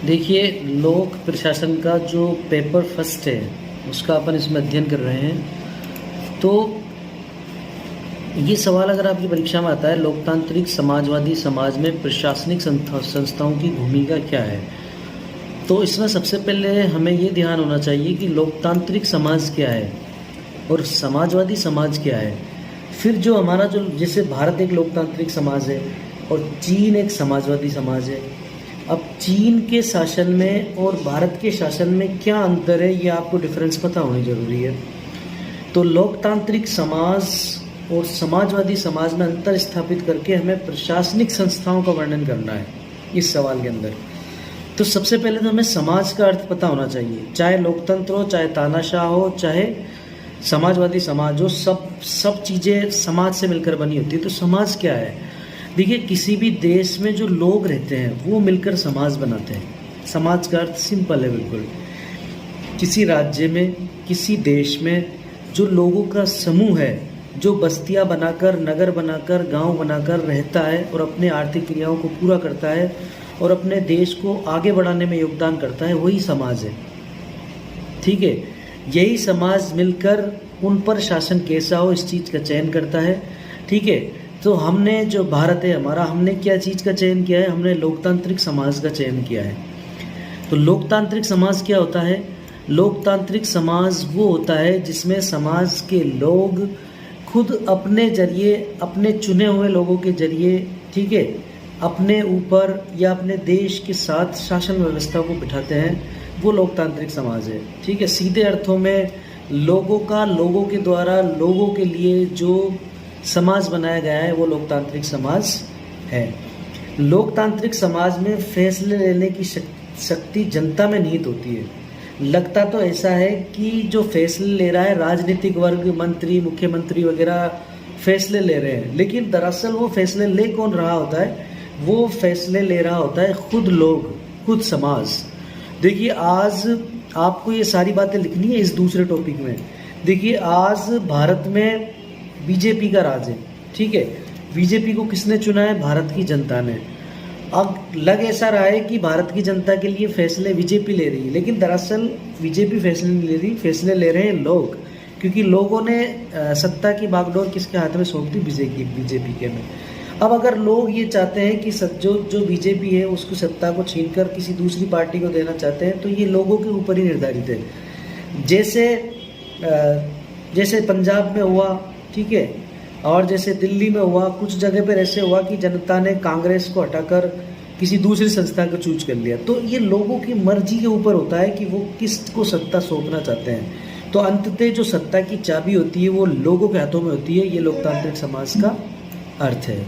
देखिए, लोक प्रशासन का जो पेपर फर्स्ट है उसका अपन इसमें अध्ययन कर रहे हैं। तो ये सवाल अगर आपकी परीक्षा में आता है, लोकतांत्रिक समाजवादी समाज में प्रशासनिक संस्थाओं की भूमिका क्या है, तो इसमें सबसे पहले हमें ये ध्यान होना चाहिए कि लोकतांत्रिक समाज क्या है और समाजवादी समाज क्या है। फिर जो हमारा जो जैसे भारत एक लोकतांत्रिक समाज है और चीन एक समाजवादी समाज है। अब चीन के शासन में और भारत के शासन में क्या अंतर है, ये आपको डिफरेंस पता होनी जरूरी है। तो लोकतांत्रिक समाज और समाजवादी समाज में अंतर स्थापित करके हमें प्रशासनिक संस्थाओं का वर्णन करना है इस सवाल के अंदर। तो सबसे पहले तो हमें समाज का अर्थ पता होना चाहिए, चाहे लोकतंत्र हो, चाहे तानाशाह हो, चाहे समाजवादी समाज हो, सब चीज़ें समाज से मिलकर बनी होती है। तो समाज क्या है? देखिए, किसी भी देश में जो लोग रहते हैं वो मिलकर समाज बनाते हैं। समाज का अर्थ सिंपल है बिल्कुल। किसी राज्य में, किसी देश में जो लोगों का समूह है, जो बस्तियां बनाकर, नगर बनाकर, गांव बनाकर रहता है और अपने आर्थिक क्रियाओं को पूरा करता है और अपने देश को आगे बढ़ाने में योगदान करता है, वही समाज है। ठीक है, यही समाज मिलकर उन पर शासन कैसा हो इस चीज़ का चयन करता है। ठीक है, तो हमने जो भारत है हमारा, हमने क्या चीज़ का चयन किया है? हमने लोकतांत्रिक समाज का चयन किया है। तो लोकतांत्रिक समाज क्या होता है? लोकतांत्रिक समाज वो होता है जिसमें समाज के लोग खुद अपने जरिए, अपने चुने हुए लोगों के जरिए, ठीक है, अपने ऊपर या अपने देश के साथ शासन व्यवस्था को बिठाते हैं, वो लोकतांत्रिक समाज है। ठीक है, सीधे अर्थों में लोगों का, लोगों के द्वारा, लोगों के लिए जो समाज बनाया गया है वो लोकतांत्रिक समाज है। लोकतांत्रिक समाज में फैसले लेने की शक्ति जनता में निहित होती है। लगता तो ऐसा है कि जो फैसले ले रहा है राजनीतिक वर्ग, मंत्री, मुख्यमंत्री वगैरह फैसले ले रहे हैं, लेकिन दरअसल वो फैसले ले कौन रहा होता है? वो फैसले ले रहा होता है खुद लोग, खुद समाज। देखिए, आज आपको ये सारी बातें लिखनी है इस दूसरे टॉपिक में। देखिए, आज भारत में बीजेपी का राज है। ठीक है, बीजेपी को किसने चुना है? भारत की जनता ने। अब लग ऐसा रहा है कि भारत की जनता के लिए फैसले बीजेपी ले रही है, लेकिन दरअसल बीजेपी फैसले नहीं ले रही, फैसले ले रहे हैं लोग, क्योंकि लोगों ने सत्ता की बागडोर किसके हाथ में सौंप दी? बीजेपी के में। अब अगर लोग ये चाहते हैं कि जो बीजेपी है उसको सत्ता को छीनकर किसी दूसरी पार्टी को देना चाहते हैं, तो ये लोगों के ऊपर ही निर्धारित है। जैसे पंजाब में हुआ, ठीक है, और जैसे दिल्ली में हुआ, कुछ जगह पर ऐसे हुआ कि जनता ने कांग्रेस को हटाकर किसी दूसरी संस्था को चूज कर लिया। तो ये लोगों की मर्जी के ऊपर होता है कि वो किसको सत्ता सौंपना चाहते हैं। तो अंततः जो सत्ता की चाबी होती है वो लोगों के हाथों में होती है। ये लोकतांत्रिक समाज का अर्थ है।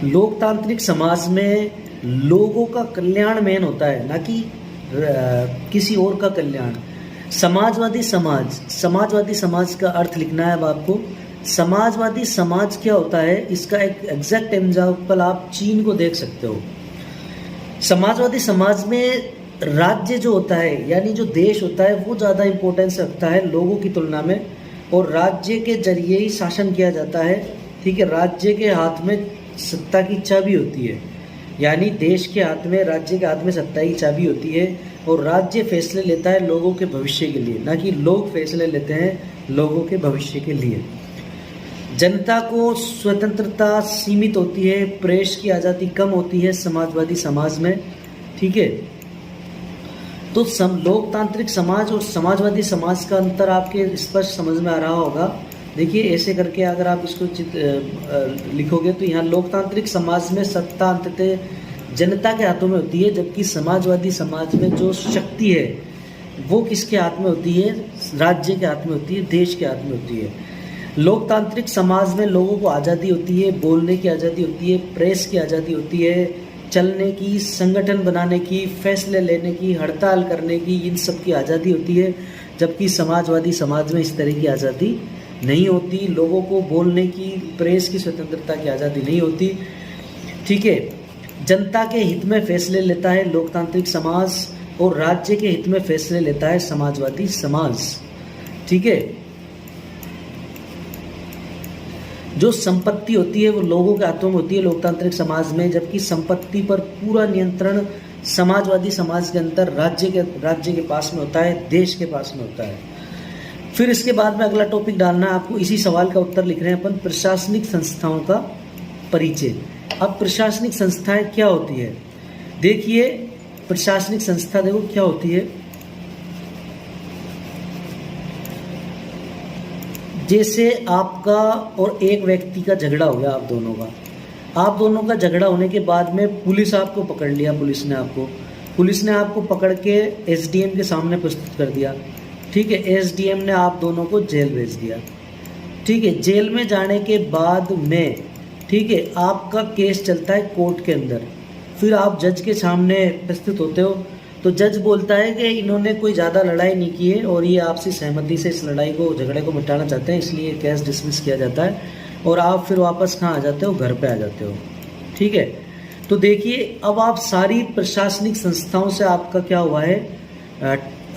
लोकतांत्रिक समाज में लोगों का कल्याण मेन होता है, ना कि किसी और का कल्याण। समाजवादी समाज का अर्थ लिखना है अब आपको। समाजवादी समाज क्या होता है, इसका एक एग्जैक्ट एग्जाम्पल आप चीन को देख सकते हो। समाजवादी समाज में राज्य जो होता है, यानी जो देश होता है, वो ज़्यादा इम्पोर्टेंस रखता है लोगों की तुलना में, और राज्य के जरिए ही शासन किया जाता है। ठीक है, राज्य के हाथ में सत्ता की चाबी होती है, यानी देश के हाथ में, राज्य के हाथ में सत्ता की चाबी होती है, और राज्य फैसले लेता है लोगों के भविष्य के लिए, ना कि लोग फैसले लेते हैं लोगों के भविष्य के लिए। जनता को स्वतंत्रता सीमित होती है, प्रेस की आज़ादी कम होती है समाजवादी समाज में। ठीक है, तो लोकतांत्रिक समाज और समाजवादी समाज का अंतर आपके स्पष्ट समझ में आ रहा होगा। देखिए, ऐसे करके अगर आप इसको लिखोगे तो यहाँ लोकतांत्रिक समाज में सत्ता अंततः जनता के हाथों में होती है, जबकि समाजवादी समाज में जो शक्ति है वो किसके हाथ में होती है? राज्य के हाथ में होती है, देश के हाथ में होती है। लोकतांत्रिक समाज में लोगों को आज़ादी होती है, बोलने की आज़ादी होती है, प्रेस की आज़ादी होती है, चलने की, संगठन बनाने की, फैसले लेने की, हड़ताल करने की, इन सब की आज़ादी होती है। जबकि समाजवादी समाज में इस तरह की आज़ादी नहीं होती। लोगों को बोलने की, प्रेस की स्वतंत्रता की आज़ादी नहीं होती। ठीक है, जनता के हित में फैसले लेता है लोकतांत्रिक समाज, और राज्य के हित में फैसले लेता है समाजवादी समाज। ठीक है, जो संपत्ति होती है वो लोगों के हाथों में होती है लोकतांत्रिक समाज में, जबकि संपत्ति पर पूरा नियंत्रण समाजवादी समाज के अंदर राज्य के पास में होता है, देश के पास में होता है। फिर इसके बाद में अगला टॉपिक डालना है आपको, इसी सवाल का उत्तर लिख रहे हैं अपन, प्रशासनिक संस्थाओं का परिचय। अब प्रशासनिक संस्थाएं क्या होती है, देखिए प्रशासनिक संस्था देखो क्या होती है। जैसे आपका और एक व्यक्ति का झगड़ा हो गया, आप दोनों का झगड़ा होने के बाद में पुलिस आपको पकड़ लिया, पुलिस ने आपको पकड़ के एसडीएम के सामने प्रस्तुत कर दिया, ठीक है। एसडीएम ने आप दोनों को जेल भेज दिया, ठीक है। जेल में जाने के बाद में, ठीक है, आपका केस चलता है कोर्ट के अंदर। फिर आप जज के सामने प्रस्तुत होते हो, तो जज बोलता है कि इन्होंने कोई ज़्यादा लड़ाई नहीं की है और ये आपसी सहमति से इस लड़ाई को, झगड़े को मिटाना चाहते हैं, इसलिए केस डिसमिस किया जाता है और आप फिर वापस कहाँ आ जाते हो, घर पे आ जाते हो, ठीक है। तो देखिए अब आप सारी प्रशासनिक संस्थाओं से आपका क्या हुआ है,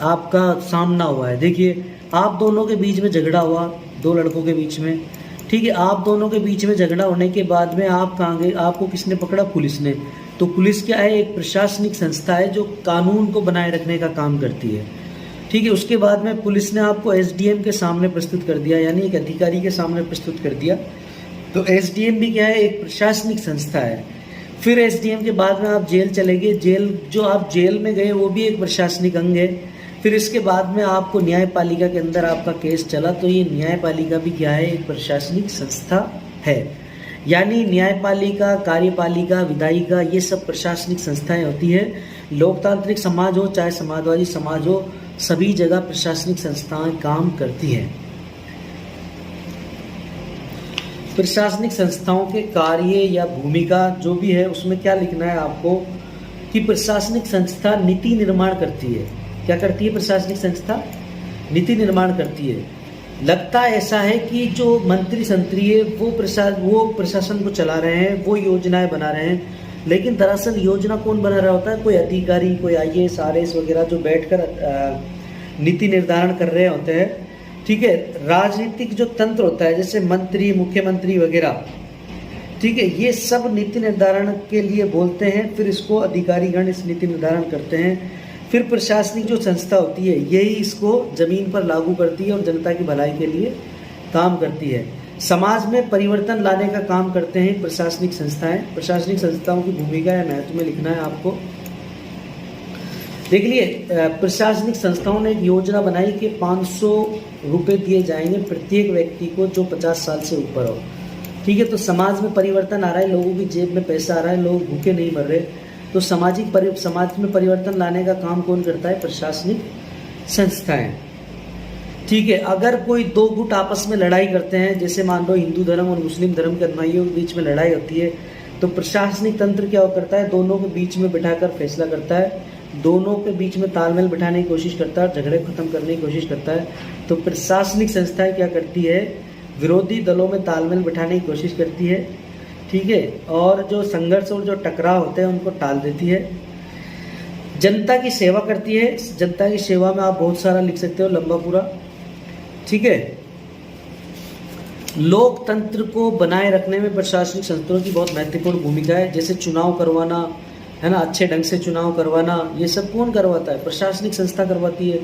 आपका सामना हुआ है। देखिए आप दोनों के बीच में झगड़ा हुआ, दो लड़कों के बीच में, ठीक है। आप दोनों के बीच में झगड़ा होने के बाद में आप कहाँ गए, आपको किसने पकड़ा, पुलिस ने। तो पुलिस क्या है, एक प्रशासनिक संस्था है जो कानून को बनाए रखने का काम करती है, ठीक है। उसके बाद में पुलिस ने आपको एसडीएम के सामने प्रस्तुत कर दिया, यानी एक अधिकारी के सामने प्रस्तुत कर दिया। तो एसडीएम भी क्या है, एक प्रशासनिक संस्था है। फिर एसडीएम के बाद में आप जेल चले गए, जो आप जेल में गए वो भी एक प्रशासनिक अंग है। फिर इसके बाद में आपको न्यायपालिका के अंदर आपका केस चला, तो ये न्यायपालिका भी क्या है, एक प्रशासनिक संस्था है। यानी न्यायपालिका, कार्यपालिका, विधायिका, ये सब प्रशासनिक संस्थाएं होती है। लोकतांत्रिक समाज हो चाहे समाजवादी समाज हो, सभी जगह प्रशासनिक संस्थाएं काम करती हैं। प्रशासनिक संस्थाओं के कार्य या भूमिका जो भी है उसमें क्या लिखना है आपको, कि प्रशासनिक संस्था नीति निर्माण करती है। क्या करती है प्रशासनिक संस्था, नीति निर्माण करती है। लगता ऐसा है कि जो मंत्री संतरी है वो प्रशासन को चला रहे हैं, वो योजनाएं बना रहे हैं, लेकिन दरअसल योजना कौन बना रहा होता है, कोई अधिकारी, कोई आईएएस, आरएएस वगैरह जो बैठकर नीति निर्धारण कर रहे होते हैं, ठीक है। राजनीतिक जो तंत्र होता है जैसे मंत्री, मुख्यमंत्री वगैरह, ठीक है, ये सब नीति निर्धारण के लिए बोलते हैं। फिर इसको अधिकारीगण इस नीति निर्धारण करते हैं। फिर प्रशासनिक जो संस्था होती है यही इसको जमीन पर लागू करती है और जनता की भलाई के लिए काम करती है। समाज में परिवर्तन लाने का काम करते हैं प्रशासनिक संस्थाएं। प्रशासनिक संस्थाओं की भूमिका या महत्व में लिखना है आपको। देख लिए, प्रशासनिक संस्थाओं ने एक योजना बनाई कि 500 रुपये दिए जाएंगे प्रत्येक व्यक्ति को जो 50 साल से ऊपर हो, ठीक है। तो समाज में परिवर्तन आ रहा है, लोगों की जेब में पैसा आ रहा है, लोग भूखे नहीं मर रहे। तो समाज में परिवर्तन लाने का काम कौन करता है, प्रशासनिक संस्थाएं, ठीक है। अगर कोई दो गुट आपस में लड़ाई करते हैं, जैसे मान लो हिंदू धर्म और मुस्लिम धर्म के अनुयायियों के बीच में लड़ाई होती है, तो प्रशासनिक तंत्र क्या करता है, दोनों के बीच में बिठाकर फैसला करता है, दोनों के बीच में तालमेल बिठाने की कोशिश करता है, झगड़े खत्म करने की कोशिश करता है। तो प्रशासनिक संस्थाएं क्या करती है, विरोधी दलों में तालमेल बिठाने की कोशिश करती है, ठीक है, और जो संघर्ष और जो टकराव होते हैं उनको टाल देती है। जनता की सेवा करती है, जनता की सेवा में आप बहुत सारा लिख सकते हो, लंबा पूरा, ठीक है। लोकतंत्र को बनाए रखने में प्रशासनिक संस्थाओं की बहुत महत्वपूर्ण भूमिका है। जैसे चुनाव करवाना है ना, अच्छे ढंग से चुनाव करवाना, ये सब कौन करवाता है, प्रशासनिक संस्था करवाती है,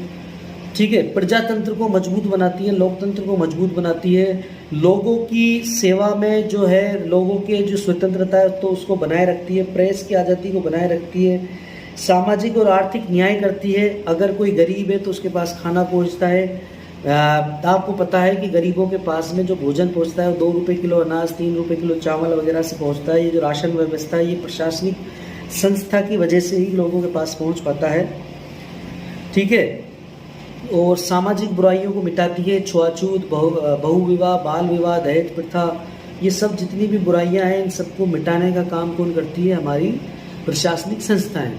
ठीक है। प्रजातंत्र को मजबूत बनाती है, लोकतंत्र को मजबूत बनाती है, लोगों की सेवा में जो है, लोगों के जो स्वतंत्रता है तो उसको बनाए रखती है, प्रेस की आज़ादी को बनाए रखती है, सामाजिक और आर्थिक न्याय करती है। अगर कोई गरीब है तो उसके पास खाना पहुंचता है। आपको पता है कि गरीबों के पास में जो भोजन पहुंचता है वो 2 रुपये किलो अनाज, 3 रुपये किलो चावल वगैरह से पहुंचता है। ये जो राशन व्यवस्था है ये प्रशासनिक संस्था की वजह से ही लोगों के पास पहुंच पाता है, ठीक है। और सामाजिक बुराइयों को मिटाती है, छुआछूत, बहुविवाह, बाल विवाह, दहेज प्रथा, ये सब जितनी भी बुराइयां हैं इन सबको मिटाने का काम कौन करती है, हमारी प्रशासनिक संस्थाएं।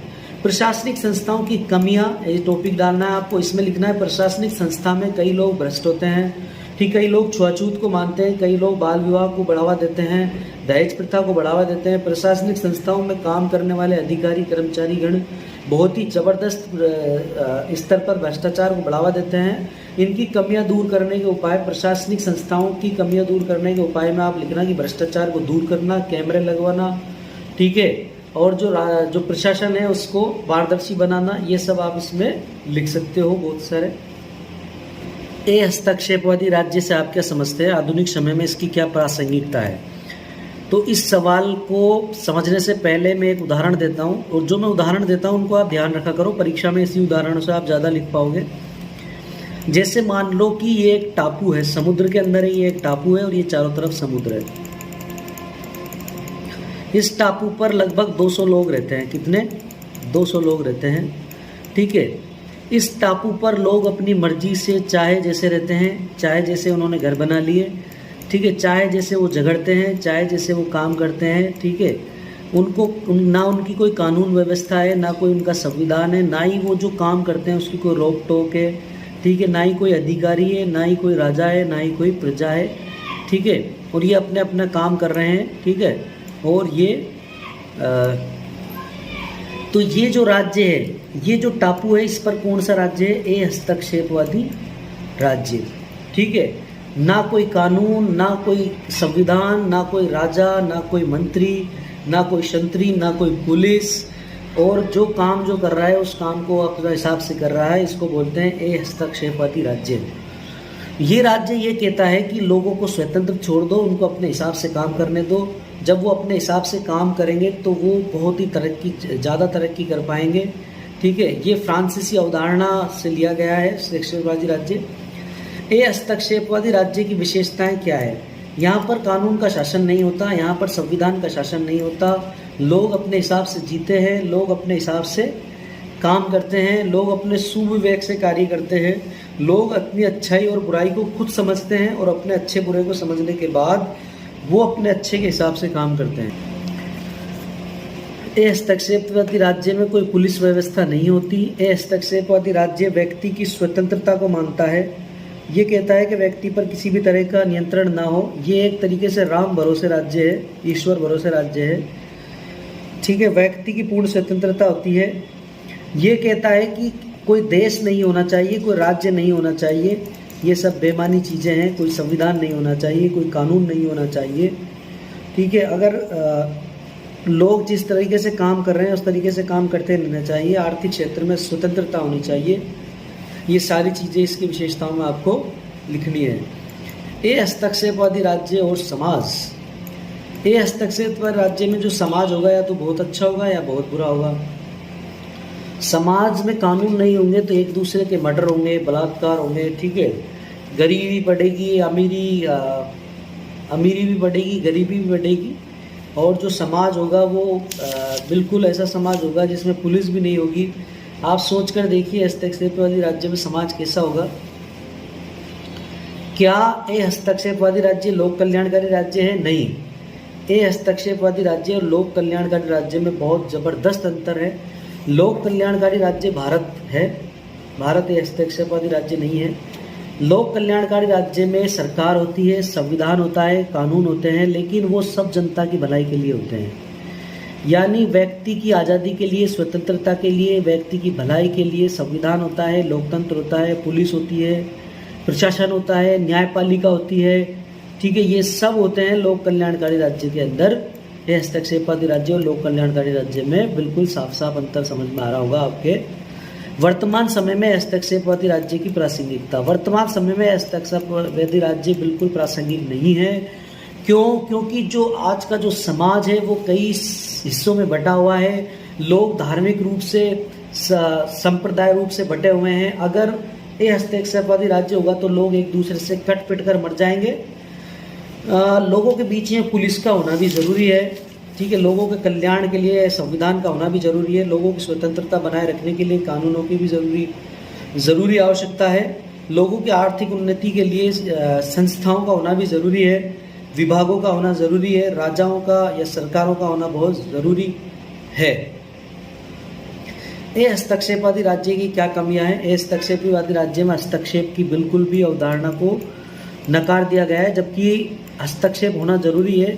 प्रशासनिक संस्थाओं की कमियां, ये टॉपिक डालना है आपको, इसमें लिखना है प्रशासनिक संस्था में कई लोग भ्रष्ट होते हैं, ठीक, कई लोग छुआछूत को मानते हैं, कई लोग बाल विवाह को बढ़ावा देते हैं, दहेज प्रथा को बढ़ावा देते हैं। प्रशासनिक संस्थाओं में काम करने वाले अधिकारी कर्मचारी गण बहुत ही जबरदस्त स्तर पर भ्रष्टाचार को बढ़ावा देते हैं। इनकी कमियां दूर करने के उपाय, प्रशासनिक संस्थाओं की कमियां दूर करने के उपाय में आप लिखना कि भ्रष्टाचार को दूर करना, कैमरे लगवाना, ठीक है, और जो प्रशासन है उसको पारदर्शी बनाना, ये सब आप इसमें लिख सकते हो बहुत सारे। ए हस्तक्षेपवादी राज्य से आप क्या समझते हैं, आधुनिक समय में इसकी क्या प्रासंगिकता है। तो इस सवाल को समझने से पहले मैं एक उदाहरण देता हूँ, और जो मैं उदाहरण देता हूँ उनको आप ध्यान रखा करो, परीक्षा में इसी उदाहरणों से आप ज़्यादा लिख पाओगे। जैसे मान लो कि ये एक टापू है, समुद्र के अंदर है, ये एक टापू है और ये चारों तरफ समुद्र है। इस टापू पर लगभग 200 लोग रहते हैं। कितने? 200 लोग रहते हैं। ठीक है। इस टापू पर लोग अपनी मर्जी से चाहे जैसे रहते हैं, चाहे जैसे उन्होंने घर बना लिए, ठीक है, चाहे जैसे वो झगड़ते हैं, चाहे जैसे वो काम करते हैं। ठीक है। उनको ना उनकी कोई कानून व्यवस्था है, ना कोई उनका संविधान है, ना ही वो जो काम करते हैं उसकी कोई रोक टोक है। ठीक है। ना ही कोई अधिकारी है, ना ही कोई राजा है, ना ही कोई प्रजा है। ठीक है। और ये अपने अपना काम कर रहे हैं। ठीक है। और ये तो ये जो राज्य है, ये जो टापू है, इस पर कौन सा राज्य है? ए हस्तक्षेपवादी राज्य। ठीक है। ना कोई कानून, ना कोई संविधान, ना कोई राजा, ना कोई मंत्री, ना कोई शंत्री, ना कोई पुलिस, और जो काम जो कर रहा है उस काम को अपने हिसाब से कर रहा है, इसको बोलते हैं ए हस्तक्षेपवादी राज्य। ये राज्य ये कहता है कि लोगों को स्वतंत्र छोड़ दो, उनको अपने हिसाब से काम करने दो। जब वो अपने हिसाब से काम करेंगे तो वो बहुत ही ज़्यादा तरक्की कर पाएंगे। ठीक है। ये फ्रांसीसी अवधारणा से लिया गया है हस्तक्षेपवादी राज्य। ए हस्तक्षेपवादी राज्य की विशेषताएं क्या है? यहाँ पर कानून का शासन नहीं होता, यहाँ पर संविधान का शासन नहीं होता, लोग अपने हिसाब से जीते हैं, लोग अपने हिसाब से काम करते हैं, लोग अपने सुविवेक से कार्य करते हैं, लोग अपनी अच्छाई और बुराई को खुद समझते हैं और अपने अच्छे बुरे को समझने के बाद वो अपने अच्छे के हिसाब से काम करते हैं। ए हस्तक्षेपवादी राज्य में कोई पुलिस व्यवस्था नहीं होती। ए हस्तक्षेपवादी राज्य व्यक्ति की स्वतंत्रता को मानता है। ये कहता है कि व्यक्ति पर किसी भी तरह का नियंत्रण ना हो। ये एक तरीके से राम भरोसे राज्य है, ईश्वर भरोसे राज्य है। ठीक है। व्यक्ति की पूर्ण स्वतंत्रता होती है। ये कहता है कि कोई देश नहीं होना चाहिए, कोई राज्य नहीं होना चाहिए, ये सब बेमानी चीज़ें हैं। कोई संविधान नहीं होना चाहिए, कोई कानून नहीं होना चाहिए। ठीक है। अगर लोग जिस तरीके से काम कर रहे हैं उस तरीके से काम करते रहना चाहिए। आर्थिक क्षेत्र में स्वतंत्रता होनी चाहिए। ये सारी चीज़ें इसकी विशेषताओं में आपको लिखनी है। ए हस्तक्षेपवादी राज्य और समाज। ए हस्तक्षेपवादी राज्य में जो समाज होगा या तो बहुत अच्छा होगा या बहुत बुरा होगा। समाज में कानून नहीं होंगे तो एक दूसरे के मर्डर होंगे, बलात्कार होंगे। ठीक है। गरीबी बढ़ेगी, अमीरी भी बढ़ेगी, गरीबी भी बढ़ेगी। और जो समाज होगा वो बिल्कुल ऐसा समाज होगा जिसमें पुलिस भी नहीं होगी। आप सोच कर देखिए हस्तक्षेपवादी राज्य में समाज कैसा होगा। क्या ए हस्तक्षेपवादी राज्य लोक कल्याणकारी राज्य है? नहीं। ए हस्तक्षेपवादी राज्य और लोक कल्याणकारी राज्य में बहुत ज़बरदस्त अंतर है। लोक कल्याणकारी राज्य भारत है, भारत ए हस्तक्षेपवादी राज्य नहीं है। लोक कल्याणकारी राज्य में सरकार होती है, संविधान होता है, कानून होते हैं, लेकिन वो सब जनता की भलाई के लिए होते हैं। यानी व्यक्ति की आज़ादी के लिए, स्वतंत्रता के लिए, व्यक्ति की भलाई के लिए संविधान होता है, लोकतंत्र होता है, पुलिस होती है, प्रशासन होता है, न्यायपालिका होती है। ठीक है। ये सब होते हैं लोक कल्याणकारी राज्य के अंदर। ये हस्तक्षेपवादी राज्य और लोक कल्याणकारी राज्य में बिल्कुल साफ साफ अंतर समझ में आ रहा होगा आपके। वर्तमान समय में हस्तक्षेपवादी राज्य की प्रासंगिकता। वर्तमान समय में हस्तक्षेपवादी राज्य बिल्कुल प्रासंगिक नहीं है। क्यों? क्योंकि जो आज का जो समाज है वो कई हिस्सों में बटा हुआ है। लोग धार्मिक रूप से, संप्रदाय रूप से बटे हुए हैं। अगर ये हस्तक्षेपवादी राज्य होगा तो लोग एक दूसरे से कट पिट कर मर जाएंगे। लोगों के बीच में पुलिस का होना भी ज़रूरी है। ठीक है। लोगों के कल्याण के लिए संविधान का होना भी ज़रूरी है। लोगों की स्वतंत्रता बनाए रखने के लिए कानूनों की भी ज़रूरी आवश्यकता है। लोगों की आर्थिक उन्नति के लिए संस्थाओं का होना भी ज़रूरी है, विभागों का होना ज़रूरी है, राजाओं का या सरकारों का होना बहुत ज़रूरी है। ये हस्तक्षेपवादी राज्य की क्या कमियां हैं? ये हस्तक्षेपवादी राज्य में हस्तक्षेप की बिल्कुल भी अवधारणा को नकार दिया गया है, जबकि हस्तक्षेप होना जरूरी है।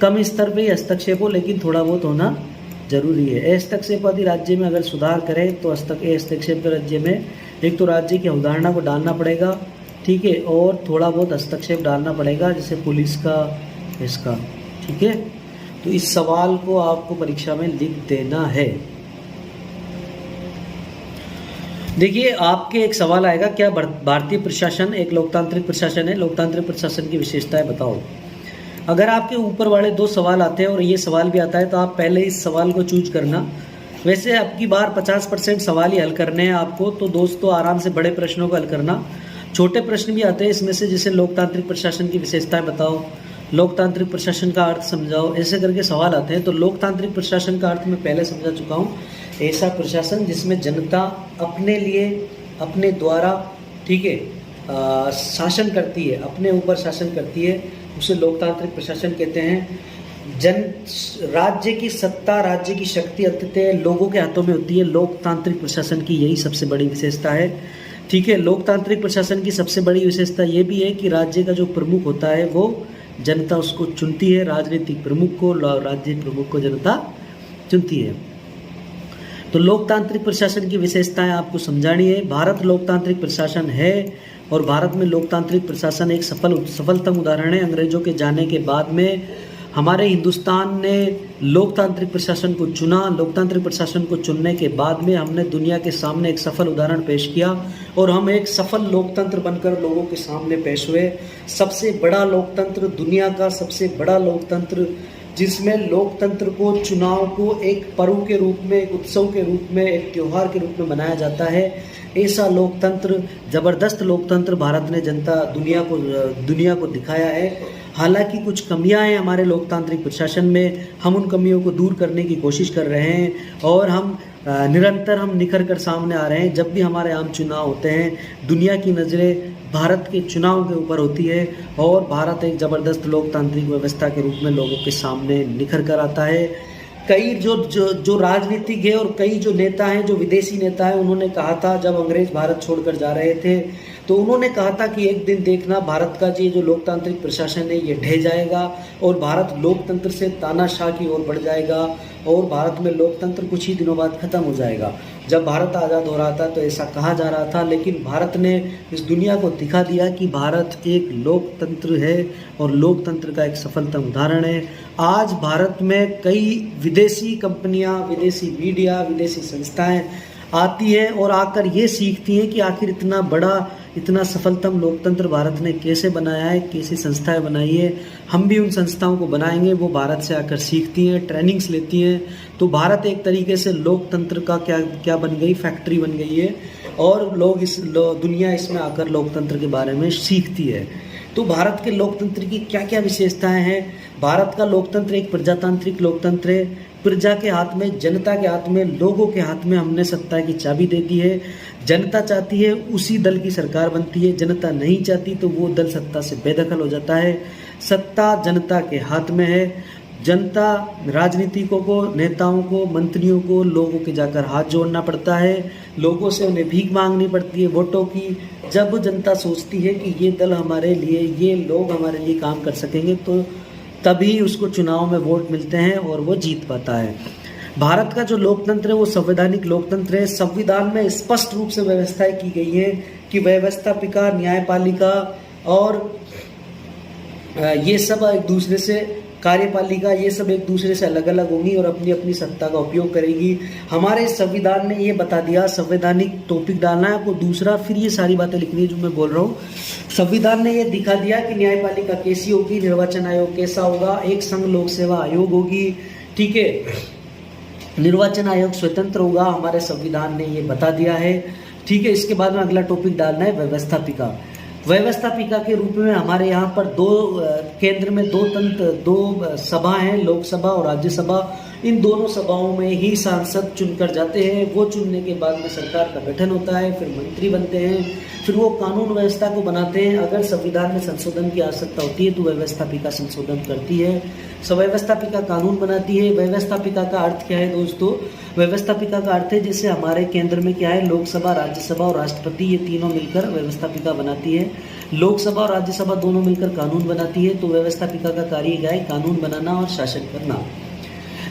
कम स्तर पे हस्तक्षेप हो, लेकिन थोड़ा बहुत होना जरूरी है। हस्तक्षेपवादी राज्य में अगर सुधार करें तो हस्तक्षेप राज्य में एक तो राज्य की अवधारणा को डालना पड़ेगा। ठीक है। और थोड़ा बहुत हस्तक्षेप डालना पड़ेगा, जैसे पुलिस का, इसका। ठीक है। तो इस सवाल को आपको परीक्षा में लिख देना है। देखिए, आपके एक सवाल आएगा, क्या भारतीय प्रशासन एक लोकतांत्रिक प्रशासन है? लोकतांत्रिक प्रशासन की विशेषताएं बताओ। अगर आपके ऊपर वाले 2 सवाल आते हैं और ये सवाल भी आता है तो आप पहले इस सवाल को चूज करना। वैसे अब की बार 50% सवाल ही हल करने हैं आपको, तो दोस्तों आराम से बड़े प्रश्नों को हल करना। छोटे प्रश्न भी आते हैं इसमें से, जैसे लोकतांत्रिक प्रशासन की विशेषताएं बताओ, लोकतांत्रिक प्रशासन का अर्थ समझाओ, ऐसे करके सवाल आते हैं। तो लोकतांत्रिक प्रशासन का अर्थ मैं पहले समझा चुका हूँ, ऐसा प्रशासन जिसमें जनता अपने लिए, अपने द्वारा, ठीक है, शासन करती है, अपने ऊपर शासन करती है, उसे लोकतांत्रिक प्रशासन कहते हैं। राज्य की सत्ता, राज्य की शक्ति अंततः लोगों के हाथों में होती है। लोकतांत्रिक प्रशासन की यही सबसे बड़ी विशेषता है, ठीक है। लोकतांत्रिक प्रशासन की सबसे बड़ी विशेषता ये भी है कि राज्य का जो प्रमुख होता है वो जनता उसको चुनती है। राजनीतिक प्रमुख को, राज्य प्रमुख को जनता चुनती है। तो लोकतांत्रिक प्रशासन की विशेषताएं आपको समझानी है। भारत लोकतांत्रिक प्रशासन है और भारत में लोकतांत्रिक प्रशासन एक सफलतम उदाहरण है। अंग्रेजों के जाने के बाद में हमारे हिंदुस्तान ने लोकतांत्रिक प्रशासन को चुना। लोकतांत्रिक प्रशासन को चुनने के बाद में हमने दुनिया के सामने एक सफल उदाहरण पेश किया और हम एक सफल लोकतंत्र बनकर लोगों के सामने पेश हुए। सबसे बड़ा लोकतंत्र, दुनिया का सबसे बड़ा लोकतंत्र, जिसमें लोकतंत्र को, चुनाव को एक पर्व के रूप में, एक उत्सव के रूप में, एक त्योहार के रूप में मनाया जाता है। ऐसा लोकतंत्र, जबरदस्त लोकतंत्र भारत ने दुनिया को दिखाया है। हालांकि कुछ कमियां हैं हमारे लोकतांत्रिक प्रशासन में, हम उन कमियों को दूर करने की कोशिश कर रहे हैं और हम निरंतर निखर कर सामने आ रहे हैं। जब भी हमारे आम चुनाव होते हैं, दुनिया की नज़रें भारत के चुनाव के ऊपर होती है और भारत एक ज़बरदस्त लोकतांत्रिक व्यवस्था के रूप में लोगों के सामने निखर कर आता है। कई जो राजनीतिक है और कई जो नेता हैं, जो विदेशी नेता हैं, उन्होंने कहा था जब अंग्रेज भारत छोड़कर जा रहे थे, तो उन्होंने कहा था कि एक दिन देखना भारत का ये जो लोकतांत्रिक प्रशासन है ये ढह जाएगा और भारत लोकतंत्र से तानाशाह की ओर बढ़ जाएगा और भारत में लोकतंत्र कुछ ही दिनों बाद खत्म हो जाएगा। जब भारत आज़ाद हो रहा था तो ऐसा कहा जा रहा था, लेकिन भारत ने इस दुनिया को दिखा दिया कि भारत एक लोकतंत्र है और लोकतंत्र का एक सफलतम उदाहरण है। आज भारत में कई विदेशी कंपनियां, विदेशी मीडिया, विदेशी संस्थाएं आती हैं और आकर ये सीखती हैं कि आखिर इतना बड़ा, इतना सफलतम लोकतंत्र भारत ने कैसे बनाया है, कैसी संस्थाएं बनाई है। हम भी उन संस्थाओं को बनाएंगे। वो भारत से आकर सीखती हैं, ट्रेनिंग्स लेती हैं। तो भारत एक तरीके से लोकतंत्र का क्या बन गई, फैक्ट्री बन गई है और दुनिया इसमें आकर लोकतंत्र के बारे में सीखती है। तो भारत के लोकतंत्र की क्या क्या विशेषताएं हैं? भारत का लोकतंत्र एक प्रजातांत्रिक लोकतंत्र है। प्रजा के हाथ में, जनता के हाथ में, लोगों के हाथ में हमने सत्ता की चाबी दे दी है। जनता चाहती है उसी दल की सरकार बनती है, जनता नहीं चाहती तो वो दल सत्ता से बेदखल हो जाता है। सत्ता जनता के हाथ में है। जनता, राजनीतिकों को, नेताओं को, मंत्रियों को लोगों के जाकर हाथ जोड़ना पड़ता है, लोगों से उन्हें भीख मांगनी पड़ती है वोटों की। जब जनता सोचती है कि ये दल हमारे लिए, ये लोग हमारे लिए काम कर सकेंगे, तो तभी उसको चुनाव में वोट मिलते हैं और वो जीत पाता है। भारत का जो लोकतंत्र है वो संवैधानिक लोकतंत्र है। संविधान में स्पष्ट रूप से व्यवस्थाएं की गई है कि व्यवस्थापिका, न्यायपालिका और ये सब एक दूसरे से, कार्यपालिका, ये सब एक दूसरे से अलग अलग होंगी और अपनी अपनी सत्ता का उपयोग करेगी। हमारे संविधान ने ये बता दिया, संवैधानिक टॉपिक डालना है आपको दूसरा, फिर ये सारी बातें लिखनी है जो मैं बोल रहा हूँ। संविधान ने ये दिखा दिया कि न्यायपालिका कैसी होगी, निर्वाचन आयोग कैसा होगा, एक संघ लोक सेवा आयोग होगी, ठीक है, निर्वाचन आयोग स्वतंत्र होगा, हमारे संविधान ने ये बता दिया है, ठीक है। इसके बाद में अगला टॉपिक डालना है व्यवस्थापिका। व्यवस्थापिका के रूप में हमारे यहाँ पर केंद्र में दो सभा हैं, लोकसभा और राज्यसभा। इन दोनों सभाओं में ही सांसद चुनकर जाते हैं। वो चुनने के बाद में सरकार का गठन होता है, फिर मंत्री बनते हैं, फिर वो कानून व्यवस्था को बनाते हैं। अगर संविधान में संशोधन की आवश्यकता होती है तो व्यवस्थापिका संशोधन करती है, व्यवस्थापिका कानून बनाती है। व्यवस्थापिका का अर्थ क्या है दोस्तों? व्यवस्थापिका का अर्थ है जैसे हमारे केंद्र में क्या है, लोकसभा, राज्यसभा और राष्ट्रपति, ये तीनों मिलकर व्यवस्थापिका बनाती है। लोकसभा और राज्यसभा दोनों मिलकर कानून बनाती है। तो व्यवस्थापिका का कार्य क्या है? कानून बनाना और शासन करना।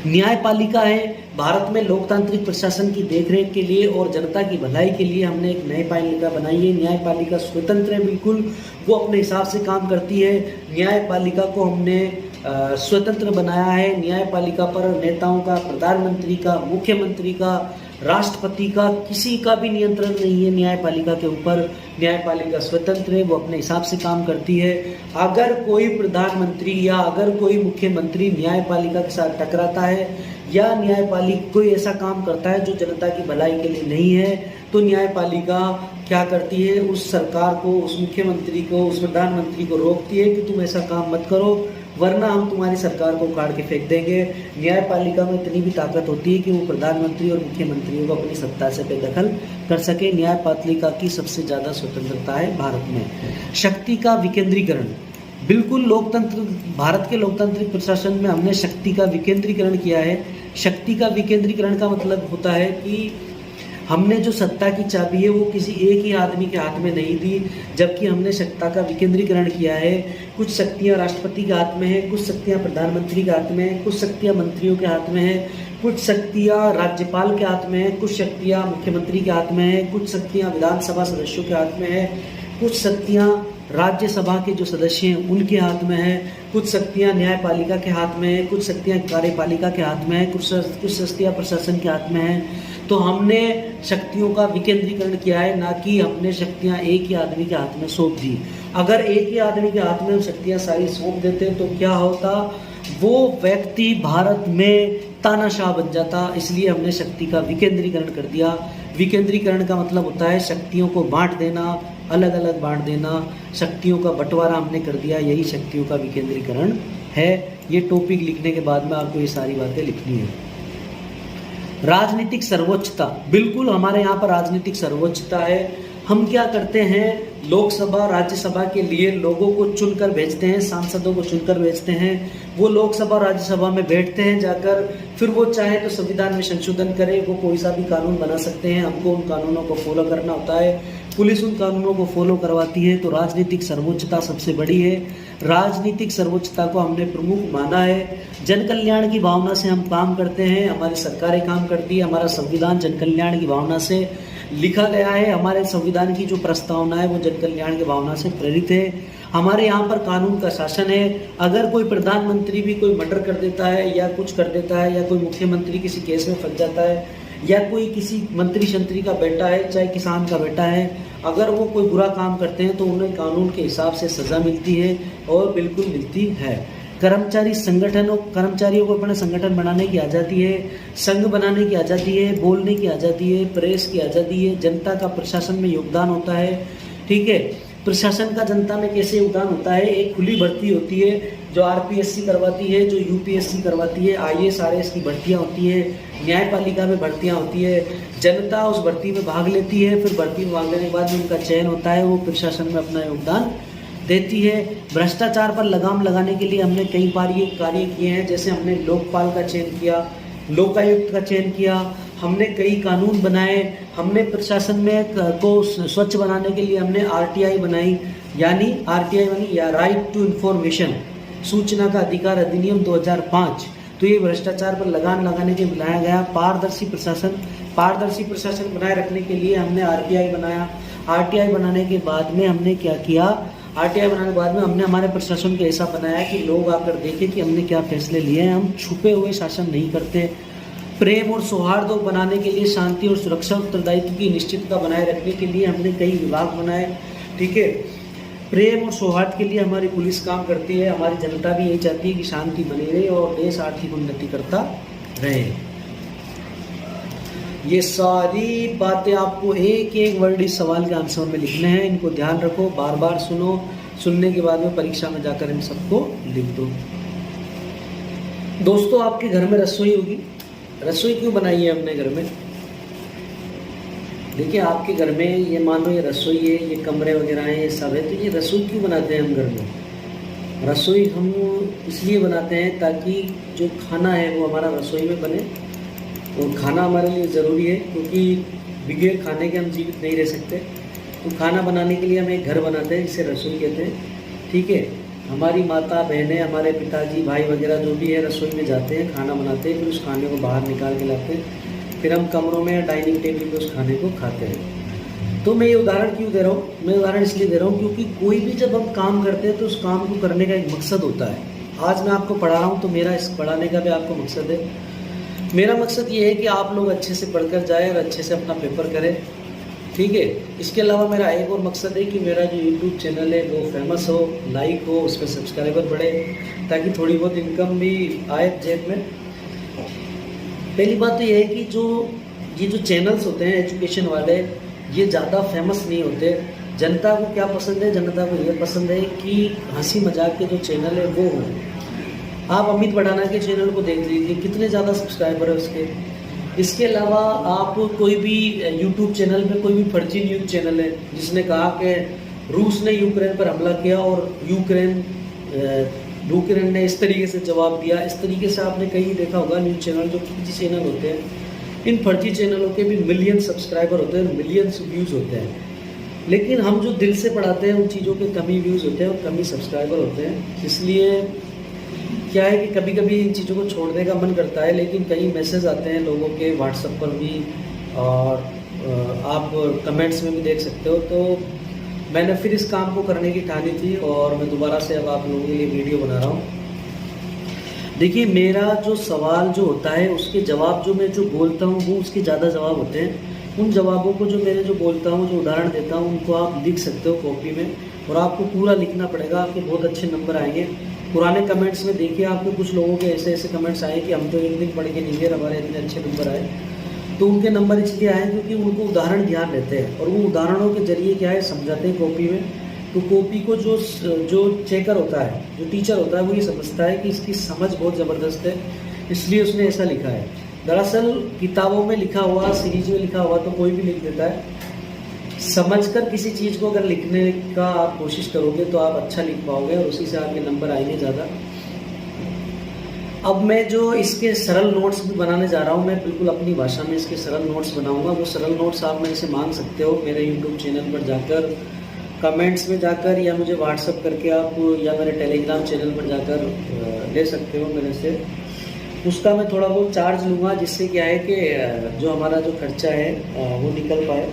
न्यायपालिका है, भारत में लोकतांत्रिक प्रशासन की देखरेख के लिए और जनता की भलाई के लिए हमने एक न्यायपालिका बनाई है। न्यायपालिका स्वतंत्र है बिल्कुल, वो अपने हिसाब से काम करती है। न्यायपालिका को हमने स्वतंत्र बनाया है। न्यायपालिका पर नेताओं का, प्रधानमंत्री का, मुख्यमंत्री का, राष्ट्रपति का, किसी का भी नियंत्रण नहीं है न्यायपालिका के ऊपर। न्यायपालिका स्वतंत्र है, वो अपने हिसाब से काम करती है। अगर कोई प्रधानमंत्री या अगर कोई मुख्यमंत्री न्यायपालिका के साथ टकराता है या न्यायपालिका कोई ऐसा काम करता है जो जनता की भलाई के लिए नहीं है, तो न्यायपालिका क्या करती है, उस सरकार को, उस मुख्यमंत्री को, उस प्रधानमंत्री को रोकती है कि तुम ऐसा काम मत करो, वरना हम तुम्हारी सरकार को उखाड़ के फेंक देंगे। न्यायपालिका में इतनी भी ताकत होती है कि वो प्रधानमंत्री और मुख्यमंत्रियों को अपनी सत्ता से बेदखल कर सके। न्यायपालिका की सबसे ज़्यादा स्वतंत्रता है भारत में। शक्ति का विकेंद्रीकरण, बिल्कुल लोकतंत्र, भारत के लोकतांत्रिक प्रशासन में हमने शक्ति का विकेंद्रीकरण किया है। शक्ति का विकेंद्रीकरण का मतलब होता है कि हमने जो सत्ता की चाबी है वो किसी एक ही आदमी के हाथ में नहीं दी, जबकि हमने सत्ता का विकेंद्रीकरण किया है। कुछ शक्तियां राष्ट्रपति के हाथ में है, कुछ शक्तियां प्रधानमंत्री के हाथ में है, कुछ शक्तियां मंत्रियों के हाथ में है, कुछ शक्तियां राज्यपाल के हाथ में है, कुछ शक्तियां मुख्यमंत्री के हाथ में है, कुछ शक्तियां विधानसभा सदस्यों के हाथ में है, कुछ शक्तियां राज्यसभा के जो सदस्य हैं उनके हाथ में है, कुछ शक्तियां न्यायपालिका के हाथ में है, कुछ शक्तियां कार्यपालिका के हाथ में है, कुछ शक्तियां प्रशासन के हाथ में है। तो हमने शक्तियों का विकेंद्रीकरण किया है, ना कि हमने शक्तियां एक ही आदमी के हाथ में सौंप दी। अगर एक ही आदमी के हाथ में हम शक्तियां सारी सौंप देते तो क्या होता, वो व्यक्ति भारत में तानाशाह बन जाता। इसलिए हमने शक्ति का विकेंद्रीकरण कर दिया। विकेंद्रीकरण का मतलब होता है शक्तियों को बांट देना, अलग अलग बांट देना, शक्तियों का बंटवारा हमने कर दिया, यही शक्तियों का विकेंद्रीकरण है। ये टॉपिक लिखने के बाद में आपको ये सारी बातें लिखनी है। राजनीतिक सर्वोच्चता, बिल्कुल हमारे यहाँ पर राजनीतिक सर्वोच्चता है। हम क्या करते हैं, लोकसभा राज्यसभा के लिए लोगों को चुनकर भेजते हैं, सांसदों को चुनकर भेजते हैं। वो लोकसभा राज्यसभा में बैठते हैं जाकर, फिर वो चाहे तो संविधान में संशोधन करे, वो कोई सा भी कानून बना सकते हैं। हमको उन कानूनों को फॉलो करना होता है, पुलिस उन कानूनों को फॉलो करवाती है। तो राजनीतिक सर्वोच्चता सबसे बड़ी है। राजनीतिक सर्वोच्चता को हमने प्रमुख माना है। जन कल्याण की भावना से हम काम करते हैं, हमारी सरकारें काम करती है। हमारा संविधान जन कल्याण की भावना से लिखा गया है। हमारे संविधान की जो प्रस्तावना है वो जन कल्याण की भावना से प्रेरित है। हमारे यहाँ पर कानून का शासन है। अगर कोई प्रधानमंत्री भी कोई मर्डर कर देता है या कुछ कर देता है, या कोई मुख्यमंत्री किसी केस में फंस जाता है, या कोई किसी मंत्री शंत्री का बेटा है, चाहे किसान का बेटा है, अगर वो कोई बुरा काम करते हैं तो उन्हें कानून के हिसाब से सज़ा मिलती है, और बिल्कुल मिलती है। कर्मचारी संगठनों, कर्मचारियों को अपना संगठन बनाने की आज़ादी है, संघ बनाने की आज़ादी है, बोलने की आज़ादी है, प्रेस की आज़ादी है। जनता का प्रशासन में योगदान होता है। ठीक है, प्रशासन का जनता में कैसे योगदान होता है, एक खुली भर्ती होती है जो आरपीएससी करवाती है, जो यूपीएससी करवाती है, आईएएस आरएएस की भर्तियाँ होती है, न्यायपालिका में भर्तियाँ होती है। जनता उस भर्ती में भाग लेती है, फिर भर्ती में भाग लेने के बाद उनका चयन होता है, वो प्रशासन में अपना योगदान देती है। भ्रष्टाचार पर लगाम लगाने के लिए हमने कई बार ये कार्य किए हैं, जैसे हमने लोकपाल का चयन किया, लोकायुक्त का चयन किया, हमने कई कानून बनाए, हमने प्रशासन में को स्वच्छ बनाने के लिए हमने आरटीआई बनाई, यानी आरटीआई बनी या राइट टू इन्फॉर्मेशन, सूचना का अधिकार अधिनियम 2005। तो ये भ्रष्टाचार पर लगाम लगाने के लिए बनाया गया। पारदर्शी प्रशासन बनाए रखने के लिए हमने आरटीआई बनाया। आरटीआई बनाने के बाद में हमने क्या किया, आरटीआई बनाने के बाद में हमने हमारे प्रशासन को ऐसा बनाया कि लोग आकर देखें कि हमने क्या फैसले लिए हैं। हम छुपे हुए शासन नहीं करते। प्रेम और सौहार्द बनाने के लिए, शांति और सुरक्षा उत्तरदायित्व की निश्चितता बनाए रखने के लिए हमने कई विभाग बनाए। ठीक है, प्रेम और सौहार्द के लिए हमारी पुलिस काम करती है। हमारी जनता भी यही चाहती है कि शांति बनी रहे और देश आर्थिक उन्नति करता रहे। ये सारी बातें आपको एक एक वर्ड इस सवाल के आंसर में लिखने हैं। इनको ध्यान रखो, बार बार सुनो, सुनने के बाद में परीक्षा में जाकर इन सबको लिख दो। दोस्तों, आपके घर में रसोई होगी। रसोई क्यों बनाई है हमने घर में? देखिए, आपके घर में ये मान लो ये रसोई है, ये कमरे वगैरह हैं, ये सब है, तो ये रसोई क्यों बनाते हैं हम घर में? रसोई हम इसलिए बनाते हैं ताकि जो खाना है वो हमारा रसोई में बने, और खाना हमारे लिए ज़रूरी है, क्योंकि बगैर खाने के हम जीवित नहीं रह सकते। तो खाना बनाने के लिए हम एक घर बनाते हैं जिसे रसोई कहते हैं। ठीक है, हमारी माता बहनें, हमारे पिताजी, भाई वगैरह जो भी है रसोई में जाते हैं, खाना बनाते हैं, फिर उस खाने को बाहर निकाल के लाते हैं, फिर हम कमरों में डाइनिंग टेबल पे उस खाने को खाते हैं। तो मैं ये उदाहरण क्यों दे रहा हूँ? मैं उदाहरण इसलिए दे रहा हूँ क्योंकि कोई भी जब हम काम करते हैं तो उस काम को करने का एक मकसद होता है। आज मैं आपको पढ़ा रहा हूँ तो मेरा इस पढ़ाने का भी आपको मकसद है। मेरा मकसद ये है कि आप लोग अच्छे से पढ़कर जाएं और अच्छे से अपना पेपर करें, ठीक है। इसके अलावा मेरा एक और मकसद है कि मेरा जो यूट्यूब चैनल है वो फेमस हो, लाइक हो, उस पर सब्सक्राइबर बढ़े, ताकि थोड़ी बहुत इनकम भी आए जेब में। पहली बात तो ये है कि ये जो चैनल्स होते हैं एजुकेशन वाले, ये ज़्यादा फेमस नहीं होते। जनता को क्या पसंद है? जनता को ये पसंद है कि हंसी मजाक के जो चैनल है वो हो। आप अमित भड़ाना के चैनल को देख लीजिए, कितने ज़्यादा सब्सक्राइबर है उसके। इसके अलावा आप कोई भी यूट्यूब चैनल पे कोई भी फर्जी न्यूज़ चैनल है जिसने कहा कि रूस ने यूक्रेन पर हमला किया और यूक्रेन ने इस तरीके से जवाब दिया, इस तरीके से आपने कहीं देखा होगा न्यूज़ चैनल, जो फर्जी चैनल होते हैं। इन फर्जी चैनलों के भी मिलियन सब्सक्राइबर होते हैं, मिलियंस व्यूज़ होते हैं। लेकिन हम जो दिल से पढ़ाते हैं उन चीज़ों के कम ही व्यूज़ होते हैं और कम ही सब्सक्राइबर होते हैं। इसलिए क्या है कि कभी कभी इन चीज़ों को छोड़ने का मन करता है, लेकिन कई मैसेज आते हैं लोगों के व्हाट्सएप पर भी और आप कमेंट्स में भी देख सकते हो। तो मैंने फिर इस काम को करने की ठानी थी और मैं दोबारा से अब आप लोगों के लिए वीडियो बना रहा हूँ। देखिए, मेरा जो सवाल जो होता है उसके जवाब जो मैं जो बोलता हूँ वो उसके ज़्यादा जवाब होते हैं। उन जवाबों को जो मैंने जो बोलता हूँ, जो उदाहरण देता हूँ, उनको आप लिख सकते हो कॉपी में, और आपको पूरा लिखना पड़ेगा। आपके बहुत अच्छे नंबर आएंगे। पुराने कमेंट्स में देखिए, आपको कुछ लोगों के ऐसे ऐसे कमेंट्स आए कि हम तो एक दिन पढ़ के नहीं गए, हमारे इतने अच्छे नंबर आए। तो उनके नंबर इसलिए आए क्योंकि उनको उदाहरण ध्यान रहते हैं और वो उदाहरणों के जरिए क्या है समझाते हैं कॉपी में। तो कॉपी को जो चेकर होता है, जो टीचर होता है, वो ये समझता है कि इसकी समझ बहुत ज़बरदस्त है, इसलिए उसने ऐसा लिखा है। दरअसल किताबों में लिखा हुआ, सीरीज में लिखा हुआ तो कोई भी लिख देता है। समझकर किसी चीज़ को अगर लिखने का आप कोशिश करोगे तो आप अच्छा लिख पाओगे और उसी से आपके नंबर आएंगे ज़्यादा। अब मैं जो इसके सरल नोट्स भी बनाने जा रहा हूँ, मैं बिल्कुल अपनी भाषा में इसके सरल नोट्स बनाऊंगा। वो सरल नोट्स आप मेरे से मांग सकते हो मेरे यूट्यूब चैनल पर जाकर, कमेंट्स में जाकर, या मुझे व्हाट्सअप करके आप, या मेरे टेलीग्राम चैनल पर जाकर ले सकते हो मेरे से। उसका मैं थोड़ा बहुत चार्ज लूँगा, जिससे क्या है कि जो हमारा जो खर्चा है वो निकल पाए,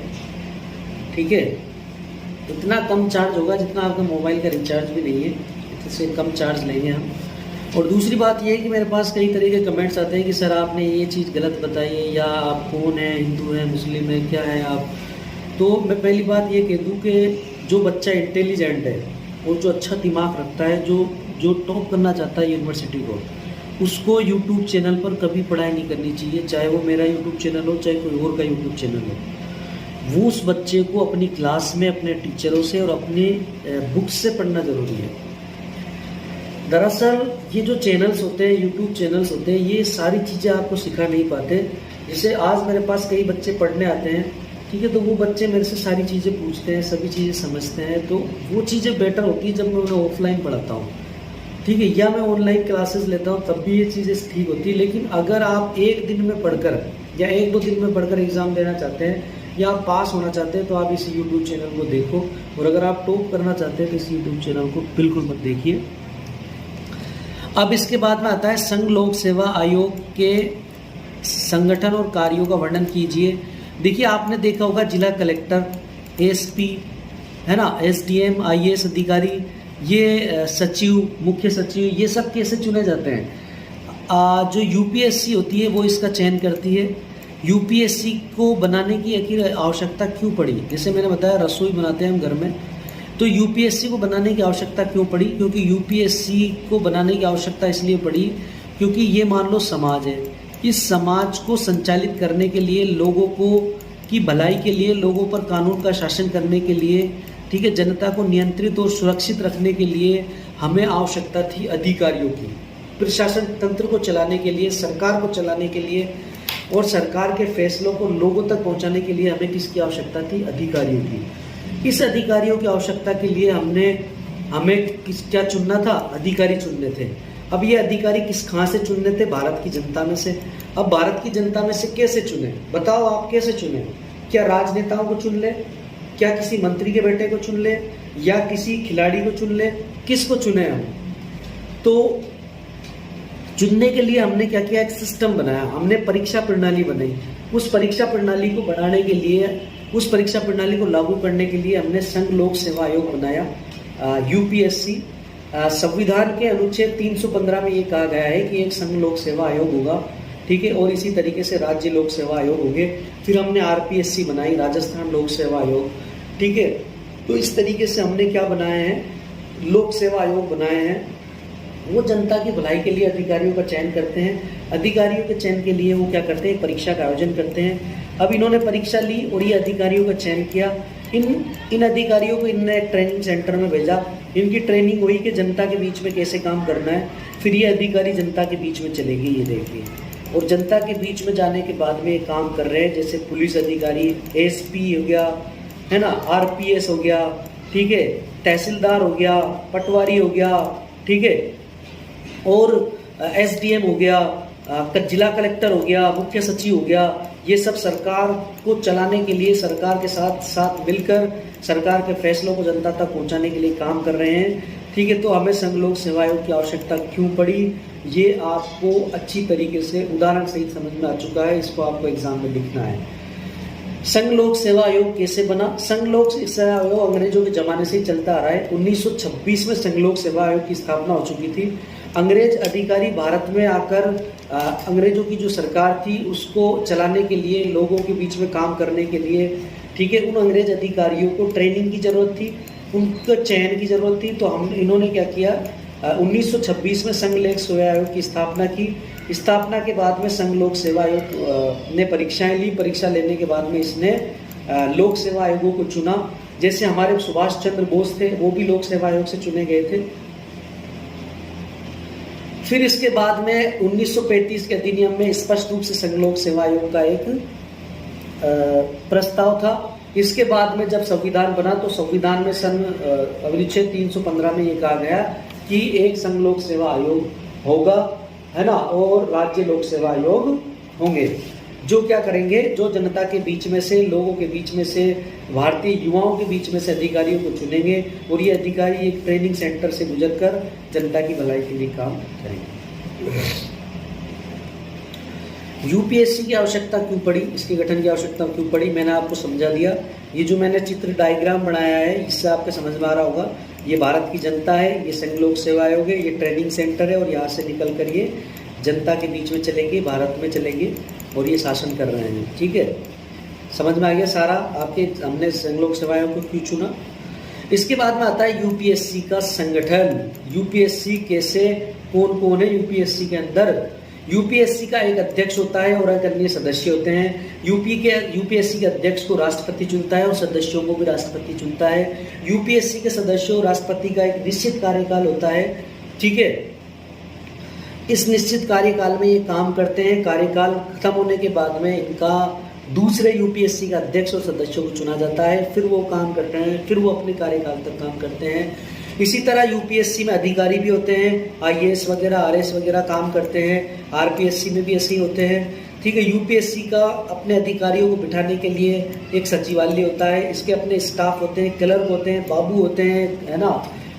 ठीक है। इतना कम चार्ज होगा जितना आपका मोबाइल का रिचार्ज भी नहीं है, इससे कम चार्ज लेंगे हम। और दूसरी बात ये है कि मेरे पास कई तरह के कमेंट्स आते हैं कि सर आपने ये चीज़ गलत बताई है, या आप कौन है, हिंदू है, मुस्लिम है, क्या है आप। तो मैं पहली बात ये कह दूँ कि जो बच्चा इंटेलिजेंट है और जो अच्छा दिमाग रखता है, जो टॉप करना चाहता है यूनिवर्सिटी को, उसको यूट्यूब चैनल पर कभी पढ़ाई नहीं करनी चाहिए, चाहे वो मेरा यूट्यूब चैनल हो, चाहे कोई और का यूट्यूब चैनल हो। वो उस बच्चे को अपनी क्लास में अपने टीचरों से और अपने बुक्स से पढ़ना ज़रूरी है। दरअसल ये जो चैनल्स होते हैं, यूट्यूब चैनल्स होते हैं, ये सारी चीज़ें आपको सिखा नहीं पाते। जैसे आज मेरे पास कई बच्चे पढ़ने आते हैं, ठीक है, तो वो बच्चे मेरे से सारी चीज़ें पूछते हैं, सभी चीज़ें समझते हैं। तो वो चीज़ें बेटर होती है जब मैं उन्हें ऑफलाइन पढ़ाता हूँ, ठीक है, या मैं ऑनलाइन क्लासेस लेता हूँ, तब भी ये चीज़ें ठीक होती है। लेकिन अगर आप एक दिन में पढ़कर या एक दो दिन में पढ़कर एग्ज़ाम देना चाहते हैं या आप पास होना चाहते हैं, तो आप इस यूट्यूब चैनल को देखो। और अगर आप टॉप करना चाहते हैं तो इस यूट्यूब चैनल को बिल्कुल मत देखिए। अब इसके बाद में आता है संघ लोक सेवा आयोग के संगठन और कार्यों का वर्णन कीजिए। देखिए, आपने देखा होगा जिला कलेक्टर, एसपी, है ना, एसडीएम, आईएएस अधिकारी, ये सचिव, मुख्य सचिव, ये सब कैसे चुने जाते हैं। जो यूपीएससी होती है वो इसका चयन करती है। यूपीएससी को बनाने की आखिर आवश्यकता क्यों पड़ी? जैसे मैंने बताया, रसोई बनाते हैं हम घर में, तो यूपीएससी को बनाने की आवश्यकता क्यों पड़ी? क्योंकि यूपीएससी को बनाने की आवश्यकता इसलिए पड़ी क्योंकि ये मान लो समाज है, इस समाज को संचालित करने के लिए, लोगों को की भलाई के लिए, लोगों पर कानून का शासन करने के लिए, ठीक है, जनता को नियंत्रित और सुरक्षित रखने के लिए हमें आवश्यकता थी अधिकारियों की। प्रशासन तंत्र को चलाने के लिए, सरकार को चलाने के लिए और सरकार के फैसलों को लोगों तक पहुंचाने के लिए हमें किसकी आवश्यकता थी? अधिकारियों की। इस अधिकारियों की आवश्यकता के लिए हमें क्या चुनना था? अधिकारी चुनने थे। अब ये अधिकारी कहाँ से चुनने थे? भारत की जनता में से। अब भारत की जनता में से कैसे चुने? बताओ आप कैसे चुने? क्या राजनेताओं को चुन ले? क्या किसी मंत्री के बेटे को चुन ले? या किसी खिलाड़ी को चुन ले? किसको चुने हम? तो चुनने के लिए हमने क्या किया? एक सिस्टम बनाया, हमने परीक्षा प्रणाली बनाई। उस परीक्षा प्रणाली को बढ़ाने के लिए, उस परीक्षा प्रणाली को लागू करने के लिए हमने संघ लोक सेवा आयोग बनाया, यूपीएससी, संविधान के अनुच्छेद 315 में ये कहा गया है कि एक संघ लोक सेवा आयोग होगा, ठीक है, और इसी तरीके से राज्य लोक सेवा आयोग होंगे। फिर हमने आरपीएससी बनाई, राजस्थान लोक सेवा आयोग, ठीक है। तो इस तरीके से हमने क्या बनाए हैं, लोक सेवा आयोग बनाए हैं। वो जनता की भलाई के लिए अधिकारियों का चयन करते हैं। अधिकारियों के चयन के लिए वो क्या करते हैं, परीक्षा का आयोजन करते हैं। अब इन्होंने परीक्षा ली और ये अधिकारियों का चयन किया। इन अधिकारियों को इनने एक ट्रेनिंग सेंटर में भेजा। इनकी ट्रेनिंग हुई कि जनता के बीच में कैसे काम करना है। फिर ये अधिकारी जनता के बीच में चले गए, ये देखिए, और जनता के बीच में जाने के बाद में ये काम कर रहे हैं। जैसे पुलिस अधिकारी, एसपी हो गया, है ना, आरपीएस हो गया, ठीक है, तहसीलदार हो गया, पटवारी हो गया, ठीक है, और एसडीएम हो गया, जिला कलेक्टर हो गया, मुख्य सचिव हो गया। ये सब सरकार को चलाने के लिए, सरकार के साथ साथ मिलकर सरकार के फैसलों को जनता तक पहुंचाने के लिए काम कर रहे हैं, ठीक है। तो हमें संघ लोक सेवा आयोग की आवश्यकता क्यों पड़ी, ये आपको अच्छी तरीके से उदाहरण सहित समझ में आ चुका है। इसको आपको एग्जाम में लिखना है। संघ लोक सेवा आयोग कैसे बना? संघ लोक सेवा आयोग अंग्रेजों के जमाने से ही चलता आ रहा है। 1926 में संघ लोक सेवा आयोग की स्थापना हो चुकी थी। अंग्रेज अधिकारी भारत में आकर अंग्रेजों की जो सरकार थी उसको चलाने के लिए, लोगों के बीच में काम करने के लिए, ठीक है, उन अंग्रेज अधिकारियों को ट्रेनिंग की जरूरत थी, उनका चयन की जरूरत थी। तो इन्होंने क्या किया, 1926 में संघ लोक सेवा आयोग की स्थापना की। स्थापना के बाद में संघ लोक सेवा आयोग ने परीक्षाएं ली। परीक्षा लेने के बाद में इसने लोक सेवा आयोगों को चुना। जैसे हमारे सुभाष चंद्र बोस थे, वो भी लोक सेवा आयोग से चुने गए थे। फिर इसके बाद में 1935 के अधिनियम में स्पष्ट रूप से संघ लोक सेवा आयोग का एक प्रस्ताव था। इसके बाद में जब संविधान बना तो संविधान में अनुच्छेद 315 में ये कहा गया कि एक संघ लोक सेवा आयोग होगा, है ना, और राज्य लोक सेवा आयोग होंगे, जो क्या करेंगे, जो जनता के बीच में से, लोगों के बीच में से, भारतीय युवाओं के बीच में से अधिकारियों को चुनेंगे और ये अधिकारी एक ट्रेनिंग सेंटर से गुजरकर जनता की भलाई के लिए काम करेंगे। यूपीएससी की आवश्यकता क्यों पड़ी, इसके गठन की आवश्यकता क्यों पड़ी, मैंने आपको समझा दिया। ये जो मैंने चित्र डायग्राम बनाया है, इससे आपको समझ में आ रहा होगा। ये भारत की जनता है, ये संघ लोक सेवा आयोग है, ये ट्रेनिंग सेंटर है, और यहाँ से निकल कर ये जनता के बीच में चलेंगे, भारत में चलेंगे और ये शासन कर रहे हैं, ठीक है। समझ में आ गया सारा आपके, हमने संघ लोक सेवा आयोग को क्यों चुना। इसके बाद में आता है यूपीएससी का संगठन। यूपीएससी कैसे, कौन कौन है यूपीएससी के अंदर। यूपीएससी का एक अध्यक्ष होता है और एक अन्य सदस्य होते हैं। यूपीएससी के अध्यक्ष को राष्ट्रपति चुनता है और सदस्यों को भी राष्ट्रपति चुनता है। यूपीएससी के सदस्यों और राष्ट्रपति का एक निश्चित कार्यकाल होता है, ठीक है। इस निश्चित कार्यकाल में ये काम करते हैं। कार्यकाल खत्म होने के बाद में इनका दूसरे यूपीएससी का अध्यक्ष और सदस्यों को चुना जाता है। फिर वो काम करते हैं, फिर वो अपने कार्यकाल तक काम करते हैं। इसी तरह यूपीएससी में अधिकारी भी होते हैं, आईएएस वगैरह, आरएस वगैरह काम करते हैं। आरपीएससी में भी ऐसे ही होते हैं, ठीक है। यूपीएससी का अपने अधिकारियों को बिठाने के लिए एक सचिवालय होता है, इसके अपने स्टाफ होते हैं, क्लर्क होते हैं, बाबू होते हैं, है ना,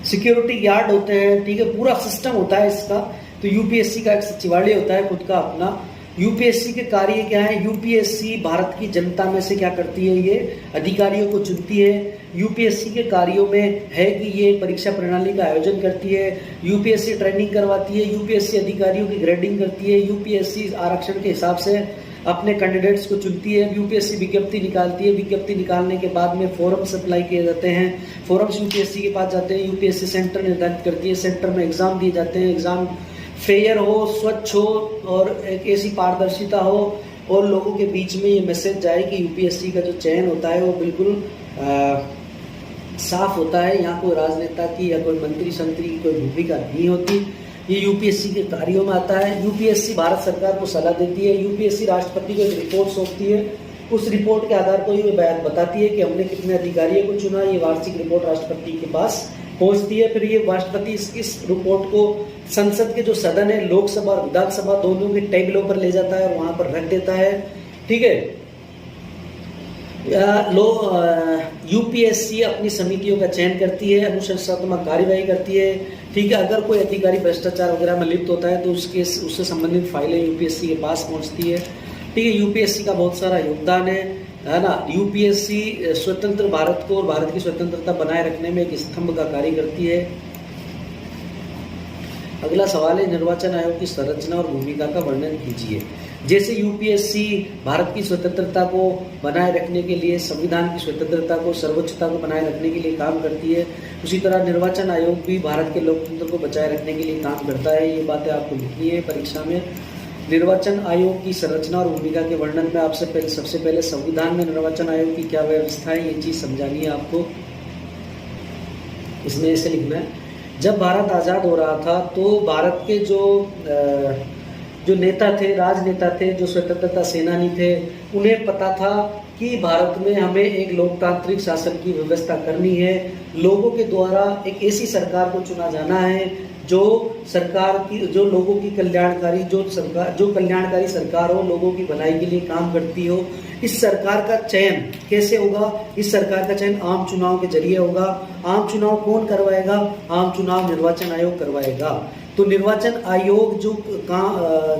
सिक्योरिटी गार्ड होते हैं, ठीक है, पूरा सिस्टम होता है इसका। तो यूपीएससी का एक सचिवालय होता है खुद का अपना। यूपीएससी के कार्य क्या है, यूपीएससी भारत की जनता में से क्या करती है, ये अधिकारियों को चुनती है। यूपीएससी के कार्यों में है कि ये परीक्षा प्रणाली का आयोजन करती है, यूपीएससी ट्रेनिंग करवाती है, यूपीएससी अधिकारियों की ग्रेडिंग करती है, यूपीएससी आरक्षण के हिसाब से अपने कैंडिडेट्स को चुनती है, यूपीएससी विज्ञप्ति निकालती है। विज्ञप्ति निकालने के बाद में फॉर्म सप्लाई किए जाते हैं, फॉर्म्स यूपीएससी के पास जाते हैं, यूपीएससी सेंटर निर्धारित करती है, सेंटर में एग्जाम दिए जाते हैं। एग्जाम फेयर हो, स्वच्छ हो और एक ऐसी पारदर्शिता हो और लोगों के बीच में ये मैसेज जाए कि यूपीएससी का जो चयन होता है वो बिल्कुल साफ होता है। यहाँ कोई राजनेता की या कोई मंत्री संतरी की कोई भूमिका नहीं होती। ये यूपीएससी के कार्यों में आता है। यूपीएससी भारत सरकार को सलाह देती है। यूपीएससी राष्ट्रपति को एक रिपोर्ट सौंपती है, उस रिपोर्ट के आधार पर ये बयान बताती है कि हमने कितने अधिकारियों को चुना। ये वार्षिक रिपोर्ट राष्ट्रपति के पास पहुंचती है। फिर ये राष्ट्रपति इस रिपोर्ट को संसद के जो सदन है, लोकसभा और विधानसभा, दोनों के टेबलों पर ले जाता है और वहां पर रख देता है, ठीक है। यूपीएससी अपनी समितियों का चयन करती है, अनुशासनात्मक कार्यवाही करती है, ठीक है। अगर कोई अधिकारी भ्रष्टाचार वगैरह में लिप्त होता है तो उससे संबंधित फाइलें यूपीएससी के पास पहुंचती है, ठीक है। यूपीएससी का बहुत सारा योगदान है ना। यूपीएससी स्वतंत्र भारत को और भारत की स्वतंत्रता बनाए रखने में एक स्तंभ का कार्य करती है। अगला सवाल है, निर्वाचन आयोग की संरचना और भूमिका का वर्णन कीजिए। जैसे यूपीएससी भारत की स्वतंत्रता को बनाए रखने के लिए, संविधान की स्वतंत्रता को, सर्वोच्चता को बनाए रखने के लिए काम करती है, उसी तरह निर्वाचन आयोग भी भारत के लोकतंत्र को बचाए रखने के लिए काम करता है। ये बातें आपको लिखनी है परीक्षा में। निर्वाचन आयोग की संरचना और भूमिका के वर्णन में आपसे सबसे पहले संविधान में निर्वाचन आयोग की क्या व्यवस्था है, ये चीज़ समझानी है आपको। इसमें ऐसे लिखना है, जब भारत आज़ाद हो रहा था तो भारत के जो नेता थे, राजनेता थे, जो स्वतंत्रता सेनानी थे, उन्हें पता था कि भारत में हमें एक लोकतांत्रिक शासन की व्यवस्था करनी है। लोगों के द्वारा एक ऐसी सरकार को चुना जाना है जो सरकार की, जो लोगों की कल्याणकारी, जो कल्याणकारी सरकार हो, लोगों की भलाई के लिए काम करती हो। इस सरकार का चयन कैसे होगा? इस सरकार का चयन आम चुनाव के जरिए होगा। आम चुनाव कौन करवाएगा? आम चुनाव निर्वाचन आयोग करवाएगा। तो निर्वाचन आयोग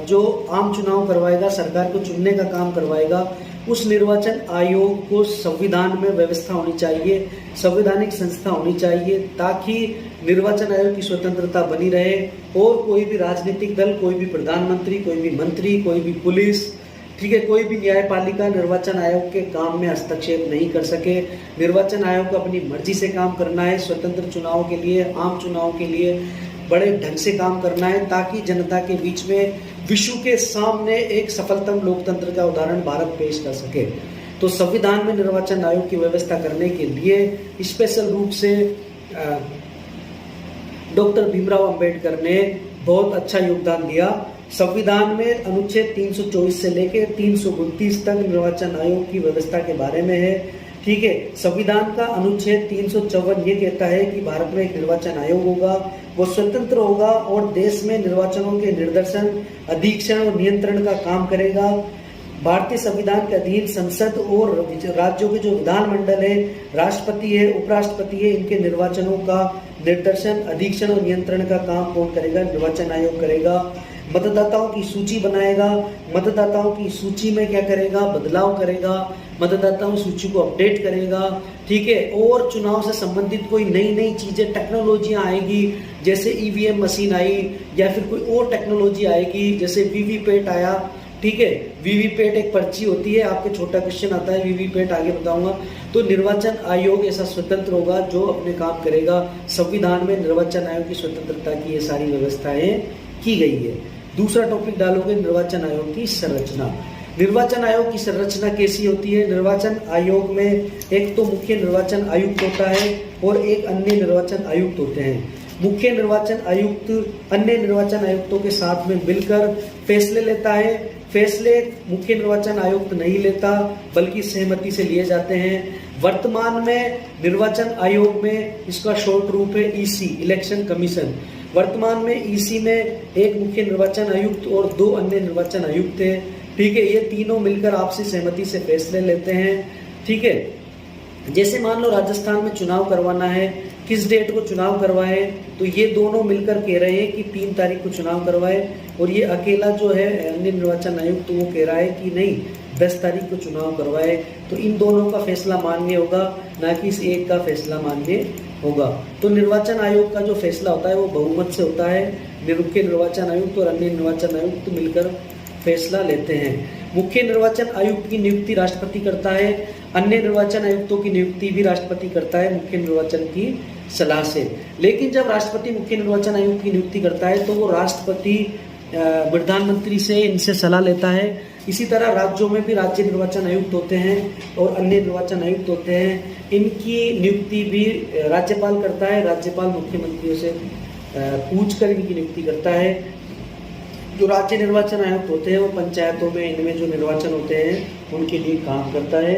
जो आम चुनाव करवाएगा, सरकार को चुनने का काम करवाएगा, उस निर्वाचन आयोग को संविधान में व्यवस्था होनी चाहिए, संवैधानिक संस्था होनी चाहिए, ताकि निर्वाचन आयोग की स्वतंत्रता बनी रहे और कोई भी राजनीतिक दल, कोई भी प्रधानमंत्री, कोई भी मंत्री, कोई भी पुलिस, ठीक है, कोई भी न्यायपालिका निर्वाचन आयोग के काम में हस्तक्षेप नहीं कर सके। निर्वाचन आयोग को अपनी मर्जी से काम करना है, स्वतंत्र चुनाव के लिए, आम चुनाव के लिए बड़े ढंग से काम करना है, ताकि जनता के बीच में, विश्व के सामने एक सफलतम लोकतंत्र का उदाहरण भारत पेश कर सके। तो संविधान में निर्वाचन आयोग की व्यवस्था करने के लिए स्पेशल रूप से डॉक्टर भीमराव अंबेडकर ने बहुत अच्छा योगदान दिया। संविधान में अनुच्छेद 324 से लेकर 329 तक निर्वाचन आयोग की व्यवस्था के बारे में है, ठीक है। संविधान का अनुच्छेद 354 ये कहता है कि भारत में एक निर्वाचन आयोग होगा, वो स्वतंत्र होगा और देश में निर्वाचनों के निर्देशन, अधीक्षण और नियंत्रण का काम करेगा। भारतीय संविधान के अधीन संसद और राज्यों के जो विधानमंडल है, राष्ट्रपति है, उपराष्ट्रपति है, इनके निर्वाचनों का निर्देशन, अधीक्षण और नियंत्रण का काम कौन करेगा? निर्वाचन आयोग करेगा। मतदाताओं की सूची बनाएगा, मतदाताओं की सूची में क्या करेगा? बदलाव करेगा, मतदाताओं की सूची को अपडेट करेगा, ठीक है। और चुनाव से संबंधित कोई नई नई चीजें, टेक्नोलॉजियां आएगी, जैसे ईवीएम मशीन आई या फिर कोई और टेक्नोलॉजी आएगी, जैसे वीवीपैट आया, ठीक है। वीवीपैट एक पर्ची होती है, आपके छोटा क्वेश्चन आता है वीवीपैट, आगे बताऊंगा। तो निर्वाचन आयोग ऐसा स्वतंत्र होगा जो अपने काम करेगा। संविधान में निर्वाचन आयोग की स्वतंत्रता की ये सारी व्यवस्थाएं की गई है। दूसरा टॉपिक डालोगे, निर्वाचन आयोग की संरचना। निर्वाचन आयोग की संरचना कैसी होती है? निर्वाचन आयोग में एक तो मुख्य निर्वाचन आयुक्त होता है और एक अन्य निर्वाचन आयुक्त होते हैं। मुख्य निर्वाचन आयुक्त अन्य निर्वाचन आयुक्तों के साथ में मिलकर फैसले लेता है। फैसले मुख्य निर्वाचन आयुक्त नहीं लेता, बल्कि सहमति से लिए जाते हैं। वर्तमान में निर्वाचन आयोग में इसका शॉर्ट रूप है ईसी, इलेक्शन कमीशन। वर्तमान में ईसी में एक मुख्य निर्वाचन आयुक्त और 2 अन्य निर्वाचन आयुक्त हैं, ठीक है। ये तीनों मिलकर आपसी सहमति से फैसले लेते हैं, ठीक है। जैसे मान लो राजस्थान में चुनाव करवाना है, किस डेट को चुनाव करवाए, तो ये दोनों मिलकर कह रहे हैं कि 3 तारीख को चुनाव करवाए, और ये अकेला जो है अन्य निर्वाचन आयुक्त तो वो कह रहा है कि नहीं 10 तारीख को चुनाव करवाए। तो इन दोनों का फैसला मान्य होगा, ना कि इस एक का फैसला मान्य होगा। तो निर्वाचन आयोग का जो फैसला होता है वो बहुमत से होता है। मुख्य निर्वाचन आयुक्त और अन्य निर्वाचन आयुक्त मिलकर फैसला लेते हैं। मुख्य निर्वाचन आयुक्त की नियुक्ति राष्ट्रपति करता है, अन्य निर्वाचन आयुक्तों की नियुक्ति भी राष्ट्रपति करता है मुख्य निर्वाचन की सलाह से। लेकिन जब राष्ट्रपति मुख्य निर्वाचन आयुक्त की नियुक्ति करता है तो वो राष्ट्रपति प्रधानमंत्री से इनसे सलाह लेता है। इसी तरह राज्यों में भी राज्य निर्वाचन आयुक्त होते हैं और अन्य निर्वाचन आयुक्त होते हैं, इनकी नियुक्ति भी राज्यपाल करता है। राज्यपाल मुख्यमंत्रियों से पूछकर इनकी नियुक्ति करता है। जो राज्य निर्वाचन आयुक्त होते हैं वो पंचायतों में, इनमें जो निर्वाचन होते हैं उनके लिए काम करता है।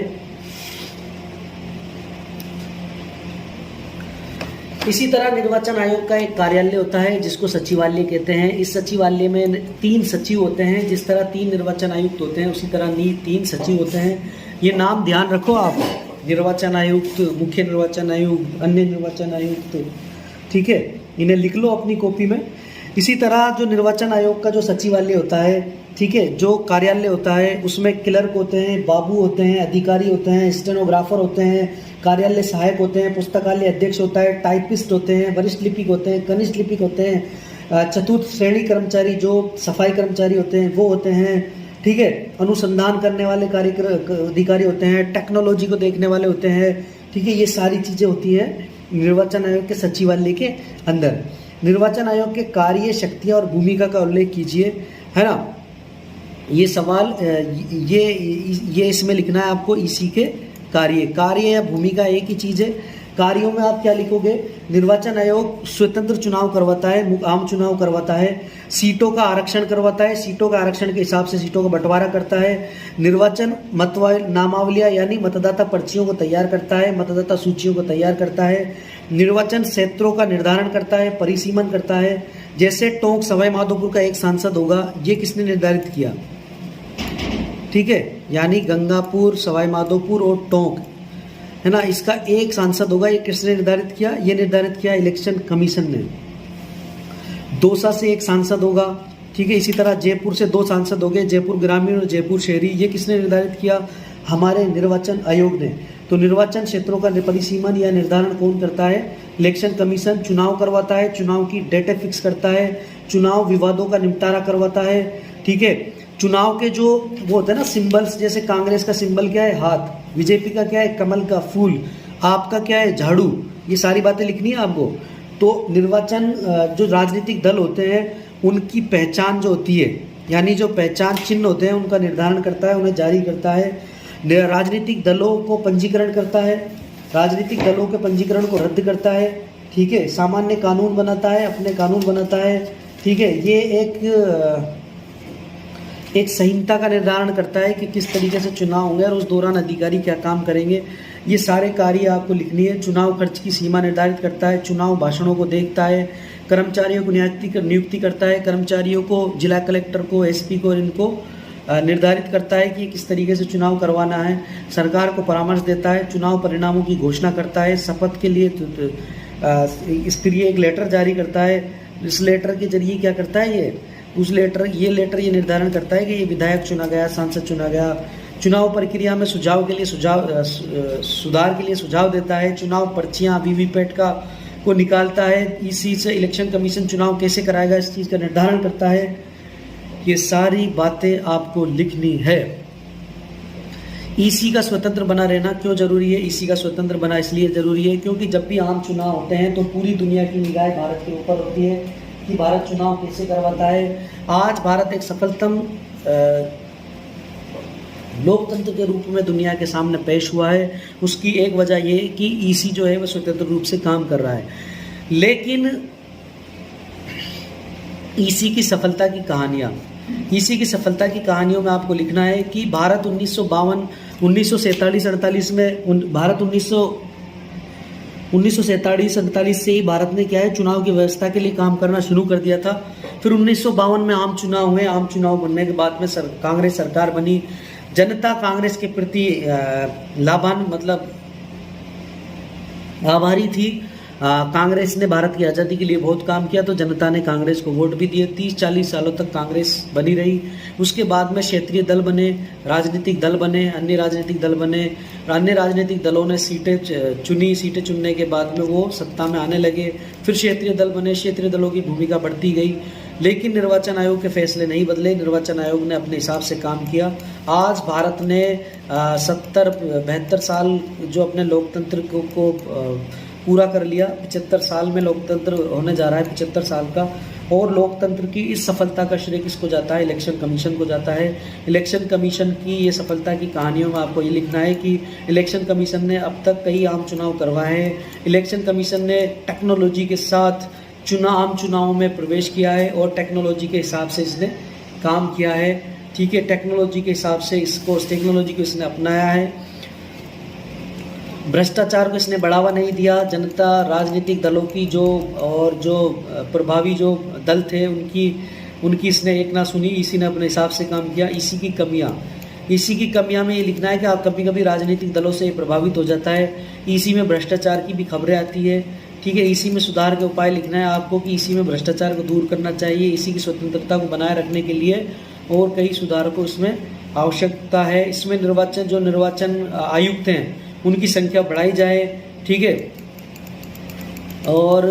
इसी तरह निर्वाचन आयोग का एक कार्यालय होता है जिसको सचिवालय कहते हैं। इस सचिवालय में 3 सचिव होते हैं। जिस तरह 3 निर्वाचन आयुक्त होते हैं उसी तरह 3 सचिव होते हैं। ये नाम ध्यान रखो आप, निर्वाचन आयुक्त, मुख्य निर्वाचन आयुक्त, अन्य निर्वाचन आयुक्त, ठीक है, इन्हें लिख लो अपनी कॉपी में। इसी तरह जो निर्वाचन आयोग का जो सचिवालय होता है, ठीक है, जो कार्यालय होता है उसमें क्लर्क होते हैं, बाबू होते हैं, अधिकारी होते हैं, स्टेनोग्राफर होते हैं, कार्यालय सहायक होते हैं, पुस्तकालय अध्यक्ष होता है, टाइपिस्ट होते हैं, वरिष्ठ लिपिक होते हैं, कनिष्ठ लिपिक होते हैं, चतुर्थ श्रेणी कर्मचारी जो सफाई कर्मचारी होते हैं वो होते हैं, ठीक है। अनुसंधान करने वाले अधिकारी होते हैं, टेक्नोलॉजी को देखने वाले होते हैं, ठीक है। ये सारी चीज़ें होती हैं निर्वाचन आयोग के सचिवालय के अंदर। निर्वाचन आयोग के कार्य, शक्तियाँ और भूमिका का उल्लेख कीजिए, है ना। ये सवाल ये इसमें लिखना है आपको। ईसी के कार्य या भूमिका एक ही चीज़ है। कार्यों में आप क्या लिखोगे? निर्वाचन आयोग स्वतंत्र चुनाव करवाता है, आम चुनाव करवाता है, सीटों का आरक्षण करवाता है, सीटों का आरक्षण के हिसाब से सीटों का बंटवारा करता है, निर्वाचन नामावलियां यानी मतदाता पर्चियों को तैयार करता है, मतदाता सूचियों को तैयार करता है, निर्वाचन क्षेत्रों का निर्धारण करता है, परिसीमन करता है। जैसे टोंक सवाई माधोपुर का एक सांसद होगा, ये किसने निर्धारित किया? ठीक है, यानी गंगापुर, सवाई माधोपुर और टोंक, है ना, इसका एक सांसद होगा। ये किसने निर्धारित किया? ये निर्धारित किया इलेक्शन कमीशन ने। दौसा से एक सांसद होगा, ठीक है। इसी तरह जयपुर से 2 सांसद हो गए, जयपुर ग्रामीण और जयपुर शहरी। ये किसने निर्धारित किया? हमारे निर्वाचन आयोग ने। तो निर्वाचन क्षेत्रों का परिसीमन या निर्धारण कौन करता है? Election commission. चुनाव करवाता है, चुनाव की डेट फिक्स करता है, चुनाव विवादों का निपटारा करवाता है, ठीक है। चुनाव के जो वो होते हैं ना सिंबल्स, जैसे कांग्रेस का सिंबल क्या है? हाथ, बीजेपी का क्या है? कमल का फूल, आपका क्या है? झाड़ू। ये सारी बातें लिखनी है आपको। तो निर्वाचन जो राजनीतिक दल होते हैं उनकी पहचान जो होती है, यानी जो पहचान चिन्ह होते हैं उनका निर्धारण करता है, उन्हें जारी करता है। राजनीतिक दलों को पंजीकरण करता है, राजनीतिक दलों के पंजीकरण को रद्द करता है, ठीक है। सामान्य कानून बनाता है, अपने कानून बनाता है, ठीक है। ये एक संहिता का निर्धारण करता है कि किस तरीके से चुनाव होंगे और उस दौरान अधिकारी क्या काम करेंगे। ये सारे कार्य आपको लिखनी है। चुनाव खर्च की सीमा निर्धारित करता है, चुनाव भाषणों को देखता है, कर्मचारियों को नियुक्ति करता है, कर्मचारियों को, जिला कलेक्टर को, एसपी को, इनको निर्धारित करता है कि किस तरीके से चुनाव करवाना है, सरकार को परामर्श देता है, चुनाव परिणामों की घोषणा करता है, शपथ के लिए इसके लिए एक लेटर जारी करता है। इस लेटर के जरिए क्या करता है ये निर्धारण करता है कि ये विधायक चुना गया, सांसद चुना गया। चुनाव प्रक्रिया में सुधार के लिए सुझाव देता है, चुनाव पर्चियां वीवीपैट को निकालता है। इसी से इलेक्शन कमीशन चुनाव कैसे कराएगा इस चीज़ का निर्धारण करता है। ये सारी बातें आपको लिखनी है। ईसी का स्वतंत्र बना रहना क्यों जरूरी है? ईसी का स्वतंत्र बना इसलिए जरूरी है क्योंकि जब भी आम चुनाव होते हैं तो पूरी दुनिया की निगाहें भारत के ऊपर होती है कि भारत चुनाव कैसे करवाता है। आज भारत एक सफलतम लोकतंत्र के रूप में दुनिया के सामने पेश हुआ है। उसकी एक वजह ये कि ईसी जो है वह स्वतंत्र रूप से काम कर रहा है। लेकिन ईसी की सफलता की कहानियों में आपको लिखना है कि भारत 1947-48 में भारत 1947-48 से ही भारत ने क्या है चुनाव की व्यवस्था के लिए काम करना शुरू कर दिया था। फिर 1952 में आम चुनाव हुए। आम चुनाव बनने के बाद में कांग्रेस सरकार बनी। जनता कांग्रेस के प्रति आभारी थी। कांग्रेस ने भारत की आज़ादी के लिए बहुत काम किया, तो जनता ने कांग्रेस को वोट भी दिए। 30-40 सालों तक कांग्रेस बनी रही। उसके बाद में क्षेत्रीय दल बने, राजनीतिक दल बने, अन्य राजनीतिक दल बने। अन्य राजनीतिक दलों ने सीटें चुनने के बाद में वो सत्ता में आने लगे। फिर क्षेत्रीय दल बने, क्षेत्रीय दलों की भूमिका बढ़ती गई। लेकिन निर्वाचन आयोग के फैसले नहीं बदले। निर्वाचन आयोग ने अपने हिसाब से काम किया। आज भारत ने 72 साल जो अपने लोकतंत्र को पूरा कर लिया। 75 साल में लोकतंत्र होने जा रहा है, 75 साल का। और लोकतंत्र की इस सफलता का श्रेय किसको जाता है? इलेक्शन कमीशन को जाता है। इलेक्शन कमीशन की ये सफलता की कहानियों में आपको ये लिखना है कि इलेक्शन कमीशन ने अब तक कई आम चुनाव करवाए हैं। इलेक्शन कमीशन ने टेक्नोलॉजी के साथ आम चुनावों में प्रवेश किया है और टेक्नोलॉजी के हिसाब से इसने काम किया है। ठीक है, टेक्नोलॉजी के हिसाब से टेक्नोलॉजी को इसने अपनाया है। भ्रष्टाचार को इसने बढ़ावा नहीं दिया। जनता, राजनीतिक दलों की जो प्रभावी जो दल थे उनकी इसने एक ना सुनी। इसी ने अपने हिसाब से काम किया। इसी की कमियां में ये लिखना है कि आप कभी कभी राजनीतिक दलों से प्रभावित हो जाता है। इसी में भ्रष्टाचार की भी खबरें आती है। ठीक है, इसी में सुधार के उपाय लिखना है आपको कि इसी में भ्रष्टाचार को दूर करना चाहिए। इसी की स्वतंत्रता को बनाए रखने के लिए और कई सुधारों को इसमें आवश्यकता है। इसमें निर्वाचन आयुक्त हैं उनकी संख्या बढ़ाई जाए। ठीक है, और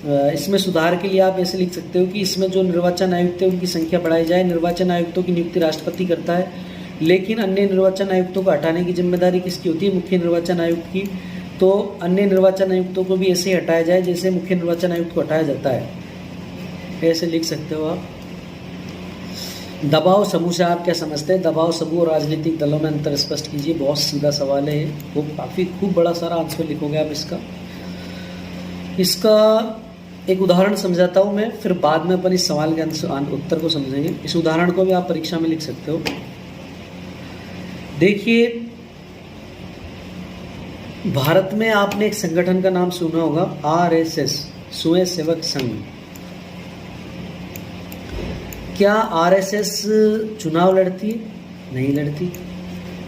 इसमें सुधार के लिए आप ऐसे लिख सकते हो कि इसमें जो निर्वाचन आयुक्त है उनकी संख्या बढ़ाई जाए। निर्वाचन आयुक्तों की नियुक्ति राष्ट्रपति करता है, लेकिन अन्य निर्वाचन आयुक्तों को हटाने की जिम्मेदारी किसकी होती है? मुख्य निर्वाचन आयुक्त की। तो अन्य निर्वाचन आयुक्तों को भी ऐसे ही हटाया जाए जैसे मुख्य निर्वाचन आयुक्त को हटाया जाता है, ऐसे लिख सकते हो आप। दबाव समूह से आप क्या समझते हैं? दबाव समूह और राजनीतिक दलों में अंतर स्पष्ट कीजिए। बहुत सीधा सवाल है, वो काफ़ी खूब बड़ा सारा आंसर लिखोगे आप इसका एक उदाहरण समझाता हूँ मैं, फिर बाद में अपन इस सवाल के उत्तर को समझेंगे। इस उदाहरण को भी आप परीक्षा में लिख सकते हो। देखिए, भारत में आपने एक संगठन का नाम सुना होगा, आरएसएस, स्वयं सेवक संघ। क्या आरएसएस चुनाव लड़ती है? नहीं लड़ती।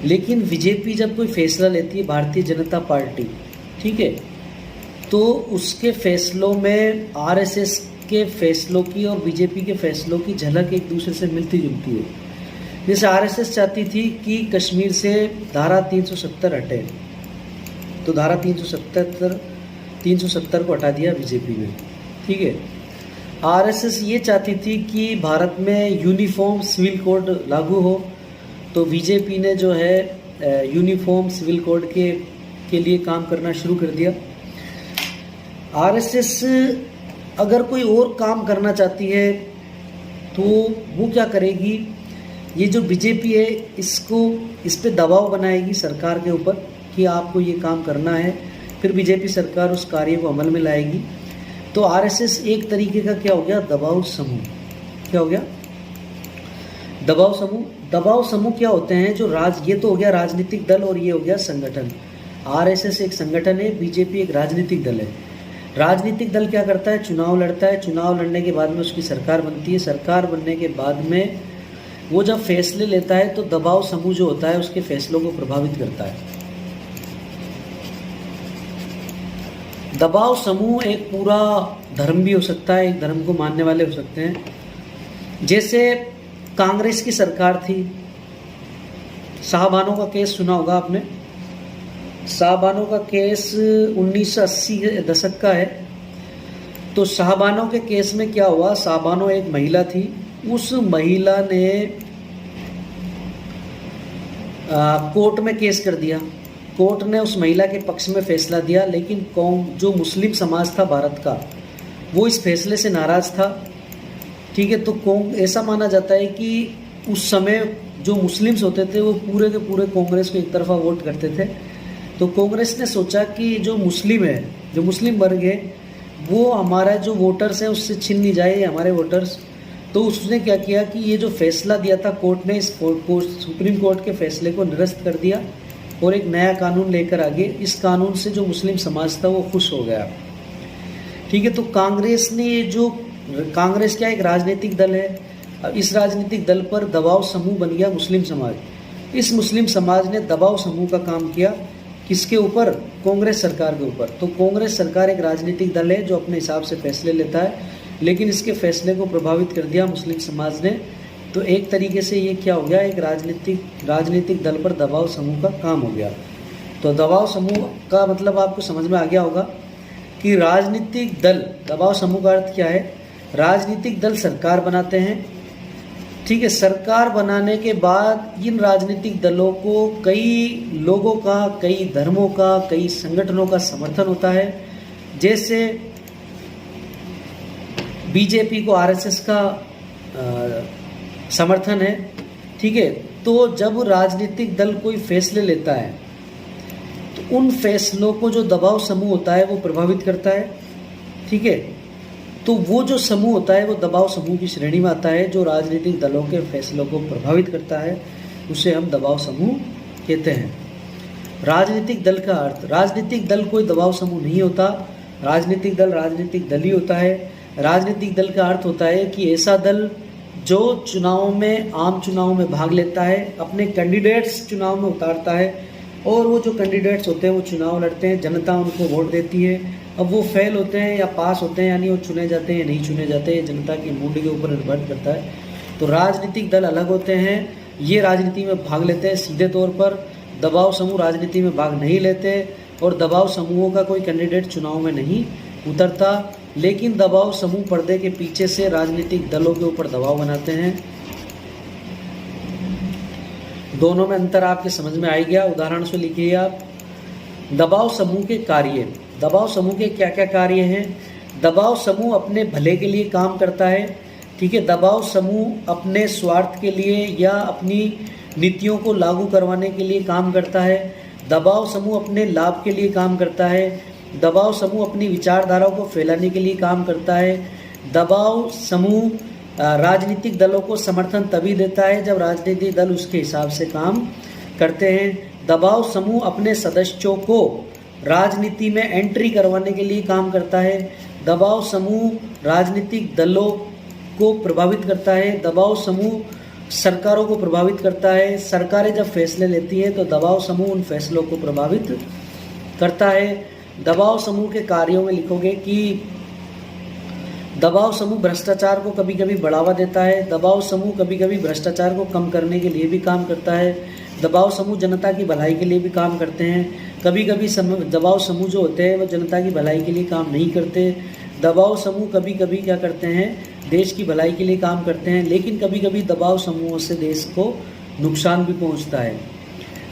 लेकिन बीजेपी जब कोई फैसला लेती है, भारतीय जनता पार्टी, ठीक है, तो उसके फैसलों में आरएसएस के फैसलों की और बीजेपी के फैसलों की झलक एक दूसरे से मिलती जुलती है। जैसे आरएसएस चाहती थी कि कश्मीर से धारा 370 हटे, तो धारा 370 को हटा दिया बीजेपी ने, ठीक है। आरएसएस ये चाहती थी कि भारत में यूनिफॉर्म सिविल कोड लागू हो, तो बीजेपी ने जो है यूनिफॉर्म सिविल कोड के लिए काम करना शुरू कर दिया। आरएसएस अगर कोई और काम करना चाहती है तो वो क्या करेगी? ये जो बीजेपी है इस पे दबाव बनाएगी सरकार के ऊपर कि आपको ये काम करना है, फिर बीजेपी सरकार उस कार्य को अमल में लाएगी। तो आरएसएस एक तरीके का क्या हो गया? दबाव समूह। क्या हो गया? दबाव समूह। दबाव समूह क्या होते हैं? ये तो हो गया राजनीतिक दल और ये हो गया संगठन। आरएसएस एक संगठन है, बीजेपी एक राजनीतिक दल है। राजनीतिक दल क्या करता है? चुनाव लड़ता है। चुनाव लड़ने के बाद में उसकी सरकार बनती है। सरकार बनने के बाद में वो जब फैसले लेता है तो दबाव समूह जो होता है उसके फैसलों को प्रभावित करता है। दबाव समूह एक पूरा धर्म भी हो सकता है, एक धर्म को मानने वाले हो सकते हैं। जैसे कांग्रेस की सरकार थी, शाहबानो का केस सुना होगा आपने। शाहबानो का केस 1980 के दशक का है। तो शाहबानो के केस में क्या हुआ? शाहबानो एक महिला थी, उस महिला ने कोर्ट में केस कर दिया। कोर्ट ने उस महिला के पक्ष में फैसला दिया, लेकिन जो मुस्लिम समाज था भारत का, वो इस फैसले से नाराज़ था, ठीक है। तो ऐसा माना जाता है कि उस समय जो मुस्लिम्स होते थे वो पूरे के पूरे कांग्रेस को एक तरफा वोट करते थे। तो कांग्रेस ने सोचा कि जो मुस्लिम वर्ग है वो हमारा जो वोटर्स हैं उससे छीन नहीं जाए हमारे वोटर्स। तो उसने क्या किया कि ये जो फैसला दिया था कोर्ट ने, इस सुप्रीम कोर्ट के फैसले को निरस्त कर दिया और एक नया कानून लेकर आ गए। इस कानून से जो मुस्लिम समाज था वो खुश हो गया, ठीक है। तो कांग्रेस क्या एक राजनीतिक दल है। इस राजनीतिक दल पर दबाव समूह बन गया मुस्लिम समाज। इस मुस्लिम समाज ने दबाव समूह का काम किया, किसके ऊपर? कांग्रेस सरकार के ऊपर। तो कांग्रेस सरकार एक राजनीतिक दल है जो अपने हिसाब से फैसले लेता है, लेकिन इसके फैसले को प्रभावित कर दिया मुस्लिम समाज ने। तो एक तरीके से ये क्या हो गया? एक राजनीतिक दल पर दबाव समूह का काम हो गया। तो दबाव समूह का मतलब आपको समझ में आ गया होगा कि राजनीतिक दल, दबाव समूह का अर्थ क्या है? राजनीतिक दल सरकार बनाते हैं, ठीक है। सरकार बनाने के बाद इन राजनीतिक दलों को कई लोगों का, कई धर्मों का, कई संगठनों का समर्थन होता है। जैसे बीजेपी को आरएसएस का समर्थन है, ठीक है। तो जब राजनीतिक दल कोई फैसले लेता है तो उन फैसलों को जो दबाव समूह होता है वो प्रभावित करता है, ठीक है। तो वो जो समूह होता है वो दबाव समूह की श्रेणी में आता है। जो राजनीतिक दलों के फैसलों को प्रभावित करता है उसे हम दबाव समूह कहते हैं। राजनीतिक दल का अर्थ, राजनीतिक दल कोई दबाव समूह नहीं होता। राजनीतिक दल ही होता है। राजनीतिक दल का अर्थ होता है कि ऐसा दल जो आम चुनाव में भाग लेता है, अपने कैंडिडेट्स चुनाव में उतारता है और वो जो कैंडिडेट्स होते हैं वो चुनाव लड़ते हैं, जनता उनको वोट देती है। अब वो फेल होते हैं या पास होते हैं, यानी वो चुने जाते हैं या नहीं चुने जाते हैं, जनता की मूड के ऊपर निर्भर करता है। तो राजनीतिक दल अलग होते हैं, ये राजनीति में भाग लेते हैं सीधे तौर पर। दबाव समूह राजनीति में भाग नहीं लेते और दबाव समूहों का कोई कैंडिडेट चुनाव में नहीं उतरता। लेकिन दबाव समूह पर्दे के पीछे से राजनीतिक दलों के ऊपर दबाव बनाते हैं। दोनों में अंतर आपके समझ में आ गया। उदाहरण से लिखिए आप, दबाव समूह के कार्य। दबाव समूह के क्या क्या कार्य हैं? दबाव समूह अपने भले के लिए काम करता है, ठीक है। दबाव समूह अपने स्वार्थ के लिए या अपनी नीतियों को लागू करवाने के लिए काम करता है। दबाव समूह अपने लाभ के लिए काम करता है। दबाव समूह अपनी विचारधाराओं को फैलाने के लिए काम करता है। दबाव समूह राजनीतिक दलों को समर्थन तभी देता है जब राजनीतिक दल उसके हिसाब से काम करते हैं। दबाव समूह अपने सदस्यों को राजनीति में एंट्री करवाने के लिए काम करता है। दबाव समूह राजनीतिक दलों को प्रभावित करता है। दबाव समूह सरकारों को प्रभावित करता है। सरकारें जब फैसले लेती हैं तो दबाव समूह उन फैसलों को प्रभावित करता है। दबाव समूह के कार्यों में लिखोगे कि दबाव समूह भ्रष्टाचार को कभी कभी बढ़ावा देता है। दबाव समूह कभी कभी भ्रष्टाचार को कम करने के लिए भी काम करता है। दबाव समूह जनता की भलाई के लिए भी काम करते हैं। कभी कभी दबाव समूह जो होते हैं वो जनता की भलाई के लिए काम नहीं करते। दबाव समूह कभी कभी क्या करते हैं, देश की भलाई के लिए काम करते हैं, लेकिन कभी कभी दबाव समूहों से देश को नुकसान भी पहुंचता है।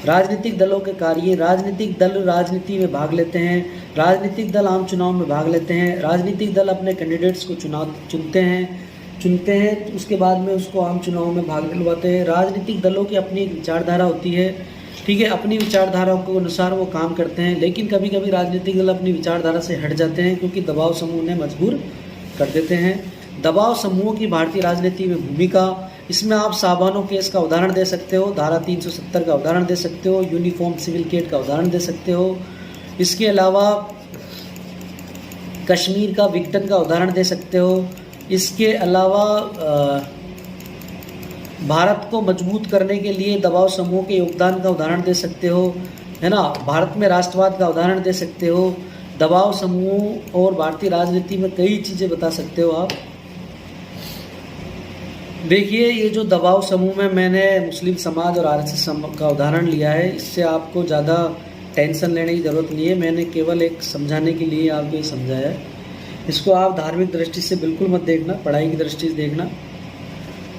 राजनीतिक दलों के कार्य। राजनीतिक दल राजनीति में भाग लेते हैं। राजनीतिक दल आम चुनाव में भाग लेते हैं। राजनीतिक दल अपने कैंडिडेट्स को चुनते हैं, उसके बाद में उसको आम चुनाव में भाग दिलवाते हैं। राजनीतिक दलों की अपनी एक विचारधारा होती है, ठीक है। अपनी विचारधाराओं के अनुसार वो काम करते हैं, लेकिन कभी कभी राजनीतिक दल अपनी विचारधारा से हट जाते हैं क्योंकि दबाव समूह उन्हें मजबूर कर देते हैं। दबाव समूहों की भारतीय राजनीति में भूमिका। इसमें आप साबानो केस का उदाहरण दे सकते हो, धारा 370 का उदाहरण दे सकते हो, यूनिफॉर्म सिविल कोड का उदाहरण दे सकते हो। इसके अलावा कश्मीर का विघटन का उदाहरण दे सकते हो। इसके अलावा भारत को मजबूत करने के लिए दबाव समूह के योगदान का उदाहरण दे सकते हो, है ना। भारत में राष्ट्रवाद का उदाहरण दे सकते हो। दबाव समूह और भारतीय राजनीति में कई चीज़ें बता सकते हो आप। देखिए, ये जो दबाव समूह में मैंने मुस्लिम समाज और आरएसएस का उदाहरण लिया है, इससे आपको ज़्यादा टेंशन लेने की ज़रूरत नहीं है। मैंने केवल एक समझाने के लिए आपको ये समझाया है। इसको आप धार्मिक दृष्टि से बिल्कुल मत देखना, पढ़ाई की दृष्टि से देखना।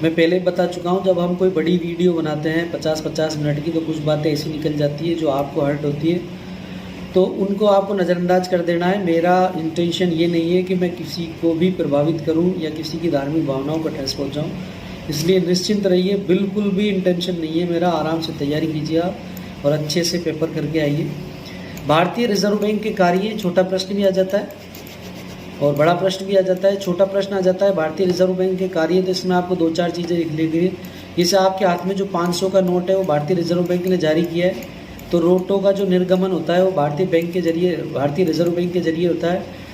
मैं पहले बता चुका हूँ, जब हम कोई बड़ी वीडियो बनाते हैं 50-50 मिनट की, तो कुछ बातें ऐसी निकल जाती है जो आपको हर्ट होती है, तो उनको आपको नज़रअंदाज कर देना है। मेरा इंटेंशन ये नहीं है कि मैं किसी को भी प्रभावित करूँ या किसी की धार्मिक भावनाओं को ठेस पहुँचाऊँ, इसलिए निश्चिंत रहिए। बिल्कुल भी इंटेंशन नहीं है मेरा। आराम से तैयारी कीजिए आप और अच्छे से पेपर करके आइए। भारतीय रिजर्व बैंक के कार्य, छोटा प्रश्न भी आ जाता है और बड़ा प्रश्न भी आ जाता है। छोटा प्रश्न आ जाता है भारतीय रिजर्व बैंक के कार्य, तो इसमें आपको 2-4 चीज़ें लिख लीजिए। जैसे आपके हाथ में जो 500 का नोट है वो भारतीय रिजर्व बैंक ने जारी किया है, तो नोटों का जो निर्गमन होता है वो भारतीय रिजर्व बैंक के जरिए होता है।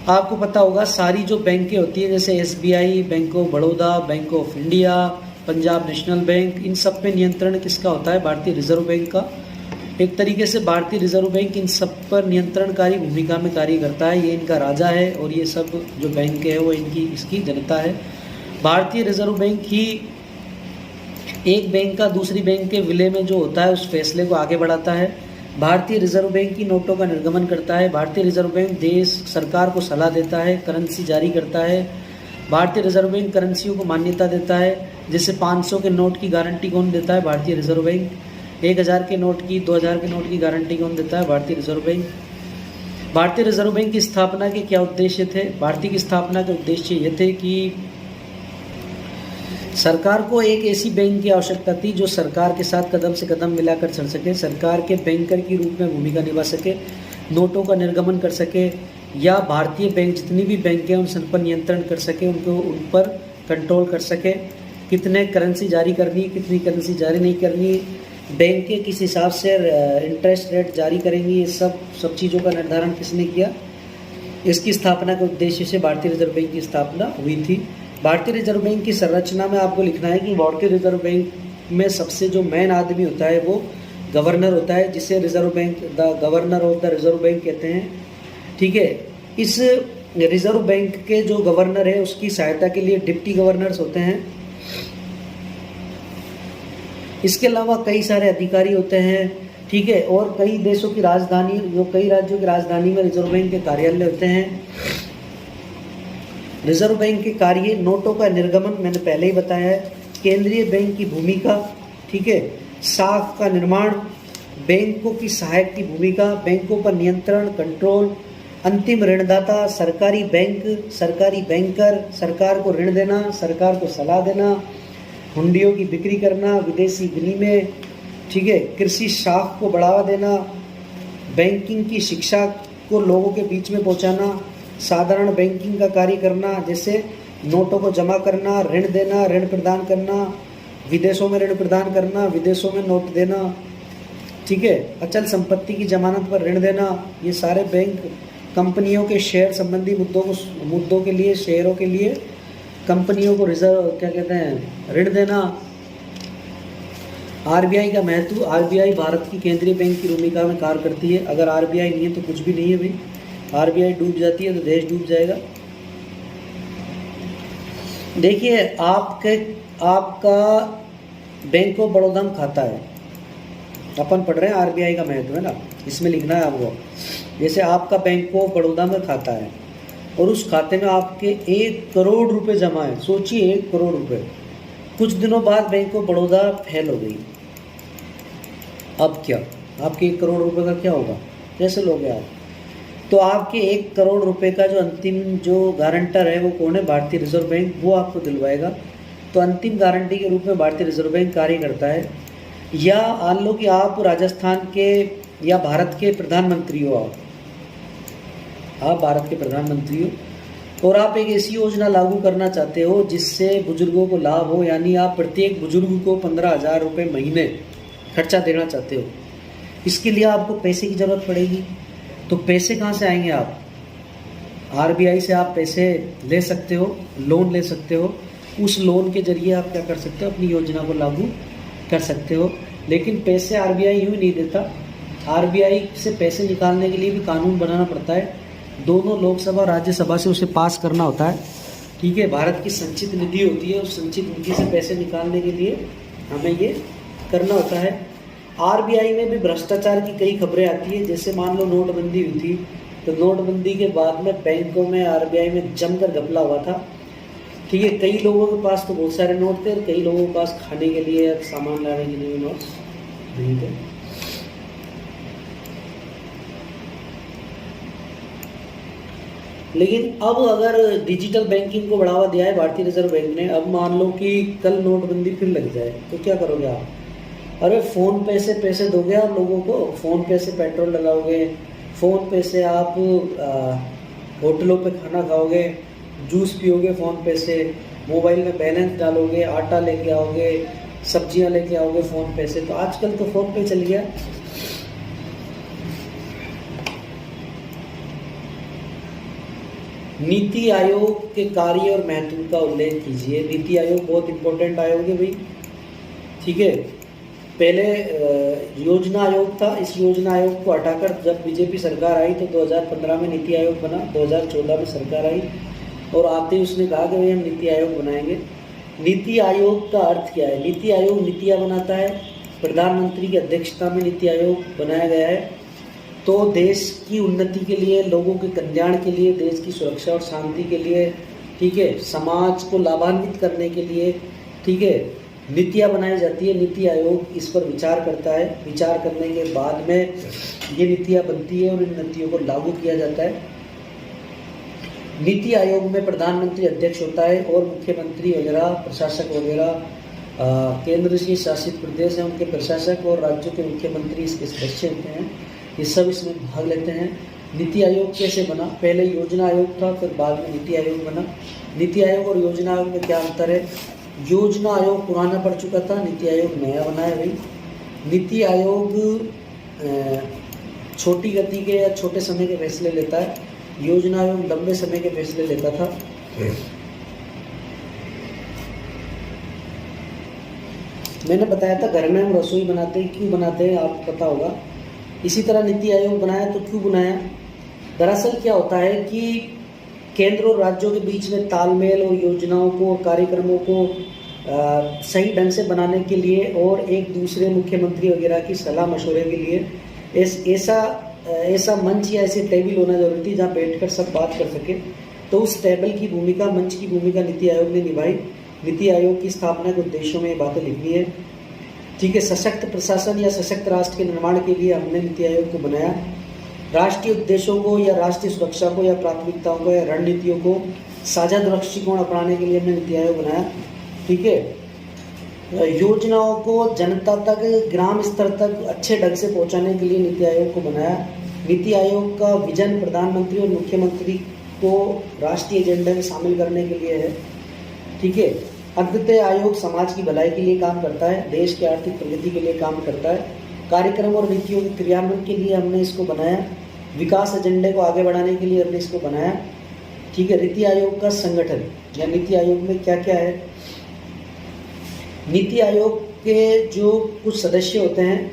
आपको पता होगा सारी जो बैंकें होती हैं, जैसे SBI, bank of Baroda, bank of India, Punjab national bank, इन सब पे नियंत्रण किसका होता है? भारतीय रिजर्व बैंक का। एक तरीके से भारतीय रिजर्व बैंक इन सब पर नियंत्रणकारी भूमिका में कार्य करता है। ये इनका राजा है और ये सब जो बैंक है वो इसकी जनता है। भारतीय रिजर्व बैंक ही एक बैंक का दूसरी बैंक के विलय में जो होता है उस फैसले को आगे बढ़ाता है। भारतीय रिजर्व बैंक की नोटों का निर्गमन करता है। भारतीय रिजर्व बैंक देश सरकार को सलाह देता है, करेंसी जारी करता है। भारतीय रिजर्व बैंक करेंसियों को मान्यता देता है। जैसे 500 के नोट की गारंटी कौन देता है? भारतीय रिजर्व बैंक। 1000 के नोट की, 2000 के नोट की गारंटी कौन देता है? भारतीय रिजर्व बैंक। भारतीय रिजर्व बैंक की स्थापना के क्या उद्देश्य थे? भारतीय की स्थापना के उद्देश्य ये थे कि सरकार को एक ऐसी बैंक की आवश्यकता थी जो सरकार के साथ कदम से कदम मिलाकर चल सके, सरकार के बैंकर की रूप में भूमिका निभा सके, नोटों का निर्गमन कर सके, या भारतीय बैंक जितनी भी बैंक हैं उन सब पर नियंत्रण कर सके, उनको उन पर कंट्रोल कर सके। कितने करेंसी जारी करनी, कितनी करेंसी जारी नहीं करनी, बैंक के किस हिसाब से इंटरेस्ट रेट जारी करेंगी, ये सब चीज़ों का निर्धारण किसने किया? इसकी स्थापना के उद्देश्य से भारतीय रिजर्व बैंक की स्थापना हुई थी। भारतीय रिजर्व बैंक की संरचना में आपको लिखना है कि भारतीय रिजर्व बैंक में सबसे जो मेन आदमी होता है वो गवर्नर होता है, जिसे governor of the reserve bank कहते हैं। ठीक है, इस रिजर्व बैंक के जो गवर्नर है उसकी सहायता के लिए डिप्टी गवर्नर्स होते हैं। इसके अलावा कई सारे अधिकारी होते हैं। ठीक है, और कई देशों की राजधानी, कई राज्यों की राजधानी में रिजर्व बैंक के कार्यालय होते हैं। रिजर्व बैंक के कार्य, नोटों का निर्गमन मैंने पहले ही बताया है, केंद्रीय बैंक की भूमिका, ठीक है, साख का निर्माण, बैंकों की सहायक की भूमिका, बैंकों पर नियंत्रण, कंट्रोल, अंतिम ऋणदाता, सरकारी बैंक, सरकारी बैंकर, सरकार को ऋण देना, सरकार को सलाह देना, हुंडियों की बिक्री करना, विदेशी विनिमय, ठीक है, कृषि शाख को बढ़ावा देना, बैंकिंग की शिक्षा को लोगों के बीच में पहुंचाना, साधारण बैंकिंग का कार्य करना, जैसे नोटों को जमा करना, ऋण देना, ऋण प्रदान करना, विदेशों में ऋण प्रदान करना, विदेशों में नोट देना, ठीक है, अचल संपत्ति की जमानत पर ऋण देना, ये सारे बैंक कंपनियों के शेयर संबंधी मुद्दों के लिए, शेयरों के लिए कंपनियों को रिजर्व क्या कहते हैं, ऋण देना। आरबीआई का महत्व, आरबीआई भारत की केंद्रीय बैंक की भूमिका में कार्य करती है। अगर आरबीआई नहीं है तो कुछ भी नहीं है भाई, आरबीआई डूब जाती है तो देश डूब जाएगा। देखिए आपका बैंक ऑफ बड़ौदा में खाता है, अपन पढ़ रहे हैं आरबीआई का महत्व है ना, इसमें लिखना है आपको। जैसे आपका बैंक ऑफ बड़ौदा में खाता है और उस खाते में आपके 1 करोड़ रुपए जमा है, सोचिए 1 करोड़ रुपए। कुछ दिनों बाद बैंक ऑफ बड़ौदा फेल हो गई, अब क्या, आपके 1 करोड़ रुपए का क्या होगा, कैसे लोगे आप? तो आपके 1 करोड़ रुपए का जो अंतिम जो गारंटर है वो कौन है? भारतीय रिजर्व बैंक, वो आपको दिलवाएगा। तो अंतिम गारंटी के रूप में भारतीय रिजर्व बैंक कार्य करता है। या मान लो कि आप राजस्थान के या भारत के प्रधानमंत्री हो, आप भारत के प्रधानमंत्री हो और आप एक ऐसी योजना लागू करना चाहते हो जिससे बुजुर्गों को लाभ हो, यानी आप प्रत्येक बुजुर्ग को 15,000 रुपये महीने खर्चा देना चाहते हो। इसके लिए आपको पैसे की ज़रूरत पड़ेगी। तो पैसे कहाँ से आएंगे? आप आरबीआई से आप पैसे ले सकते हो, लोन ले सकते हो। उस लोन के जरिए आप क्या कर सकते हो? अपनी योजना को लागू कर सकते हो। लेकिन पैसे आरबीआई यूँ नहीं देता, आरबीआई से पैसे निकालने के लिए भी कानून बनाना पड़ता है। दोनों लोकसभा राज्यसभा से उसे पास करना होता है, ठीक है। भारत की संचित निधि होती है, उस संचित निधि से पैसे निकालने के लिए हमें ये करना होता है। आरबीआई में भी भ्रष्टाचार की कई खबरें आती है। जैसे मान लो नोटबंदी हुई थी, तो नोटबंदी के बाद में बैंकों में, आरबीआई में जमकर घपला हुआ था, ठीक है। कई लोगों के पास तो बहुत सारे नोट थे, कई लोगों के पास खाने के लिए, सामान लाने के लिए नोट नहीं थे। लेकिन अब अगर डिजिटल बैंकिंग को बढ़ावा दिया है भारतीय रिजर्व बैंक ने, अब मान लो कि कल नोटबंदी फिर लग जाए तो क्या करोगे आप? अरे फ़ोन पे से पैसे दोगे आप लोगों को, फ़ोन पे से पेट्रोल डलाओगे, फ़ोन पे से आप होटलों पे खाना खाओगे, जूस पियोगे फ़ोन पे से, मोबाइल में बैलेंस डालोगे, आटा लेके आओगे, सब्जियां लेके आओगे फ़ोन पे से। तो आजकल तो फ़ोन पे चल गया। नीति आयोग के कार्य और महत्व का उल्लेख कीजिए। नीति आयोग बहुत इंपॉर्टेंट आयोग है भाई, ठीक है। पहले योजना आयोग था, इस योजना आयोग को हटाकर जब बीजेपी सरकार आई तो 2015 में नीति आयोग बना, 2014 में सरकार आई और आते ही उसने कहा कि भाई हम नीति आयोग बनाएंगे। नीति आयोग का अर्थ क्या है? नीति आयोग नीतियाँ बनाता है, प्रधानमंत्री की अध्यक्षता में नीति आयोग बनाया गया है। तो देश की उन्नति के लिए, लोगों के कल्याण के लिए, देश की सुरक्षा और शांति के लिए, ठीक है, समाज को लाभान्वित करने के लिए, ठीक है, नीतियाँ बनाई जाती है। नीति आयोग इस पर विचार करता है, विचार करने के बाद में ये नीतियाँ बनती है और इन नीतियों को लागू किया जाता है। नीति आयोग में प्रधानमंत्री अध्यक्ष होता है और मुख्यमंत्री वगैरह, प्रशासक वगैरह, केंद्र से शासित प्रदेश हैं उनके प्रशासक और राज्यों के मुख्यमंत्री इसके सदस्य होते हैं, ये सब इसमें भाग लेते हैं। नीति आयोग कैसे बना? पहले योजना आयोग था, फिर बाद में नीति आयोग बना। नीति आयोग और योजना आयोग में क्या अंतर है? योजना आयोग पुराना पड़ चुका था, नीति आयोग नया बना है भाई। नीति आयोग छोटी गति के या छोटे समय के फैसले लेता है, योजना आयोग लंबे समय के फैसले लेता था। मैंने बताया था घर में हम रसोई बनाते हैं, क्यों बनाते हैं आपको पता होगा। इसी तरह नीति आयोग बनाया, तो क्यों बनाया? दरअसल क्या होता है कि केंद्र और राज्यों के बीच में तालमेल और योजनाओं को, कार्यक्रमों को सही ढंग से बनाने के लिए और एक दूसरे मुख्यमंत्री वगैरह की सलाह मशवरे के लिए ऐसा मंच या ऐसी टेबल होना जरूरी थी जहाँ बैठकर सब बात कर सके। तो उस टेबल की भूमिका, मंच की भूमिका नीति आयोग ने निभाई। नीति आयोग की स्थापना के उद्देश्यों में ये बातें लिखनी है। ठीक है, सशक्त प्रशासन या सशक्त राष्ट्र के निर्माण के लिए हमने नीति आयोग को बनाया। राष्ट्रीय उद्देश्यों को या राष्ट्रीय सुरक्षा को या प्राथमिकताओं को या रणनीतियों को साझा दृष्टिकोण अपनाने के लिए हमने नीति आयोग बनाया। ठीक है, योजनाओं को जनता तक, ग्राम स्तर तक अच्छे ढंग से पहुंचाने के लिए नीति आयोग को बनाया। नीति आयोग का विजन प्रधानमंत्री और मुख्यमंत्री को राष्ट्रीय एजेंडे में शामिल करने के लिए है। ठीक है, अंततः आयोग समाज की भलाई के लिए काम करता है, देश की आर्थिक प्रगति के लिए काम करता है। कार्यक्रम और नीतियों के क्रियान्वयन के लिए हमने इसको बनाया। विकास एजेंडे को आगे बढ़ाने के लिए हमने इसको बनाया। ठीक है, नीति आयोग का संगठन या नीति आयोग में क्या क्या है। नीति आयोग के जो कुछ सदस्य होते हैं,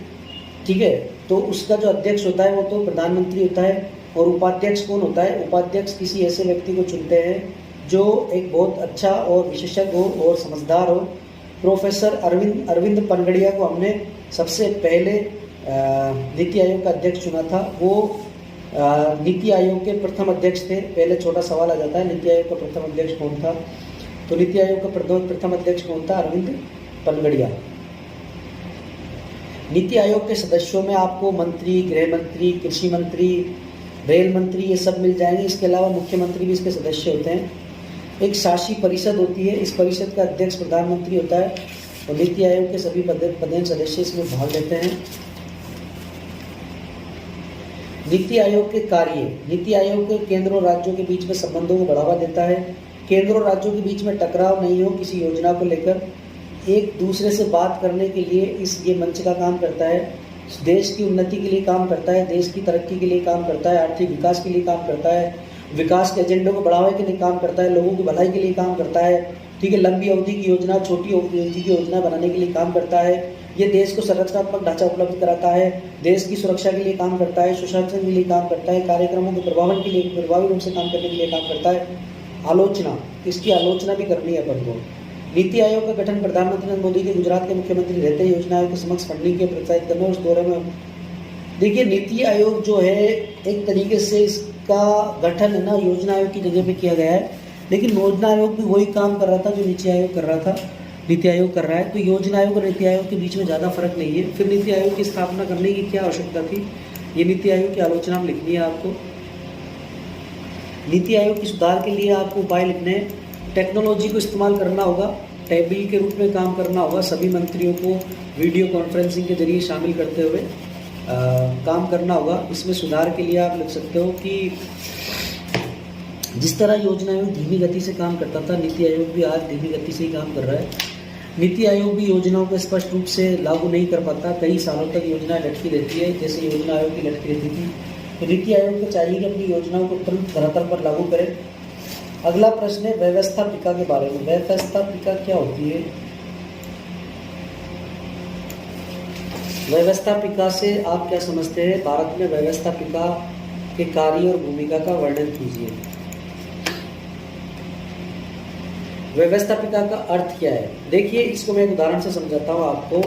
ठीक है, तो उसका जो अध्यक्ष होता है वो तो प्रधानमंत्री होता है। और उपाध्यक्ष कौन होता है? उपाध्यक्ष किसी ऐसे व्यक्ति को चुनते हैं जो एक बहुत अच्छा और विशेषज्ञ हो और समझदार हो। प्रोफेसर अरविंद पनगड़िया को हमने सबसे पहले नीति आयोग का अध्यक्ष चुना था। वो नीति आयोग के प्रथम अध्यक्ष थे। पहले छोटा सवाल आ जाता है, नीति आयोग का प्रथम अध्यक्ष कौन था? तो नीति आयोग का प्रथम अध्यक्ष कौन था? अरविंद पनगड़िया। नीति आयोग के सदस्यों में आपको मंत्री, गृह मंत्री, कृषि मंत्री, रेल मंत्री ये सब मिल जाएंगे। इसके अलावा मुख्यमंत्री भी इसके सदस्य होते हैं। एक शासी परिषद होती है, इस परिषद का अध्यक्ष प्रधानमंत्री होता है और नीति आयोग के सभी पदेन सदस्य इसमें भाग लेते हैं। नीति आयोग के कार्य। नीति आयोग के केंद्र और राज्यों के बीच में संबंधों को बढ़ावा देता है। केंद्र और राज्यों के बीच में टकराव नहीं हो किसी योजना को लेकर, एक दूसरे से बात करने के लिए ये मंच का काम करता है। देश की उन्नति के लिए काम करता है, देश की तरक्की के लिए काम करता है, आर्थिक विकास के लिए काम करता है, विकास के एजेंडे को बढ़ावे के लिए काम करता है, लोगों की भलाई के लिए काम करता है। ठीक है, लंबी अवधि की योजना, छोटी अवधि की योजना बनाने के लिए काम करता है। ये देश को संरचनात्मक ढांचा उपलब्ध कराता है, देश की सुरक्षा के लिए काम करता है, सुशासन के लिए काम करता है, कार्यक्रमों के प्रभावी रूप से काम करने के लिए काम करता है। आलोचना, इसकी आलोचना भी करनी है अपन को। नीति आयोग का गठन प्रधानमंत्री नरेंद्र मोदी के गुजरात के मुख्यमंत्री रहते योजना आयोग के समक्ष फंडिंग के प्रोत्साहित करने और उस दौरे में देखिए नीति आयोग जो है एक तरीके से इसका गठन है ना योजना आयोग की जगह पे किया गया है, लेकिन योजना आयोग भी वही काम कर रहा था जो नीति आयोग कर रहा था, नीति आयोग कर रहा है। तो योजना आयोग और नीति आयोग के बीच में ज़्यादा फर्क नहीं है। फिर नीति आयोग की स्थापना करने की क्या आवश्यकता थी, ये नीति आयोग की आलोचना में लिखनी है आपको। नीति आयोग की सुधार के लिए आपको उपाय लिखने हैं। टेक्नोलॉजी को इस्तेमाल करना होगा, टेबल के रूप में काम करना होगा, सभी मंत्रियों को वीडियो कॉन्फ्रेंसिंग के जरिए शामिल करते हुए काम करना होगा। इसमें सुधार के लिए आप लिख सकते हो कि जिस तरह योजना आयोग धीमी गति से काम करता था, नीति आयोग भी आज धीमी गति से ही काम कर रहा है। नीति आयोग भी योजनाओं को स्पष्ट रूप से लागू नहीं कर पाता, कई सालों तक योजना लटकी रहती है, जैसे योजना आयोग की लटकी रहती थी। तो नीति आयोग को चाहिए कि अपनी योजनाओं को तुरंत धरातल पर लागू करें। अगला प्रश्न है व्यवस्थापिका के बारे में। व्यवस्थापिका क्या होती है? व्यवस्थापिका से आप क्या समझते हैं? भारत में व्यवस्थापिका के कार्य और भूमिका का वर्णन कीजिए। व्यवस्थापिका का अर्थ क्या है? देखिए, इसको मैं एक उदाहरण से समझाता हूँ आपको।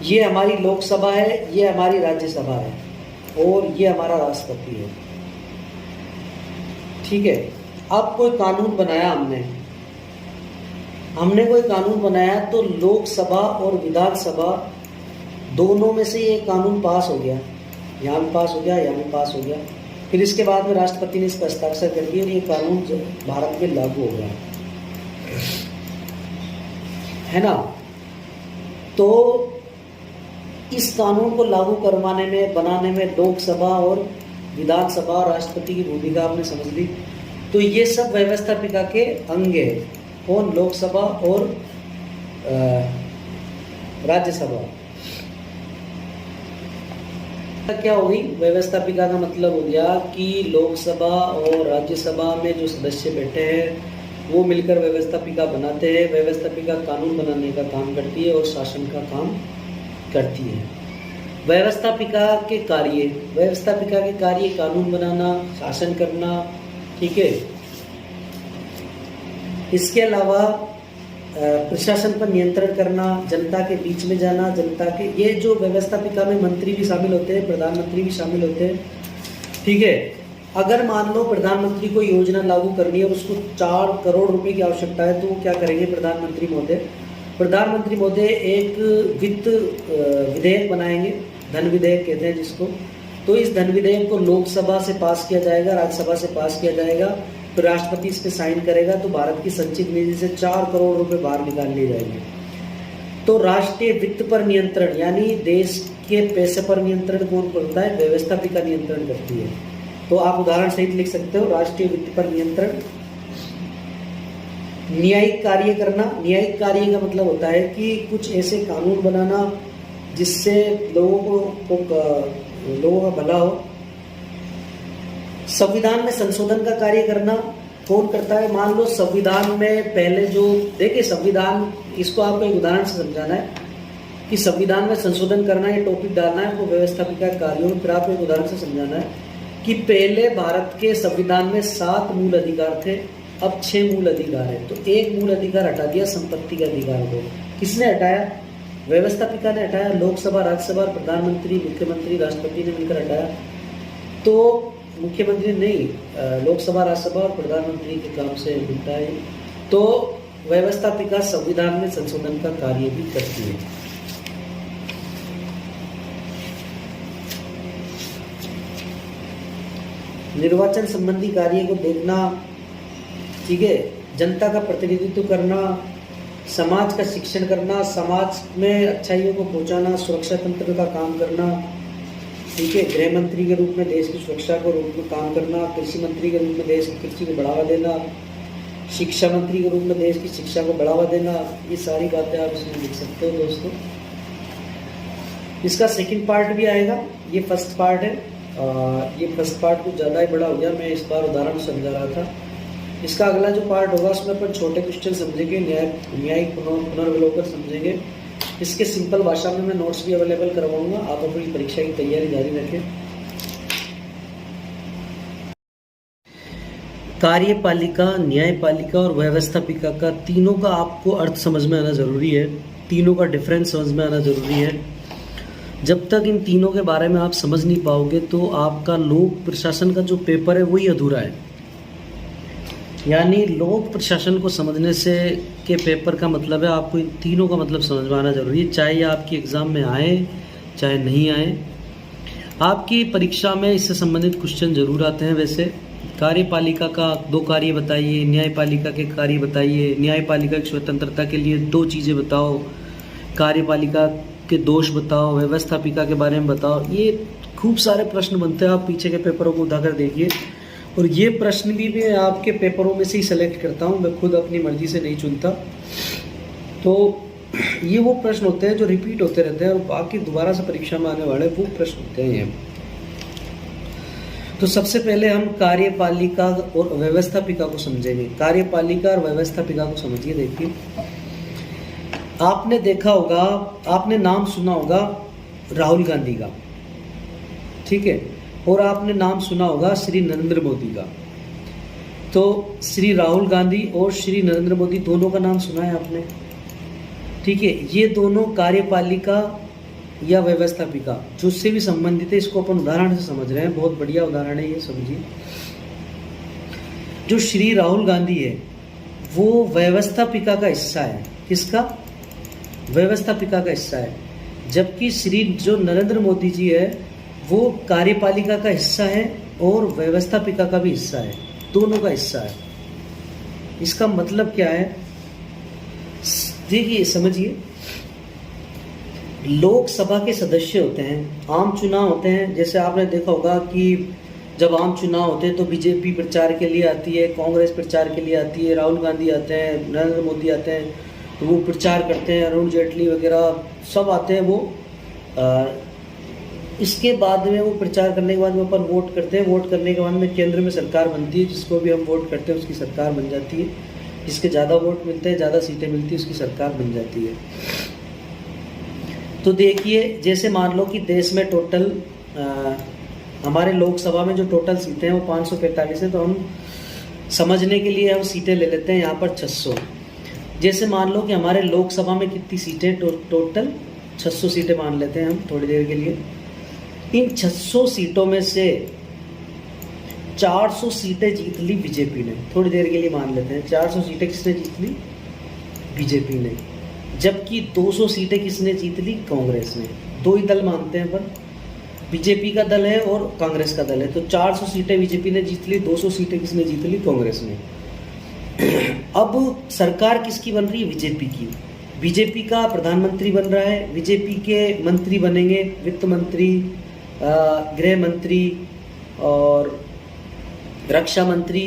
ये हमारी लोकसभा है, ये हमारी राज्यसभा है और ये हमारा राष्ट्रपति है। ठीक है, अब कोई कानून बनाया हमने कोई कानून बनाया तो लोकसभा और विधानसभा दोनों में से ये कानून पास हो गया, यहाँ भी पास हो गया, यहाँ भी पास हो गया। फिर इसके बाद में राष्ट्रपति ने इस पर हस्ताक्षर कर दिया और ये कानून भारत में लागू हो गया, है ना। तो इस कानून को लागू करवाने में, बनाने में लोकसभा और विधानसभा, राष्ट्रपति की भूमिका आपने समझ ली। तो ये सब व्यवस्थापिका के अंग है। कौन? लोकसभा और राज्यसभा। क्या होगी? व्यवस्थापिका का मतलब हो गया कि लोकसभा और राज्यसभा में जो सदस्य बैठे हैं वो मिलकर व्यवस्थापिका बनाते हैं। व्यवस्थापिका कानून बनाने का काम करती है और शासन का काम करती है। व्यवस्थापिका के कार्य, व्यवस्थापिका के कार्य कानून बनाना, शासन करना, ठीक है। इसके अलावा प्रशासन पर नियंत्रण करना, जनता के बीच में जाना, जनता के, ये जो व्यवस्थापिका में मंत्री भी शामिल होते हैं, प्रधानमंत्री भी शामिल होते हैं, ठीक है। अगर मान लो प्रधानमंत्री को योजना लागू करनी है और उसको 4 करोड़ रुपए की आवश्यकता है, तो वो क्या करेंगे प्रधानमंत्री महोदय? प्रधानमंत्री महोदय एक वित्त विधेयक बनाएंगे, धन विधेयक कहते हैं जिसको। तो इस धन विधेयक को लोकसभा से पास किया जाएगा, राज्यसभा से पास किया जाएगा, फिर राष्ट्रपति इस पे साइन करेगा, तो भारत की संचित निधि से 4 करोड़ रुपए बाहर निकाल लिए जाएंगे। तो राष्ट्रीय वित्त पर नियंत्रण, यानी देश के पैसे पर नियंत्रण कौन करता है? व्यवस्थापिका नियंत्रण करती है। तो आप उदाहरण सहित लिख सकते हो, राष्ट्रीय वित्त पर नियंत्रण। न्यायिक कार्य करना, न्यायिक कार्य का मतलब होता है कि कुछ ऐसे कानून बनाना जिससे लोगों का भला हो। संविधान में संशोधन का कार्य करना कौन करता है? मान लो संविधान में पहले जो, देखिए संविधान, इसको आपको एक उदाहरण से समझाना है कि संविधान में संशोधन करना, ये टॉपिक डालना है आपको व्यवस्थापिका कार्यों में। फिर आपको एक उदाहरण से समझाना है कि पहले भारत के संविधान में 7 मूल अधिकार थे, अब 6 मूल अधिकार है। तो एक मूल अधिकार हटा दिया, संपत्ति के अधिकार को। किसने हटाया? व्यवस्थापिका ने हटाया। लोकसभा, राज्यसभा, प्रधानमंत्री, मुख्यमंत्री, राष्ट्रपति ने मिलकर हटाया। तो मुख्यमंत्री नहीं, लोकसभा, राज्यसभा और प्रधानमंत्री के काम से मिलता है। तो व्यवस्थापिका संविधान में संशोधन का कार्य भी करती है। निर्वाचन संबंधी कार्य को देखना, ठीक है, जनता का प्रतिनिधित्व करना, समाज का शिक्षण करना, समाज में अच्छाइयों को पहुंचाना, सुरक्षा तंत्र का काम करना, ठीक है, गृह मंत्री के रूप में देश की सुरक्षा को रूप में काम करना, कृषि मंत्री के रूप में देश की कृषि को बढ़ावा देना, शिक्षा मंत्री के रूप में देश की शिक्षा को बढ़ावा देना, ये सारी बातें आप इसमें लिख सकते हो दोस्तों। इसका सेकंड पार्ट भी आएगा, ये फर्स्ट पार्ट है। ये फर्स्ट पार्ट कुछ ज़्यादा ही बड़ा हो गया, मैं इस बार उदाहरण समझा रहा था। इसका अगला जो पार्ट होगा उसमें अपन छोटे क्वेश्चन समझेंगे, न्यायिक पुनर्विलोकन समझेंगे। इसके सिंपल भाषा में मैं नोट्स भी अवेलेबल करवाऊंगा, आप अपनी परीक्षा की तैयारी जारी रखें। कार्यपालिका, न्यायपालिका और व्यवस्थापिका का, तीनों का आपको अर्थ समझ में आना जरूरी है, तीनों का डिफरेंस समझ में आना जरूरी है। जब तक इन तीनों के बारे में आप समझ नहीं पाओगे तो आपका लोक प्रशासन का जो पेपर है वही अधूरा है। यानी लोक प्रशासन को समझने से के पेपर का मतलब है आपको इन तीनों का मतलब समझ में आना जरूरी है, चाहे आपकी एग्ज़ाम में आए चाहे नहीं आए। आपकी परीक्षा में इससे संबंधित क्वेश्चन जरूर आते हैं। वैसे कार्यपालिका का 2 कार्य बताइए, न्यायपालिका के कार्य बताइए, न्यायपालिका की स्वतंत्रता के लिए 2 चीज़ें बताओ, कार्यपालिका के दोष बताओ, व्यवस्थापिका के बारे में बताओ। ये खूब सारे प्रश्न बनते हैं, आप पीछे के पेपरों को उठाकर देखिए। और ये प्रश्न भी मैं आपके पेपरों में से ही सेलेक्ट करता हूँ, मैं खुद अपनी मर्जी से नहीं चुनता। तो ये वो प्रश्न होते हैं जो रिपीट होते रहते हैं और बाकी दोबारा से परीक्षा में आने वाले वो प्रश्न होते हैं ये। तो सबसे पहले हम कार्यपालिका और व्यवस्थापिका को समझेंगे। कार्यपालिका और व्यवस्थापिका को समझिए। देखिए, आपने देखा होगा, आपने नाम सुना होगा राहुल गांधी का, ठीक है, और आपने नाम सुना होगा श्री नरेंद्र मोदी का। तो श्री राहुल गांधी और श्री नरेंद्र मोदी दोनों का नाम सुना है आपने, ठीक है। ये दोनों कार्यपालिका या व्यवस्थापिका जो उससे भी संबंधित है, इसको अपन उदाहरण से समझ रहे हैं। बहुत बढ़िया उदाहरण है ये, समझिए। जो श्री राहुल गांधी है वो व्यवस्थापिका का हिस्सा है। किसका? व्यवस्थापिका का हिस्सा है। जबकि श्री जो नरेंद्र मोदी जी है वो कार्यपालिका का हिस्सा है और व्यवस्थापिका का भी हिस्सा है, दोनों का हिस्सा है। इसका मतलब क्या है? देखिए, समझिए, लोकसभा के सदस्य होते हैं, आम चुनाव होते हैं। जैसे आपने देखा होगा कि जब आम चुनाव होते हैं तो बीजेपी प्रचार के लिए आती है, कांग्रेस प्रचार के लिए आती है, राहुल गांधी आते हैं, नरेंद्र मोदी आते हैं, तो वो प्रचार करते हैं, अरुण जेटली वगैरह सब आते हैं। वो इसके बाद में वो प्रचार करने के बाद में अपन वोट करते हैं। वोट करने के बाद में केंद्र में सरकार बनती है, जिसको भी हम वोट करते हैं उसकी सरकार बन जाती है। जिसके ज़्यादा वोट मिलते हैं, ज़्यादा सीटें मिलती है, उसकी सरकार बन जाती है। तो देखिए, जैसे मान लो कि देश में टोटल हमारे लोकसभा में जो टोटल सीटें हैं वो 545 है, तो हम समझने के लिए हम सीटें ले लेते हैं यहाँ पर 600। जैसे मान लो कि हमारे लोकसभा में कितनी सीटें, टोटल 600 सीटें मान लेते हैं हम थोड़ी देर के लिए। इन 600 सीटों में से 400 सीटें जीत ली बीजेपी ने। थोड़ी देर के लिए मान लेते हैं 400 सीटें किसने जीत ली? बीजेपी ने। जबकि 200 सीटें किसने जीत ली? कांग्रेस ने। दो ही दल मानते हैं, पर बीजेपी का दल है और कांग्रेस का दल है। तो 400 सीटें बीजेपी ने जीत ली, 200 सीटें किसने जीत ली? कांग्रेस ने। अब सरकार किसकी बन रही है? बीजेपी की। बीजेपी का प्रधानमंत्री बन रहा है, बीजेपी के मंत्री बनेंगे, वित्त मंत्री, गृह मंत्री और रक्षा मंत्री,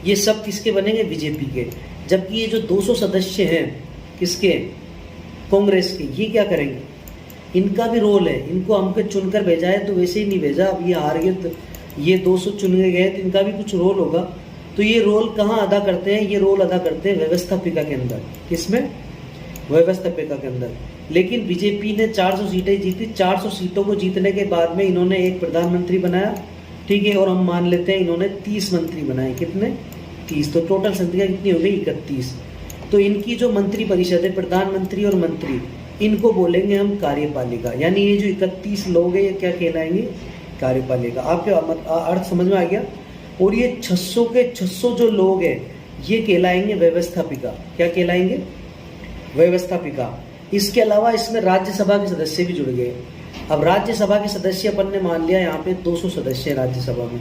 ये सब किसके बनेंगे? बीजेपी के। जबकि ये जो 200 सदस्य हैं किसके? कांग्रेस के। ये क्या करेंगे? इनका भी रोल है, इनको हमको चुनकर भेजा है तो वैसे ही नहीं भेजा। अब ये हार गए तो ये 200 चुने गए तो इनका भी कुछ रोल होगा। तो ये रोल कहाँ अदा करते हैं? ये रोल अदा करते हैं व्यवस्थापिका के अंदर। किसमें? व्यवस्थापिका के अंदर। लेकिन बीजेपी ने 400 सीटें जीती। 400 सीटों को जीतने के बाद में इन्होंने एक प्रधानमंत्री बनाया, ठीक है, और हम मान लेते हैं इन्होंने 30 मंत्री बनाए। कितने? 30। तो टोटल संख्या कितनी हो गई? 31। तो इनकी जो मंत्री परिषद है, प्रधानमंत्री और मंत्री, इनको बोलेंगे हम कार्यपालिका। यानी ये जो 31 लोग हैं ये क्या कहलाएंगे? कार्यपालिका। आपके अर्थ समझ में आ गया? और ये 600 के 600 जो लोग हैं ये कहलाएंगे व्यवस्थापिका। क्या कहलाएंगे? व्यवस्थापिका। इसके अलावा इसमें राज्यसभा के सदस्य भी जुड़ गए। अब राज्यसभा के सदस्य अपन ने मान लिया यहाँ पे 200 सदस्य हैं राज्यसभा में,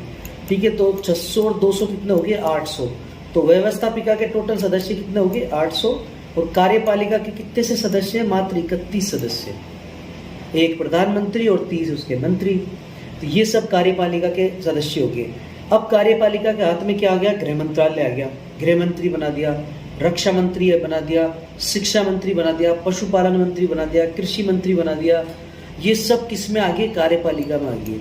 ठीक है। तो 600 और 200 कितने हो गए? 800। तो व्यवस्थापिका के टोटल सदस्य कितने हो गए? 800। और कार्यपालिका के कितने से सदस्य हैं? मात्र 31 सदस्य। एक प्रधानमंत्री और 30 उसके मंत्री। तो ये सब कार्यपालिका के सदस्य हो गए। अब कार्यपालिका के हाथ में क्या आ गया? गृह मंत्रालय आ गया। गृह मंत्री बना दिया, रक्षा मंत्री बना दिया, शिक्षा मंत्री बना दिया, पशुपालन मंत्री बना दिया, कृषि मंत्री बना दिया। ये सब किस में आ गए? कार्यपालिका में आ गए।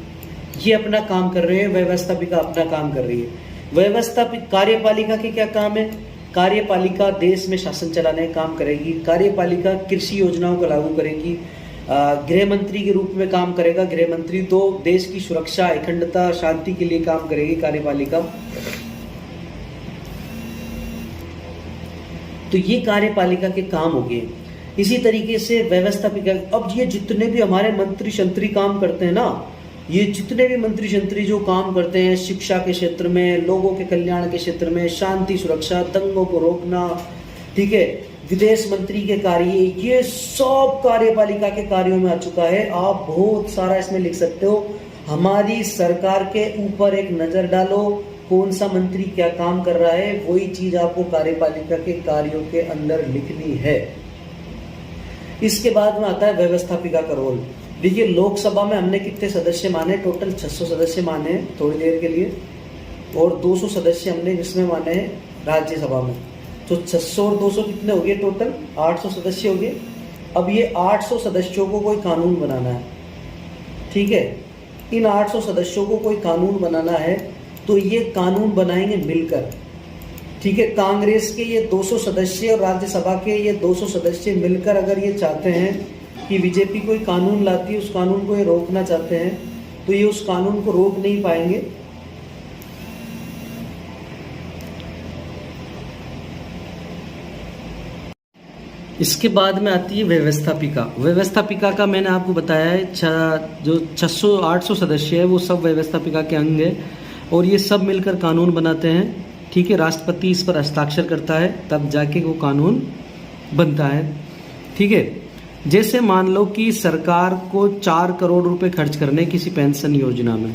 ये अपना काम कर रहे हैं, व्यवस्थापिका अपना काम कर रही है। कार्यपालिका के क्या काम है? कार्यपालिका देश में शासन चलाने का काम करेगी। कार्यपालिका कृषि योजनाओं को लागू करेगी। गृह मंत्री के रूप में काम करेगा। गृह मंत्री तो देश की सुरक्षा, अखंडता, शांति के लिए काम करेगी कार्यपालिका। तो ये कार्यपालिका के काम हो गए। इसी तरीके से व्यवस्थापिका। अब ये जितने भी हमारे मंत्री शंत्री काम करते हैं ना, ये जितने भी मंत्री शंत्री जो काम करते हैं शिक्षा के क्षेत्र में, लोगों के कल्याण के क्षेत्र में, शांति सुरक्षा, दंगों को रोकना, ठीक है, विदेश मंत्री के कार्य, ये सब कार्यपालिका के कार्यों में आ चुका है। आप बहुत सारा इसमें लिख सकते हो। हमारी सरकार के ऊपर एक नजर डालो, कौन सा मंत्री क्या काम कर रहा है, वही चीज आपको कार्यपालिका के कार्यों के अंदर लिखनी है। इसके बाद में आता है व्यवस्थापिका का रोल। देखिए लोकसभा में हमने कितने सदस्य माने? टोटल 600 सदस्य माने हैं थोड़ी देर के लिए, और 200 सदस्य हमने इसमें माने हैं राज्यसभा में। तो 600 और 200 कितने हो गए? टोटल 800 सदस्य हो गए। अब ये 800 सदस्यों को कोई कानून बनाना है, ठीक है। इन 800 सदस्यों को कोई कानून बनाना है तो ये कानून बनाएंगे मिलकर, ठीक है। कांग्रेस के ये 200 सदस्य और राज्यसभा के ये 200 सदस्य मिलकर अगर ये चाहते हैं कि बीजेपी कोई कानून लाती है, उस कानून को ये रोकना चाहते हैं, तो ये उस कानून को रोक नहीं पाएंगे। इसके बाद में आती है व्यवस्थापिका। व्यवस्थापिका का मैंने आपको बताया है जो 600-800 सदस्य है वो सब व्यवस्थापिका के अंग है, और ये सब मिलकर कानून बनाते हैं, ठीक है। राष्ट्रपति इस पर हस्ताक्षर करता है, तब जाके वो कानून बनता है, ठीक है। जैसे मान लो कि सरकार को 4 करोड़ रुपए खर्च करने किसी पेंशन योजना में।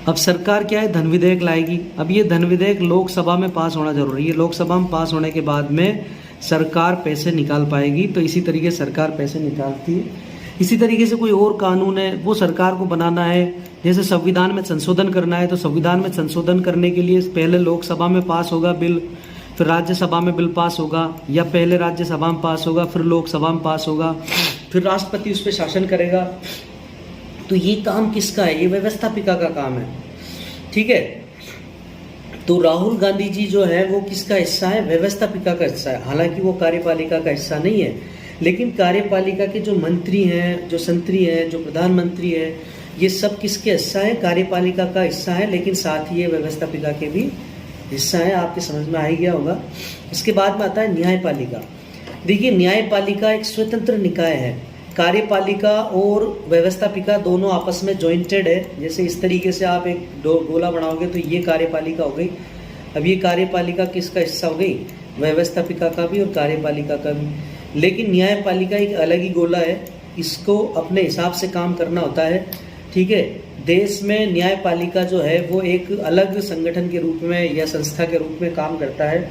अब सरकार क्या है? धन विधेयक लाएगी। अब ये धन विधेयक लोकसभा में पास होना जरूरी है। लोकसभा में पास होने के बाद में सरकार पैसे निकाल पाएगी। तो इसी तरीके से सरकार पैसे निकालती है। इसी तरीके से कोई और कानून है वो सरकार को बनाना है, जैसे संविधान में संशोधन करना है, तो संविधान में संशोधन करने के लिए पहले लोकसभा में पास होगा बिल, फिर राज्यसभा में बिल पास होगा, या पहले राज्यसभा में पास होगा फिर लोकसभा में पास होगा, फिर राष्ट्रपति उस पर शासन करेगा। तो ये काम किसका है? ये व्यवस्थापिका का काम है, ठीक है। तो राहुल गांधी जी जो है वो किसका हिस्सा है? व्यवस्थापिका का हिस्सा है। हालांकि वो कार्यपालिका का हिस्सा नहीं है, लेकिन कार्यपालिका के जो मंत्री हैं, जो संतरी हैं, जो प्रधानमंत्री हैं, ये सब किसके हिस्सा है? कार्यपालिका का हिस्सा है, लेकिन साथ ही ये व्यवस्थापिका के भी हिस्सा है। आपके समझ में आ ही गया होगा। इसके बाद में आता है न्यायपालिका। देखिए न्यायपालिका एक स्वतंत्र निकाय है। कार्यपालिका और व्यवस्थापिका दोनों आपस में जॉइंटेड है। जैसे इस तरीके से आप एक गोला बनाओगे तो ये कार्यपालिका हो गई। अब ये कार्यपालिका किसका हिस्सा हो गई? व्यवस्थापिका का भी और कार्यपालिका का भी। लेकिन न्यायपालिका एक अलग ही गोला है, इसको अपने हिसाब से काम करना होता है। ठीक है, देश में न्यायपालिका जो है वो एक अलग संगठन के रूप में या संस्था के रूप में काम करता है।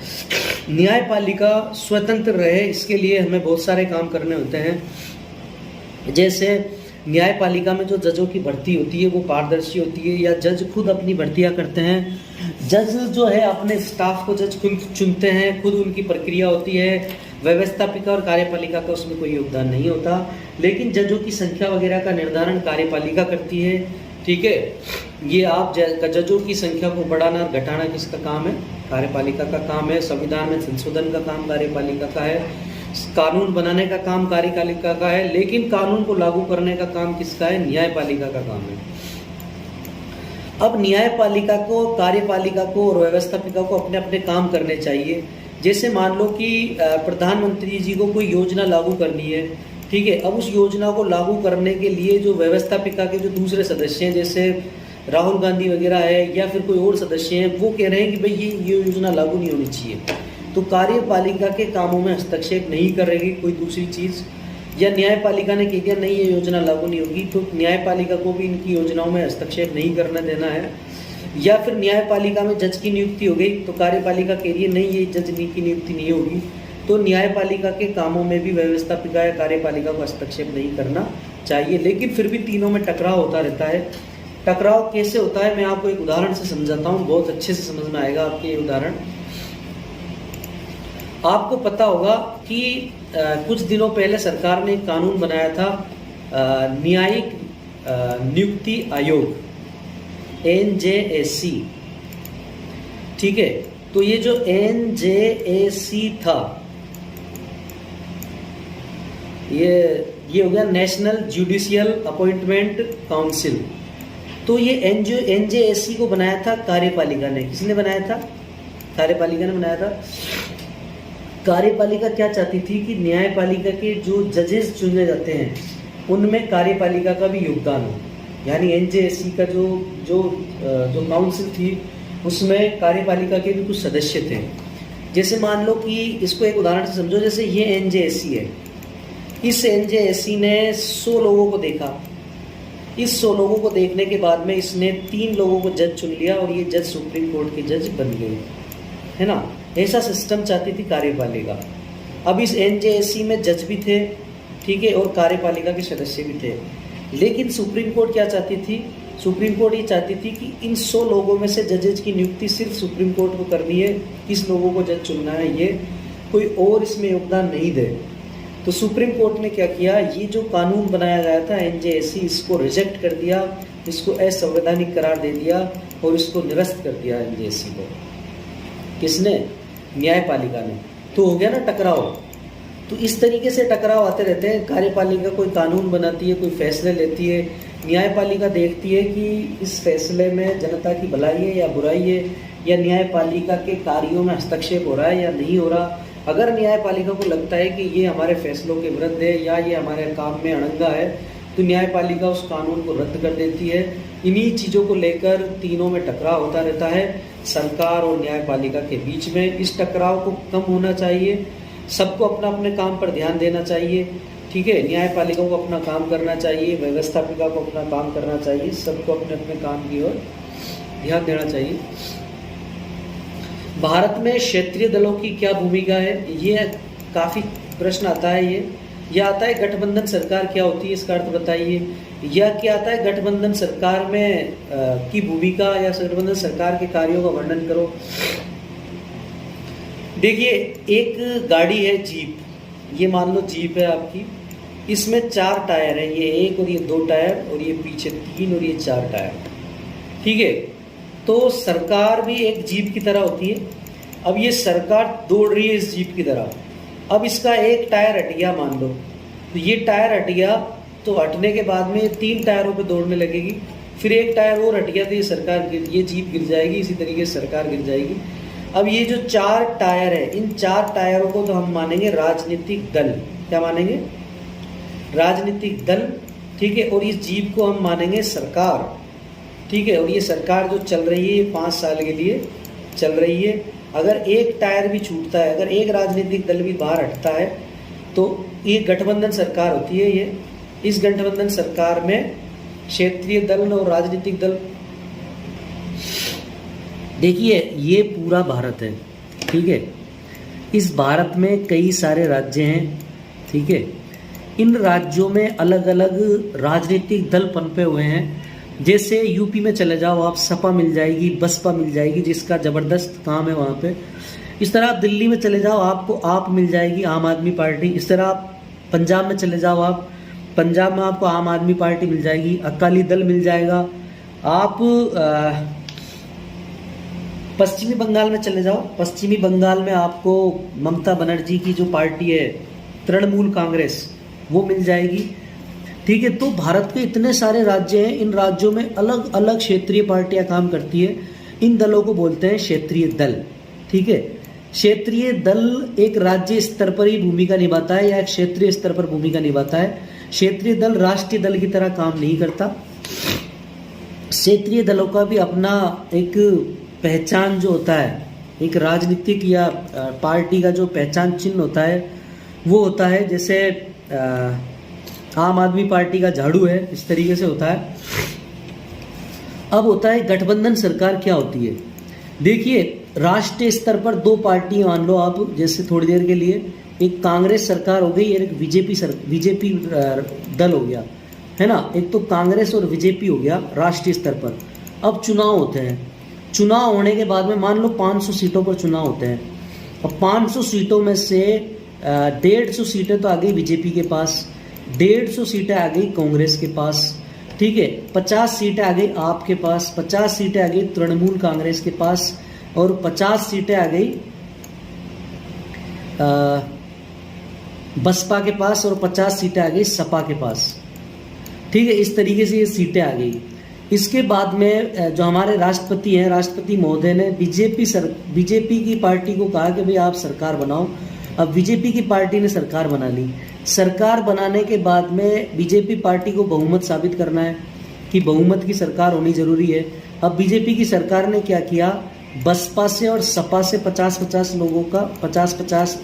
न्यायपालिका स्वतंत्र रहे इसके लिए हमें बहुत सारे काम करने होते हैं। जैसे न्यायपालिका में जो जजों की भर्ती होती है वो पारदर्शी होती है, या जज खुद अपनी भर्तियां करते हैं। जज जो है अपने स्टाफ को जज खुद चुनते हैं, खुद उनकी प्रक्रिया होती है। व्यवस्थापिका और कार्यपालिका का उसमें कोई योगदान नहीं होता, लेकिन जजों की संख्या वगैरह का निर्धारण कार्यपालिका करती है। ठीक है, ये आप जजों की संख्या को बढ़ाना और घटाना किसका काम है? कार्यपालिका का काम है। संविधान में संशोधन का काम कार्यपालिका का है। कानून बनाने का काम कार्यपालिका का है, लेकिन कानून को लागू करने का काम किसका है? न्यायपालिका का काम है। अब न्यायपालिका को, कार्यपालिका को और व्यवस्थापिका को अपने अपने काम करने चाहिए। जैसे मान लो कि प्रधानमंत्री जी को कोई योजना लागू करनी है, ठीक है। अब उस योजना को लागू करने के लिए जो व्यवस्थापिका के जो दूसरे सदस्य हैं, जैसे राहुल गांधी वगैरह है या फिर कोई और सदस्य हैं, वो कह रहे हैं कि भाई ये योजना लागू नहीं होनी चाहिए, तो कार्यपालिका के कामों में हस्तक्षेप नहीं करेगी कोई दूसरी चीज़। या न्यायपालिका ने कह दिया नहीं ये योजना लागू नहीं होगी, तो न्यायपालिका को भी इनकी योजनाओं में हस्तक्षेप नहीं करना देना है। या फिर न्यायपालिका में जज की नियुक्ति हो गई तो कार्यपालिका कह रही है नहीं ये जज की नियुक्ति नहीं होगी, तो न्यायपालिका के कामों में भी व्यवस्थापिका या कार्यपालिका को हस्तक्षेप नहीं करना चाहिए। लेकिन फिर भी तीनों में टकराव होता रहता है। टकराव कैसे होता है मैं आपको एक उदाहरण से समझाता हूँ, बहुत अच्छे से समझ में आएगा आपके ये उदाहरण। आपको पता होगा कि कुछ दिनों पहले सरकार ने एक कानून बनाया था, न्यायिक नियुक्ति आयोग, NJAC। ठीक है, तो ये जो NJAC था ये हो गया नेशनल जुडिशियल अपॉइंटमेंट काउंसिल। तो ये NJAC को बनाया था कार्यपालिका ने। किसने बनाया था? कार्यपालिका ने बनाया था। कार्यपालिका क्या चाहती थी कि न्यायपालिका के जो जजेस चुने जाते हैं उनमें कार्यपालिका का भी योगदान हो, यानी NJAC का जो काउंसिल थी उसमें कार्यपालिका के भी कुछ सदस्य थे। जैसे मान लो कि इसको एक उदाहरण से समझो, जैसे ये NJAC है, इस NJAC ने 100 लोगों को देखा। इस 100 लोगों को देखने के बाद में इसने 3 लोगों को जज चुन लिया और ये जज सुप्रीम कोर्ट के जज बन गए, है ना। ऐसा सिस्टम चाहती थी कार्यपालिका। अब इस NJAC में जज भी थे, ठीक है, और कार्यपालिका के सदस्य भी थे। लेकिन सुप्रीम कोर्ट क्या चाहती थी? सुप्रीम कोर्ट ये चाहती थी कि इन 100 लोगों में से जजेज की नियुक्ति सिर्फ सुप्रीम कोर्ट को करनी है, किस लोगों को जज चुनना है ये कोई और इसमें योगदान नहीं दे। तो सुप्रीम कोर्ट ने क्या किया, ये जो कानून बनाया गया था NJAC, इसको रिजेक्ट कर दिया, इसको असंवैधानिक करार दे दिया और इसको निरस्त कर दिया NJAC को। किसने? न्यायपालिका ने। तो हो गया ना टकराव। तो इस तरीके से टकराव आते रहते हैं। कार्यपालिका कोई कानून बनाती है, कोई फैसले लेती है, न्यायपालिका देखती है कि इस फैसले में जनता की भलाई है या बुराई है, या न्यायपालिका के कार्यों में हस्तक्षेप हो रहा है या नहीं हो रहा। अगर न्यायपालिका को लगता है कि ये हमारे फैसलों के विरुद्ध है या ये हमारे काम में अड़ंगा है, तो न्यायपालिका उस कानून को रद्द कर देती है। इन्हीं चीज़ों को लेकर तीनों में टकराव होता रहता है, सरकार और न्यायपालिका के बीच में। इस टकराव को कम होना चाहिए, सबको अपना अपने काम पर ध्यान देना चाहिए, ठीक है। न्यायपालिका को अपना काम करना चाहिए, व्यवस्थापिका को अपना काम करना चाहिए, सबको अपने अपने काम की ओर ध्यान देना चाहिए। भारत में क्षेत्रीय दलों की क्या भूमिका है, ये काफ़ी प्रश्न आता है। ये आता है गठबंधन सरकार क्या होती है, इसका अर्थ बताइए। या क्या आता है गठबंधन सरकार में की भूमिका या गठबंधन सरकार के कार्यों का वर्णन करो। देखिए, एक गाड़ी है जीप, ये मान लो जीप है आपकी, इसमें 4 टायर है, ये 1 और ये 2 टायर और ये पीछे 3 और ये 4 टायर, ठीक है। तो सरकार भी एक जीप की तरह होती है। अब ये सरकार दौड़ रही है इस जीप की तरह। अब इसका एक टायर हट गया मान लो, तो ये टायर हट गया, तो हटने के बाद में 3 टायरों पे दौड़ने लगेगी। फिर एक टायर और हट गया तो ये जीप गिर जाएगी, इसी तरीके से सरकार गिर जाएगी। अब ये जो 4 टायर है, इन 4 टायरों को तो हम मानेंगे राजनीतिक दल। क्या मानेंगे? राजनीतिक दल, ठीक है, और इस जीप को हम मानेंगे सरकार, ठीक है। और ये सरकार जो चल रही है ये 5 साल के लिए चल रही है। अगर एक टायर भी छूटता है, अगर एक राजनीतिक दल भी बाहर हटता है तो ये गठबंधन सरकार होती है। ये इस गठबंधन सरकार में क्षेत्रीय दल और राजनीतिक दल, देखिए ये पूरा भारत है, ठीक है। इस भारत में कई सारे राज्य हैं, ठीक है। इन राज्यों में अलग अलग राजनीतिक दल पनपे हुए हैं। जैसे यूपी में चले जाओ आप, सपा मिल जाएगी, बसपा मिल जाएगी, जिसका ज़बरदस्त काम है वहाँ पे। इस तरह आप दिल्ली में चले जाओ, आपको आप मिल जाएगी, आम आदमी पार्टी। इस तरह आप पंजाब में चले जाओ, आप पंजाब में आपको आम आदमी पार्टी मिल जाएगी, अकाली दल मिल जाएगा। आप पश्चिमी बंगाल में चले जाओ, पश्चिमी बंगाल में आपको ममता बनर्जी की जो पार्टी है तृणमूल कांग्रेस, वो मिल जाएगी, ठीक है। तो भारत के इतने सारे राज्य हैं, इन राज्यों में अलग अलग क्षेत्रीय पार्टियां काम करती है। इन दलों को बोलते हैं क्षेत्रीय दल, ठीक है। क्षेत्रीय दल एक राज्य स्तर पर ही भूमिका निभाता है या एक क्षेत्रीय स्तर पर भूमिका निभाता है। क्षेत्रीय दल राष्ट्रीय दल की तरह काम नहीं करता। क्षेत्रीय दलों का भी अपना एक पहचान जो होता है, एक राजनीतिक या पार्टी का जो पहचान चिन्ह होता है वो होता है, जैसे आम आदमी पार्टी का झाड़ू है, इस तरीके से होता है। अब होता है गठबंधन सरकार क्या होती है। देखिए राष्ट्रीय स्तर पर 2 पार्टी मान लो आप, जैसे थोड़ी देर के लिए एक कांग्रेस सरकार हो गई और एक बीजेपी दल हो गया, है ना। एक तो कांग्रेस और बीजेपी हो गया राष्ट्रीय स्तर पर। अब चुनाव होते हैं, चुनाव होने के बाद में मान लो 500 सीटों पर चुनाव होते हैं। अब 500 सीटों में से 150 सीटें तो आ गई बीजेपी के पास, 150 सीटें आ गई कांग्रेस के पास, ठीक है। 50 सीटें आ गई आपके पास, 50 सीटें आ गई तृणमूल कांग्रेस के पास, और 50 सीटें आ गई बसपा के पास, और 50 सीटें आ गई सपा के पास, ठीक है। इस तरीके से ये सीटें आ गई। इसके बाद में जो हमारे राष्ट्रपति हैं, राष्ट्रपति महोदय ने बीजेपी की पार्टी को कहा कि भाई आप सरकार बनाओ। अब बीजेपी की पार्टी ने सरकार बना ली। सरकार बनाने के बाद में बीजेपी पार्टी को बहुमत साबित करना है कि बहुमत की सरकार होनी जरूरी है। अब बीजेपी की सरकार ने क्या किया, बसपा से और सपा से 50-50 लोगों का 50-50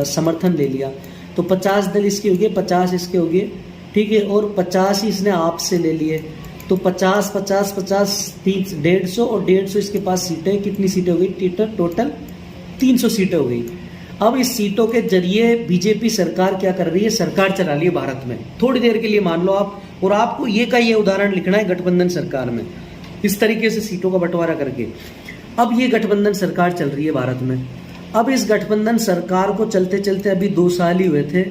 समर्थन ले लिया। तो 50 दल इसके हो गए, 50 इसके हो गए, ठीक है। और 50 ही इसने आप से ले लिए, तो 50-50-50 150 और 150 इसके पास सीटें, कितनी सीटें हो गई टोटल 300 सीटें हो गई। अब इस सीटों के जरिए बीजेपी सरकार क्या कर रही है, सरकार चला रही है भारत में थोड़ी देर के लिए मान लो आप। और आपको ये का ये उदाहरण लिखना है गठबंधन सरकार में, इस तरीके से सीटों का बंटवारा करके। अब ये गठबंधन सरकार चल रही है भारत में। अब इस गठबंधन सरकार को चलते चलते अभी 2 साल ही हुए थे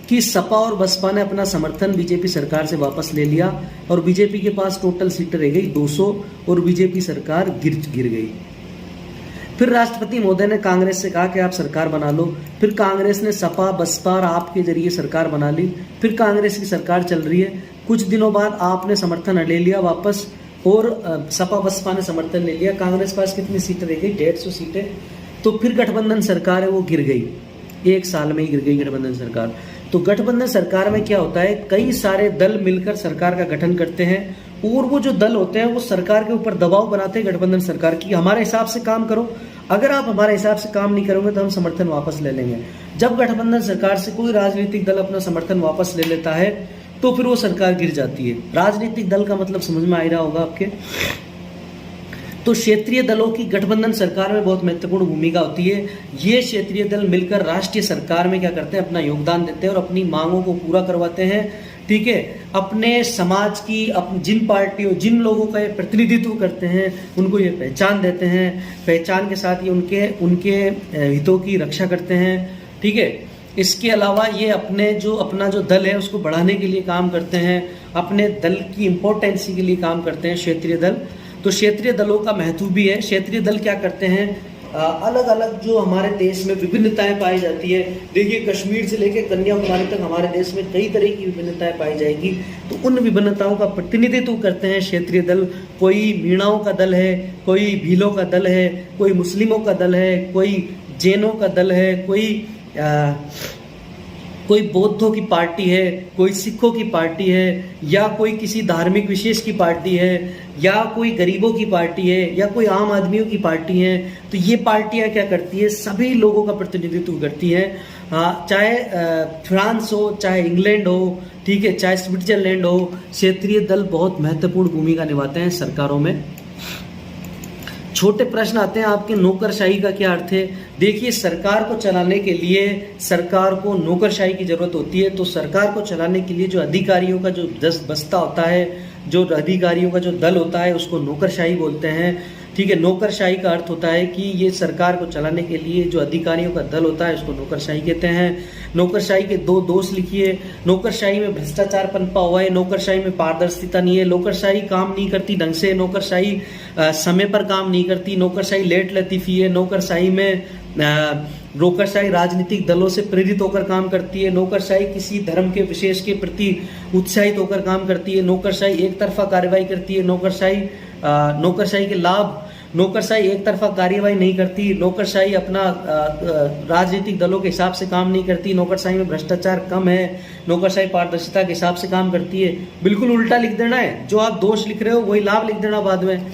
कि सपा और बसपा ने अपना समर्थन बीजेपी सरकार से वापस ले लिया, और बीजेपी के पास टोटल सीटें रह गई 200, और बीजेपी सरकार गिर गई। फिर राष्ट्रपति महोदय ने कांग्रेस से कहा कि आप सरकार बना लो। फिर कांग्रेस ने सपा बसपा और आप के जरिए सरकार बना ली। फिर कांग्रेस की सरकार चल रही है। कुछ दिनों बाद आपने समर्थन ले लिया वापस, और सपा बसपा ने समर्थन ले लिया। कांग्रेस पास कितनी सीटें रह गई, 150 सीटें। तो फिर गठबंधन सरकार है वो गिर गई, 1 साल में ही गिर गई गठबंधन सरकार। तो गठबंधन सरकार में क्या होता है, कई सारे दल मिलकर सरकार का गठन करते हैं, और वो जो दल होते हैं वो सरकार के ऊपर दबाव बनाते हैं गठबंधन सरकार की, हमारे हिसाब से काम करो, अगर आप हमारे हिसाब से काम नहीं करोगे तो हम समर्थन वापस ले लेंगे। जब गठबंधन सरकार से कोई राजनीतिक दल अपना समर्थन वापस ले लेता है तो फिर वो सरकार गिर जाती है। राजनीतिक दल का मतलब समझ में आ रहा होगा आपके। तो क्षेत्रीय दलों की गठबंधन सरकार में बहुत महत्वपूर्ण भूमिका होती है। ये क्षेत्रीय दल मिलकर राष्ट्रीय सरकार में क्या करते हैं, अपना योगदान देते हैं और अपनी मांगों को पूरा करवाते हैं, ठीक है। अपने समाज की जिन पार्टियों जिन लोगों का ये प्रतिनिधित्व करते हैं उनको ये पहचान देते हैं, पहचान के साथ ये उनके हितों की रक्षा करते हैं, ठीक है। इसके अलावा ये अपना जो दल है उसको बढ़ाने के लिए काम करते हैं, अपने दल की इम्पोर्टेंसी के लिए काम करते हैं क्षेत्रीय दल। तो क्षेत्रीय दलों का महत्व भी है। क्षेत्रीय दल क्या करते हैं, अलग अलग जो हमारे देश में विभिन्नताएं पाई जाती है। देखिए कश्मीर से लेकर कन्याकुमारी तक हमारे देश में कई तरह की विभिन्नताएं पाई जाएगी, तो उन विभिन्नताओं का प्रतिनिधित्व करते हैं क्षेत्रीय दल। कोई मीणाओं का दल है, कोई भीलों का दल है, कोई मुस्लिमों का दल है, कोई जैनों का दल है, कोई कोई बौद्धों की पार्टी है, कोई सिखों की पार्टी है, या कोई किसी धार्मिक विशेष की पार्टी है, या कोई गरीबों की पार्टी है, या कोई आम आदमियों की पार्टी है, तो ये पार्टियां क्या करती है, सभी लोगों का प्रतिनिधित्व करती है। चाहे फ्रांस हो, चाहे इंग्लैंड हो, ठीक है, चाहे स्विट्जरलैंड हो, क्षेत्रीय दल बहुत महत्वपूर्ण भूमिका निभाते हैं सरकारों में। छोटे प्रश्न आते हैं आपके, नौकरशाही का क्या अर्थ है? देखिए, सरकार को चलाने के लिए सरकार को नौकरशाही की जरूरत होती है। तो सरकार को चलाने के लिए जो अधिकारियों का जो बस्ता होता है, जो अधिकारियों का जो दल होता है, उसको नौकरशाही बोलते हैं। ठीक है, नौकरशाही का अर्थ होता है कि ये सरकार को चलाने के लिए जो अधिकारियों का दल होता है, उसको नौकरशाही कहते हैं। नौकरशाही के दो दोष लिखिए। नौकरशाही में भ्रष्टाचार पनपा हुआ है, नौकरशाही में पारदर्शिता नहीं है, नौकरशाही काम नहीं करती ढंग से, नौकरशाही समय पर काम नहीं करती, नौकरशाही लेट लतीफी है, नौकरशाही में नौकरशाही राजनीतिक दलों से प्रेरित होकर काम करती है, नौकरशाही किसी धर्म के विशेष के प्रति उत्साहित होकर काम करती है, नौकरशाही एक तरफा कार्रवाई करती है, नौकरशाही के लाभ, नौकरशाही एक तरफा कार्यवाही नहीं करती, नौकरशाही अपना राजनीतिक दलों के हिसाब से काम नहीं करती, नौकरशाही में भ्रष्टाचार कम है, नौकरशाही पारदर्शिता के हिसाब से काम करती है। बिल्कुल उल्टा लिख देना है, जो आप दोष लिख रहे हो वही लाभ लिख देना बाद में।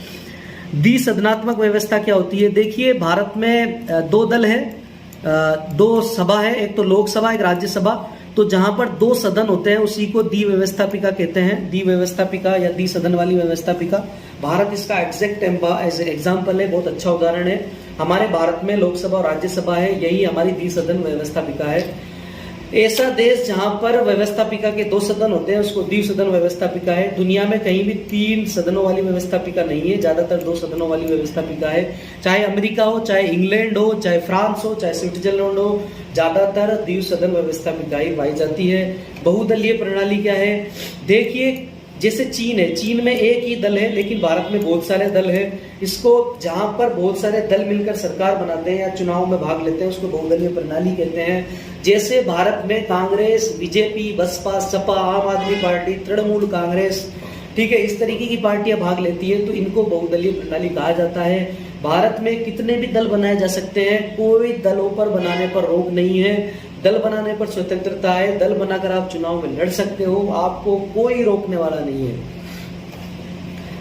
द्विसदनात्मक व्यवस्था क्या होती है? देखिए, भारत में दो दल है, दो सभा है, एक तो लोकसभा, एक राज्यसभा। तो जहां पर दो सदन होते हैं उसी को द्विव्यवस्थापिका कहते हैं, द्विव्यवस्थापिका या द्विसदन वाली व्यवस्थापिका। भारत इसका एग्जैक्ट एग्जाम्पल है, बहुत अच्छा उदाहरण है। हमारे भारत में लोकसभा और राज्यसभा है, यही हमारी द्विसदन व्यवस्थापिका है। ऐसा देश जहां पर व्यवस्थापिका के दो सदन होते हैं उसको द्विसदन व्यवस्थापिका है। दुनिया में कहीं भी 3 सदनों वाली व्यवस्थापिका नहीं है, ज्यादातर 2 सदनों वाली व्यवस्थापिका है। चाहे अमेरिका हो, चाहे इंग्लैंड हो, चाहे फ्रांस हो, चाहे स्विट्जरलैंड हो, ज्यादातर द्विसदन व्यवस्थापिका ही पाई जाती है। बहुदलीय प्रणाली क्या है? देखिए, जैसे चीन है, चीन में एक ही दल है, लेकिन भारत में बहुत सारे दल है। इसको जहां पर बहुत सारे दल मिलकर सरकार बनाते हैं या चुनाव में भाग लेते हैं उसको बहुदलीय प्रणाली कहते हैं। जैसे भारत में कांग्रेस, बीजेपी, बसपा, सपा, आम आदमी पार्टी, तृणमूल कांग्रेस, ठीक है, इस तरीके की पार्टियां भाग लेती है, तो इनको बहुदलीय प्रणाली कहा जाता है। भारत में कितने भी दल बनाए जा सकते हैं, कोई दलों पर बनाने पर रोक नहीं है। दल बनाने पर स्वतंत्रता है, दल बनाकर आप चुनाव में लड़ सकते हो, आपको कोई रोकने वाला नहीं है।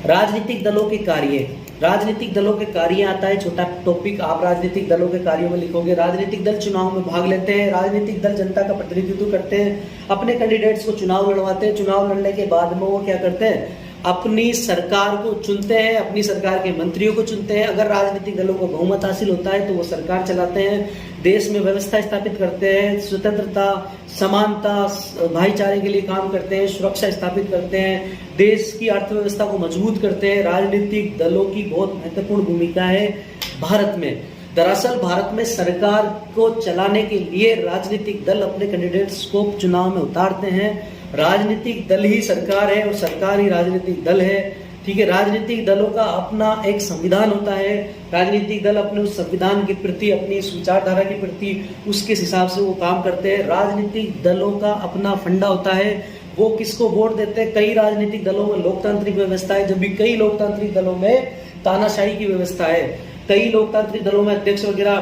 राजनीतिक दलों के कार्य, राजनीतिक दलों के कार्य आता है छोटा टॉपिक, आप राजनीतिक दलों के कार्यों में लिखोगे। राजनीतिक दल चुनाव में भाग लेते हैं, राजनीतिक दल जनता का प्रतिनिधित्व करते हैं, अपने कैंडिडेट्स को चुनाव लड़वाते हैं। चुनाव लड़ने के बाद में वो क्या करते हैं, अपनी सरकार को चुनते हैं, अपनी सरकार के मंत्रियों को चुनते हैं। अगर राजनीतिक दलों को बहुमत हासिल होता है तो वो सरकार चलाते हैं, देश में व्यवस्था स्थापित करते हैं, स्वतंत्रता, समानता, भाईचारे के लिए काम करते हैं, सुरक्षा स्थापित करते हैं, देश की अर्थव्यवस्था को मजबूत करते हैं। राजनीतिक दलों की बहुत महत्वपूर्ण भूमिका है भारत में। दरअसल भारत में सरकार को चलाने के लिए राजनीतिक दल अपने कैंडिडेट्स को चुनाव में उतारते हैं। राजनीतिक दल ही सरकार है और सरकार ही राजनीतिक दल है, ठीक है। राजनीतिक दलों का अपना एक संविधान होता है, राजनीतिक दल अपने उस संविधान के प्रति, अपनी इस विचारधारा के प्रति उसके हिसाब से वो काम करते हैं। राजनीतिक दलों का अपना फंडा होता है, वो किसको वोट देते हैं। कई राजनीतिक दलों में लोकतांत्रिक व्यवस्था है, जब भी कई लोकतांत्रिक दलों में तानाशाही की व्यवस्था है। कई लोकतांत्रिक दलों में अध्यक्ष वगैरह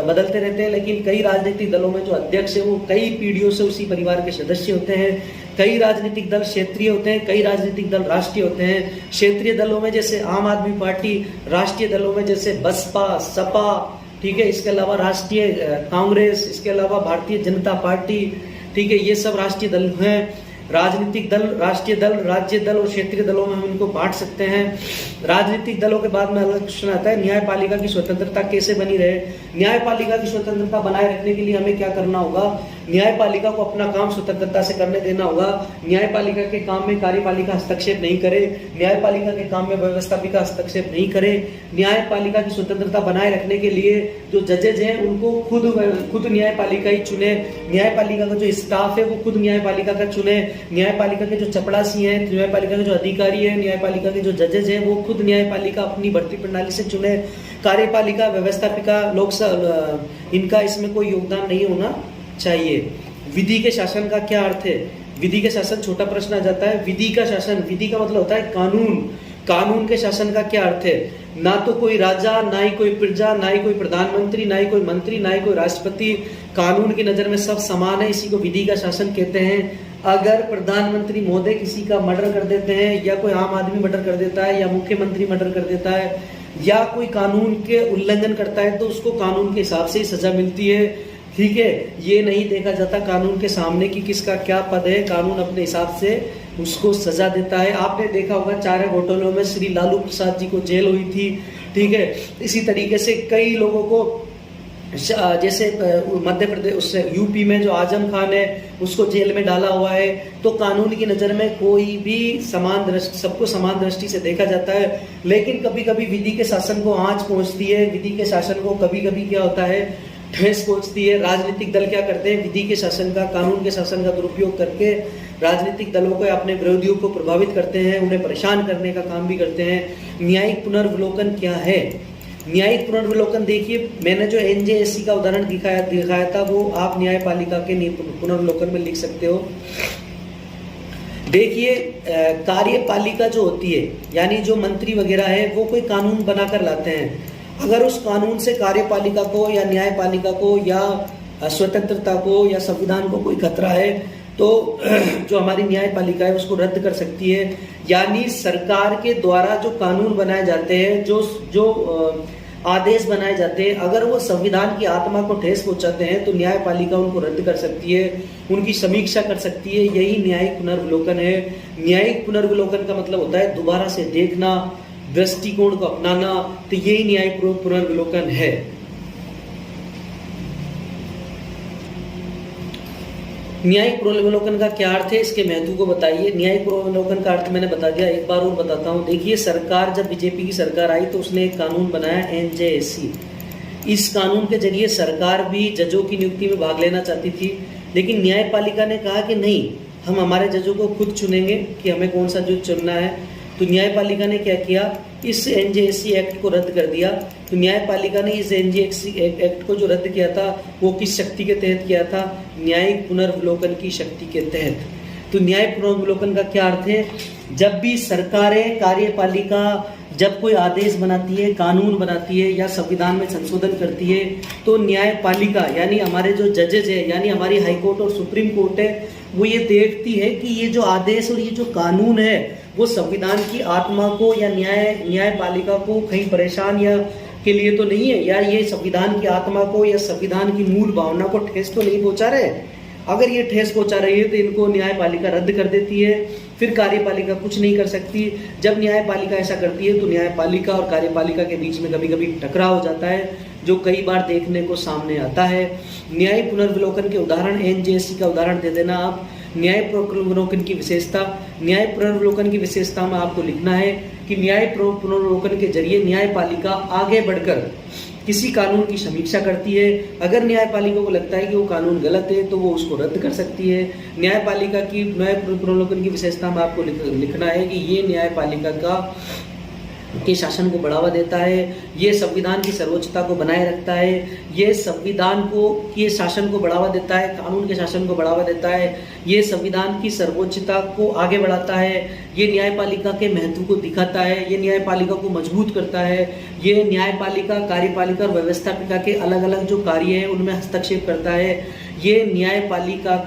बदलते रहते हैं, लेकिन कई राजनीतिक दलों में जो अध्यक्ष है वो कई पीढ़ियों से उसी परिवार के सदस्य होते हैं। कई राजनीतिक दल क्षेत्रीय होते हैं, कई राजनीतिक दल राष्ट्रीय होते हैं। क्षेत्रीय दलों में जैसे आम आदमी पार्टी, राष्ट्रीय दलों में जैसे बसपा, सपा, ठीक है, इसके अलावा राष्ट्रीय कांग्रेस, इसके अलावा भारतीय जनता पार्टी, ठीक है, ये सब राष्ट्रीय दल हैं। राजनीतिक दल, राष्ट्रीय दल, राज्य दल और क्षेत्रीय दलों में हम इनको बांट सकते हैं। राजनीतिक दलों के बाद में अलग क्वेश्चन आता है, न्यायपालिका की स्वतंत्रता कैसे बनी रहे। न्यायपालिका की स्वतंत्रता बनाए रखने के लिए हमें क्या करना होगा, न्यायपालिका को अपना काम स्वतंत्रता से करने देना होगा। न्यायपालिका के काम में कार्यपालिका हस्तक्षेप नहीं करे, न्यायपालिका के काम में व्यवस्थापिका हस्तक्षेप नहीं करे। न्यायपालिका की स्वतंत्रता बनाए रखने के लिए जो जजेज हैं उनको खुद न्यायपालिका ही चुने, न्यायपालिका का जो स्टाफ है वो खुद न्यायपालिका का चुने, न्यायपालिका के जो चपड़ासी हैं, न्यायपालिका के जो अधिकारी हैं, न्यायपालिका के जो जजेज हैं वो खुद न्यायपालिका अपनी भर्ती प्रणाली से चुने। कार्यपालिका, व्यवस्थापिका, लोकसभा, इनका इसमें कोई योगदान नहीं होना चाहिए। विधि के शासन का क्या अर्थ है? विधि के शासन, छोटा प्रश्न आ जाता है। विधि का शासन, विधि का मतलब होता है कानून। कानून के शासन का क्या अर्थ है? ना तो कोई राजा, ना ही कोई प्रजा, ना ही कोई प्रधानमंत्री, ना ही कोई मंत्री, ना ही कोई राष्ट्रपति। कानून की नजर में सब समान है, इसी को विधि का शासन कहते हैं। अगर प्रधानमंत्री महोदय किसी का मर्डर कर देते हैं, या कोई आम आदमी मर्डर कर देता है, या मुख्यमंत्री मर्डर कर देता है, या कोई कानून के उल्लंघन करता है, तो उसको कानून के हिसाब से ही सजा मिलती है। ठीक है, ये नहीं देखा जाता कानून के सामने कि किसका क्या पद है, कानून अपने हिसाब से उसको सजा देता है। आपने देखा होगा चारा घोटालों में श्री लालू प्रसाद जी को जेल हुई थी। ठीक है, इसी तरीके से कई लोगों को, जैसे मध्य प्रदेश, उससे यूपी में जो आजम खान है उसको जेल में डाला हुआ है। तो कानून की नज़र में कोई भी समान दृष्टि, सबको समान दृष्टि से देखा जाता है। लेकिन कभी कभी विधि के शासन को आंच पहुंचती है, विधि के शासन को कभी कभी क्या होता है, ठेस पहुंचती है। राजनीतिक दल क्या करते हैं, विधि के शासन का, कानून के शासन का दुरुपयोग करके राजनीतिक दलों को, अपने विरोधियों को प्रभावित करते हैं, उन्हें परेशान करने का काम भी करते हैं। न्यायिक पुनर्विलोकन क्या है? न्यायिक पुनर्विलोकन देखिए, मैंने जो एनजेएससी का उदाहरण दिखाया था वो आप न्यायपालिका के पुनर्विलोकन में लिख सकते हो। देखिए, कार्यपालिका जो होती है, यानी जो मंत्री वगैरह है, वो कोई कानून बनाकर लाते हैं। अगर उस कानून से कार्यपालिका को या न्यायपालिका को या स्वतंत्रता को या संविधान को कोई खतरा है, तो जो हमारी न्यायपालिका है उसको रद्द कर सकती है। यानी सरकार के द्वारा जो कानून बनाए जाते हैं, जो आदेश बनाए जाते हैं, अगर वो संविधान की आत्मा को ठेस पहुंचाते हैं तो न्यायपालिका उनको रद्द कर सकती है, उनकी समीक्षा कर सकती है। यही न्यायिक पुनर्विलोकन है। न्यायिक पुनर्विलोकन का मतलब होता है दोबारा से देखना, दृष्टिकोण को अपनाना। तो यही न्यायिक पुनर्विलोकन है। न्यायिक पुनर्विलोकन का क्या अर्थ है, इसके महत्व को बताइए। न्यायिक पुनर्विलोकन का अर्थ मैंने बता दिया, एक बार और बताता हूँ। देखिए, सरकार, जब बीजेपी की सरकार आई तो उसने एक कानून बनाया, एनजेएससी। इस कानून के जरिए सरकार भी जजों की नियुक्ति में भाग लेना चाहती थी, लेकिन न्यायपालिका ने कहा कि नहीं, हम हमारे जजों को खुद चुनेंगे कि हमें कौन सा जज चुनना है। तो न्यायपालिका ने क्या किया, इस एनजेएससी एक्ट को रद्द कर दिया। तो न्यायपालिका ने इस एनजेएससी एक्ट को जो रद्द किया था वो किस शक्ति के तहत किया था? न्यायिक पुनर्विलोकन की शक्ति के तहत। तो न्यायिक पुनर्विलोकन का क्या अर्थ है? जब भी सरकारें, कार्यपालिका जब कोई आदेश बनाती है, कानून बनाती है या संविधान में संशोधन करती है, तो न्यायपालिका यानी हमारे जो जजेज है, यानी हमारी हाईकोर्ट और सुप्रीम कोर्ट है, वो ये देखती है कि ये जो आदेश और ये जो कानून है वो संविधान की आत्मा को या न्यायपालिका को कहीं परेशान या के लिए तो नहीं है, या ये संविधान की आत्मा को या संविधान की मूल भावना को ठेस तो नहीं पहुंचा रहे। अगर ये ठेस पहुंचा रही है तो इनको न्यायपालिका रद्द कर देती है, फिर कार्यपालिका कुछ नहीं कर सकती। जब न्यायपालिका ऐसा करती है तो न्यायपालिका और कार्यपालिका के बीच में कभी कभी टकराव हो जाता है, जो कई बार देखने को सामने आता है। न्यायिक पुनर्विलोकन के उदाहरण, एनजेएससी का उदाहरण दे देना आप। न्यायिक पुनर्विलोकन की विशेषता, न्यायिक पुनर्विलोकन की विशेषता में आपको लिखना है कि न्यायिक पुनर्विलोकन के जरिए न्यायपालिका आगे बढ़कर किसी कानून की समीक्षा करती है। अगर न्यायपालिका को लगता है कि वो कानून गलत है तो वो उसको रद्द कर सकती है। न्यायपालिका की न्यायिक पुनर्विलोकन की विशेषता में आपको लिखना है कि ये न्यायपालिका के शासन को बढ़ावा देता है, ये संविधान की सर्वोच्चता को बनाए रखता है, ये संविधान को, ये शासन को बढ़ावा देता है, कानून के शासन को बढ़ावा देता है, ये संविधान की सर्वोच्चता को आगे बढ़ाता है, ये न्यायपालिका के महत्व को दिखाता है, ये न्यायपालिका को मजबूत करता है, ये न्यायपालिका, कार्यपालिका और व्यवस्थापिका के अलग अलग जो कार्य हैं उनमें हस्तक्षेप करता है, ये न्यायपालिका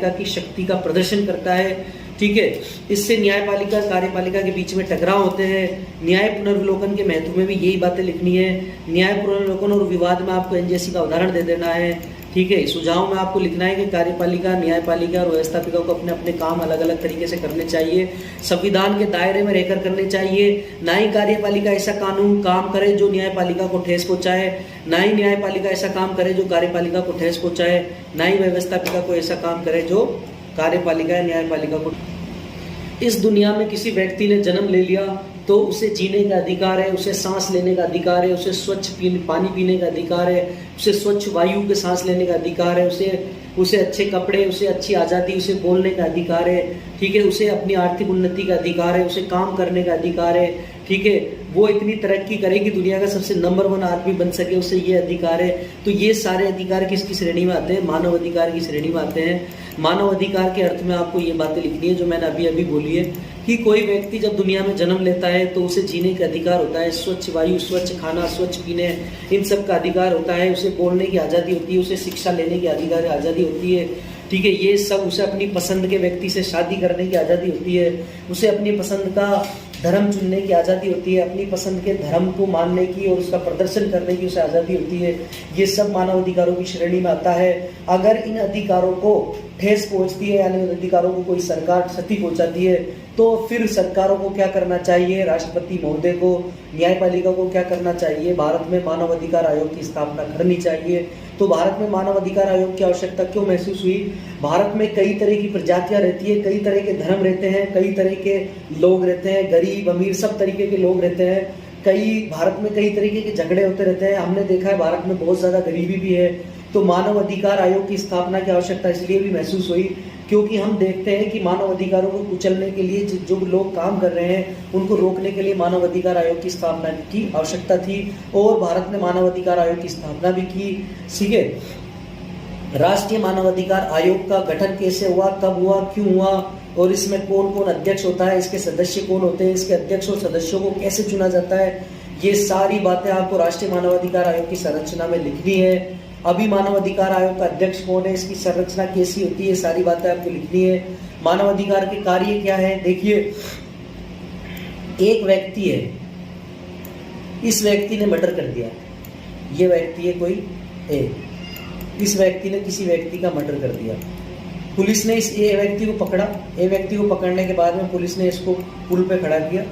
की शक्ति का प्रदर्शन करता है। ठीक है, इससे न्यायपालिका कार्यपालिका के बीच में टकराव होते हैं। न्याय पुनर्विलोकन के महत्व में भी यही बातें लिखनी है। न्याय पुनर्विलोकन और विवाद में आपको एनजेएससी का उदाहरण दे देना है। ठीक है, सुझाव में आपको लिखना है कि कार्यपालिका, न्यायपालिका और व्यवस्थापिका को अपने अपने काम अलग अलग तरीके से करने चाहिए, संविधान के दायरे में रहकर करने चाहिए। ना ही कार्यपालिका ऐसा कानून काम करे जो न्यायपालिका को ठेस पहुंचाए, ना ही न्यायपालिका ऐसा काम करे जो कार्यपालिका को ठेस पहुंचाए, ना ही व्यवस्थापिका को ऐसा काम करे जो कार्यपालिका या न्यायपालिका को। इस दुनिया में किसी व्यक्ति ने जन्म ले लिया तो उसे जीने का अधिकार है, उसे सांस लेने का अधिकार है, उसे स्वच्छ पानी पीने का अधिकार है, उसे स्वच्छ वायु के सांस लेने का अधिकार है, उसे अच्छे कपड़े, उसे अच्छी आज़ादी, उसे बोलने का अधिकार है। ठीक है, उसे अपनी आर्थिक उन्नति का अधिकार है, उसे काम करने का अधिकार है। ठीक है, वो इतनी तरक्की करे कि दुनिया का सबसे नंबर 1 आदमी बन सके, उसे ये अधिकार है। तो ये सारे अधिकार किसकी श्रेणी में आते हैं? मानव अधिकार की श्रेणी में आते हैं। मानव अधिकार के अर्थ में आपको ये बातें लिखनी है जो मैंने अभी अभी बोली है। कि कोई व्यक्ति जब दुनिया में जन्म लेता है तो उसे जीने का अधिकार होता है, स्वच्छ वायु, स्वच्छ खाना, स्वच्छ पीने, इन सब का अधिकार होता है। उसे बोलने की आज़ादी होती है, उसे शिक्षा लेने की आज़ादी होती है, ठीक है। ये सब उसे अपनी पसंद के व्यक्ति से शादी करने की आज़ादी होती है, उसे अपनी पसंद का धर्म चुनने की आज़ादी होती है, अपनी पसंद के धर्म को मानने की और उसका प्रदर्शन करने की उसे आज़ादी होती है। ये सब मानव अधिकारों की श्रेणी में आता है। अगर इन अधिकारों को ठेस पहुंचती है, यानी उन अधिकारों को कोई सरकार क्षति पहुंचाती है, तो फिर सरकारों को क्या करना चाहिए, राष्ट्रपति महोदय को, न्यायपालिका को क्या करना चाहिए, भारत में मानव अधिकार आयोग की स्थापना करनी चाहिए। तो भारत में मानव अधिकार आयोग की आवश्यकता क्यों महसूस हुई? भारत में कई तरह की प्रजातियां रहती है, कई तरह के धर्म रहते हैं, कई तरह के लोग रहते हैं, गरीब अमीर सब तरीके के लोग रहते हैं। भारत में कई तरीके के झगड़े होते रहते हैं। हमने देखा है भारत में बहुत ज़्यादा गरीबी भी है। तो मानव अधिकार आयोग की स्थापना की आवश्यकता इसलिए भी महसूस हुई क्योंकि हम देखते हैं कि मानव अधिकारों को कुचलने के लिए जो लोग काम कर रहे हैं उनको रोकने के लिए मानव अधिकार आयोग की स्थापना की आवश्यकता थी, और भारत ने मानव अधिकार आयोग की स्थापना भी की। ठीक है, राष्ट्रीय मानव अधिकार आयोग का गठन कैसे हुआ, कब हुआ, क्यों हुआ, और इसमें कौन कौन अध्यक्ष होता है, इसके सदस्य कौन होते हैं, इसके अध्यक्ष और सदस्यों को कैसे चुना जाता है, ये सारी बातें आपको राष्ट्रीय मानव अधिकार आयोग की संरचना में लिखनी है। अभी मानव अधिकार आयोग का अध्यक्ष कौन है, इसकी संरचना कैसी होती है, सारी बातें आपको लिखनी है। मानव अधिकार के कार्य क्या है? देखिए, एक व्यक्ति है, इस व्यक्ति ने मर्डर कर दिया, ये व्यक्ति है कोई ए, इस व्यक्ति ने किसी व्यक्ति का मर्डर कर दिया। पुलिस ने इस ए व्यक्ति को पकड़ा, ए व्यक्ति को पकड़ने के बाद में पुलिस ने इसको पुल पे खड़ा किया,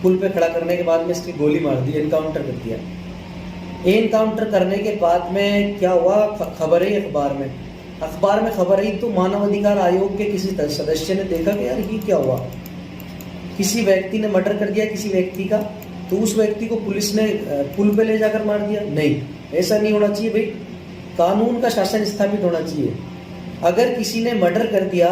पुल पे खड़ा करने के बाद में इसकी गोली मार दी, एनकाउंटर कर दिया। एनकाउंटर करने के बाद में क्या हुआ, खबर है अखबार में खबर आई, तो मानव अधिकार आयोग के किसी सदस्य ने देखा कि यार ये क्या हुआ, किसी व्यक्ति ने मर्डर कर दिया किसी व्यक्ति का, तो उस व्यक्ति को पुलिस ने पुल पे ले जाकर मार दिया। नहीं, ऐसा नहीं होना चाहिए भाई, कानून का शासन स्थापित होना चाहिए। अगर किसी ने मर्डर कर दिया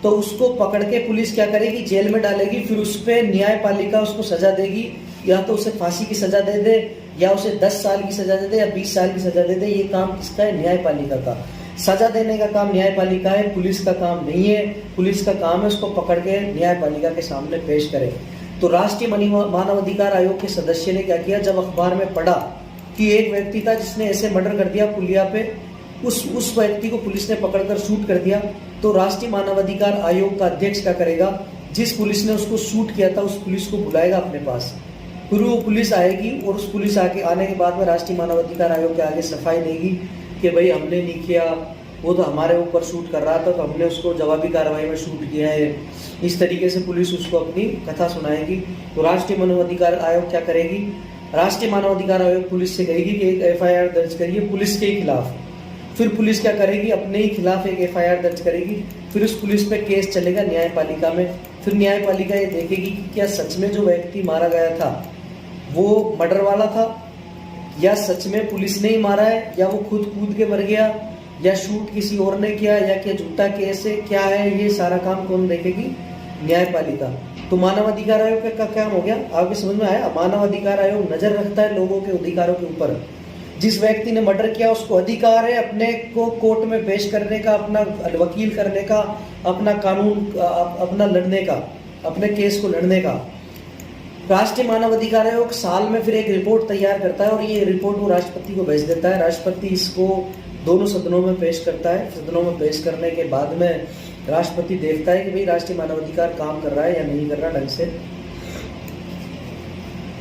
तो उसको पकड़ के पुलिस क्या करेगी, जेल में डालेगी, फिर उस पर न्यायपालिका उसको सजा देगी, या तो उसे फांसी की सजा दे दे, या उसे 10 साल की सजा दे दे, या 20 साल की सजा दे दे। ये काम किसका है? न्यायपालिका का। सजा देने का काम न्यायपालिका है, पुलिस का काम नहीं है। पुलिस का काम है उसको पकड़ के न्यायपालिका के सामने पेश करे। तो राष्ट्रीय मानव अधिकार आयोग के सदस्य ने क्या किया, जब अखबार में पढ़ा कि एक व्यक्ति था जिसने ऐसे मर्डर कर दिया पुलिया पे, उस व्यक्ति को पुलिस ने पकड़कर शूट कर दिया, तो राष्ट्रीय मानव अधिकार आयोग का अध्यक्ष क्या करेगा, जिस पुलिस ने उसको शूट किया था उस पुलिस को बुलाएगा अपने पास, फिर वो पुलिस आएगी, और उस पुलिस आने के बाद में राष्ट्रीय मानव अधिकार आयोग के आगे सफाई देगी कि भाई हमने नहीं किया, वो तो हमारे ऊपर शूट कर रहा था, तो हमने उसको जवाबी कार्रवाई में शूट किया है। इस तरीके से पुलिस उसको अपनी कथा सुनाएगी। तो राष्ट्रीय मानव अधिकार आयोग क्या करेगी, राष्ट्रीय मानव अधिकार आयोग पुलिस से कहेगी कि एक FIR दर्ज करिए पुलिस के खिलाफ। फिर पुलिस क्या करेगी, अपने ही खिलाफ एक FIR दर्ज करेगी, फिर उस पुलिस पे केस चलेगा न्यायपालिका में। फिर न्यायपालिका ये देखेगी कि क्या सच में जो व्यक्ति मारा गया था वो मर्डर वाला था, या सच में पुलिस ने ही मारा है, या वो खुद कूद के मर गया, या शूट किसी और ने किया, या क्या झूठा केस है, क्या है, ये सारा काम कौन देखेगी? न्यायपालिका। तो मानव अधिकार आयोग का काम हो गया, आपके समझ में आया? मानव अधिकार आयोग नजर रखता है लोगों के अधिकारों के ऊपर। जिस व्यक्ति ने मर्डर किया उसको अधिकार है अपने को कोर्ट में पेश करने का, अपना वकील करने का, अपना कानून, अपना लड़ने का, अपने केस को लड़ने का। राष्ट्रीय मानव अधिकार आयोग साल में फिर एक रिपोर्ट तैयार करता है, और ये रिपोर्ट वो राष्ट्रपति को भेज देता है। राष्ट्रपति इसको दोनों सदनों में पेश करता है। सदनों में पेश करने के बाद में राष्ट्रपति देखता है कि भाई राष्ट्रीय मानव अधिकार काम कर रहा है या नहीं कर रहा ढंग से।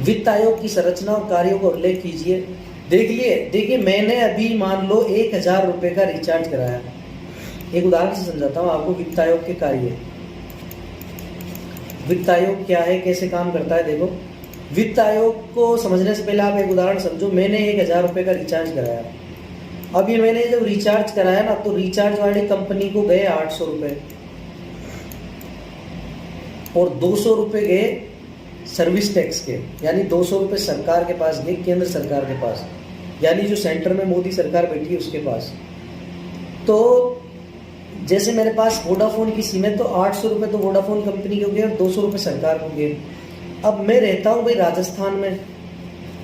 वित्त आयोग की संरचना और कार्यों का उल्लेख कीजिए। देखिए मैंने अभी मान लो 1000 रुपये का रिचार्ज कराया। एक उदाहरण से समझाता हूँ आपको वित्त आयोग के कार्य। वित्त आयोग क्या है, कैसे काम करता है? देखो, वित्त आयोग को समझने से पहले आप एक उदाहरण समझो। मैंने 1000 रुपये का रिचार्ज कराया। अब ये मैंने जब रिचार्ज कराया ना, तो रिचार्ज वाली कंपनी को गए 800 रुपये, और 200 रुपये गए सर्विस टैक्स के, यानी 200 रुपये सरकार के पास गए, केंद्र सरकार के पास, यानी जो सेंटर में मोदी सरकार बैठी है उसके पास। तो जैसे मेरे पास वोडाफोन की सिम है, तो 800 रुपये तो वोडाफोन कंपनी के गए और 200 रुपये सरकार को गए। अब मैं रहता हूँ भाई राजस्थान में।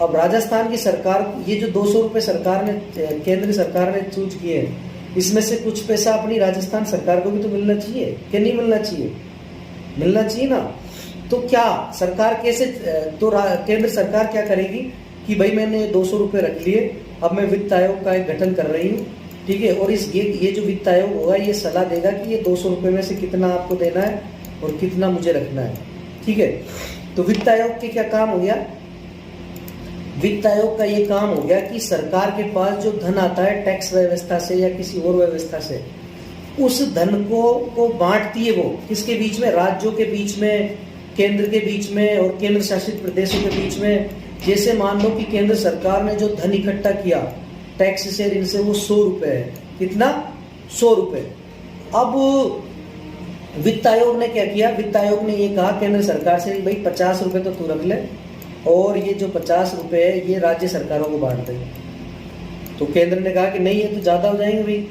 अब राजस्थान की सरकार, ये जो 200 रुपये सरकार ने, केंद्र सरकार ने चूज किए हैं, इसमें से कुछ पैसा अपनी राजस्थान सरकार को भी तो मिलना चाहिए कि नहीं मिलना चाहिए? मिलना चाहिए ना। तो क्या सरकार कैसे, तो केंद्र सरकार क्या करेगी कि भाई मैंने 200 रुपये रख लिए, अब मैं वित्त आयोग का एक गठन कर रही हूँ, ठीक है, और ये जो वित्त आयोग होगा ये सलाह देगा कि ये 200 रुपये में से कितना आपको देना है और कितना मुझे रखना है, ठीक है। तो वित्त आयोग के क्या काम हो गया, वित्त आयोग का ये काम हो गया कि सरकार के पास जो धन आता है टैक्स व्यवस्था से या किसी और व्यवस्था से, उस धन को बांटती है वो किसके बीच में, राज्यों के बीच में, केंद्र के बीच में और केंद्र शासित प्रदेशों के बीच में। जैसे मान लो कि केंद्र सरकार ने जो धन इकट्ठा किया टैक्स से, इनसे वो 100 रुपये है, कितना, 100 रुपये। अब वित्त आयोग ने क्या किया, वित्त आयोग ने ये कहा केंद्र सरकार से भाई 50 रुपये तो तू रख ले और ये जो 50 रुपये है ये राज्य सरकारों को बांट दे। तो केंद्र ने कहा कि नहीं ये तो ज़्यादा हो जाएंगे भाई।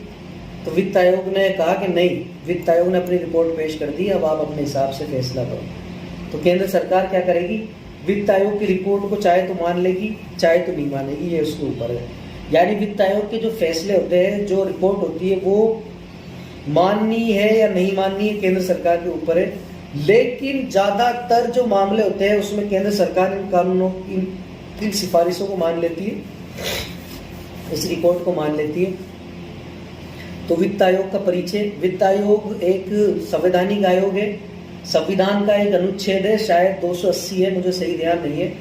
तो वित्त आयोग ने कहा कि नहीं, वित्त आयोग ने अपनी रिपोर्ट पेश कर दी, अब आप अपने हिसाब से फैसला करो। तो केंद्र सरकार क्या करेगी, वित्त आयोग की रिपोर्ट को चाहे तो मान लेगी चाहे तो नहीं मानेगी, ये उसके ऊपर है। यानी वित्त आयोग के जो फैसले होते हैं, जो रिपोर्ट होती है, वो माननी है या नहीं माननी है केंद्र सरकार के ऊपर है। लेकिन ज़्यादातर जो मामले होते हैं उसमें केंद्र सरकार इन कानूनों इन सिफारिशों को मान लेती है, इस रिपोर्ट को मान लेती है। तो वित्त आयोग का परिचय, वित्त आयोग एक संवैधानिक आयोग है, संविधान का एक अनुच्छेद है, शायद 280 है, मुझे सही ध्यान नहीं है।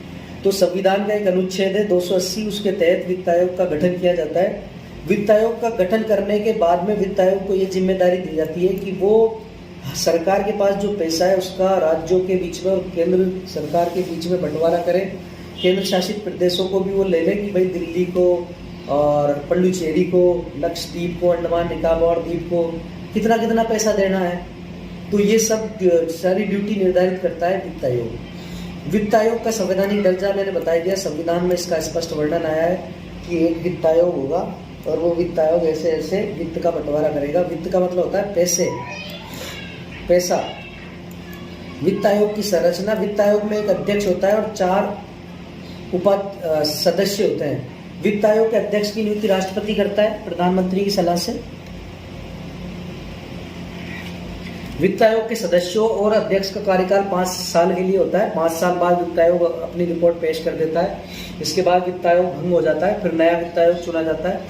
तो संविधान का एक अनुच्छेद है 280, उसके तहत वित्त आयोग का गठन किया जाता है। वित्त आयोग का गठन करने के बाद में वित्त आयोग को ये जिम्मेदारी दी जाती है कि वो सरकार के पास जो पैसा है उसका राज्यों के बीच में और केंद्र सरकार के बीच में बंटवारा करें। केंद्र शासित प्रदेशों को भी वो ले लें कि भाई दिल्ली को और पुडुचेरी को, लक्षद्वीप को, अंडमान निकोबार द्वीप को कितना कितना पैसा देना है। तो ये सब सारी ड्यूटी निर्धारित करता है वित्त आयोग। वित्त आयोग का संवैधानिक दर्जा मैंने बताया दिया, संविधान में इसका स्पष्ट वर्णन आया है कि एक वित्त आयोग होगा और वो वित्त आयोग ऐसे ऐसे वित्त का बंटवारा करेगा। वित्त का मतलब होता है पैसे, पैसा। वित्त आयोग की संरचना, वित्त आयोग में एक अध्यक्ष होता है और 4 सदस्य होते हैं। वित्त आयोग के अध्यक्ष की नियुक्ति राष्ट्रपति करता है प्रधानमंत्री की सलाह से। वित्त आयोग के सदस्यों और अध्यक्ष का कार्यकाल 5 साल के लिए होता है। 5 साल बाद वित्त आयोग अपनी रिपोर्ट पेश कर देता है। इसके बाद वित्त आयोग भंग हो जाता है, फिर नया वित्त आयोग चुना जाता है।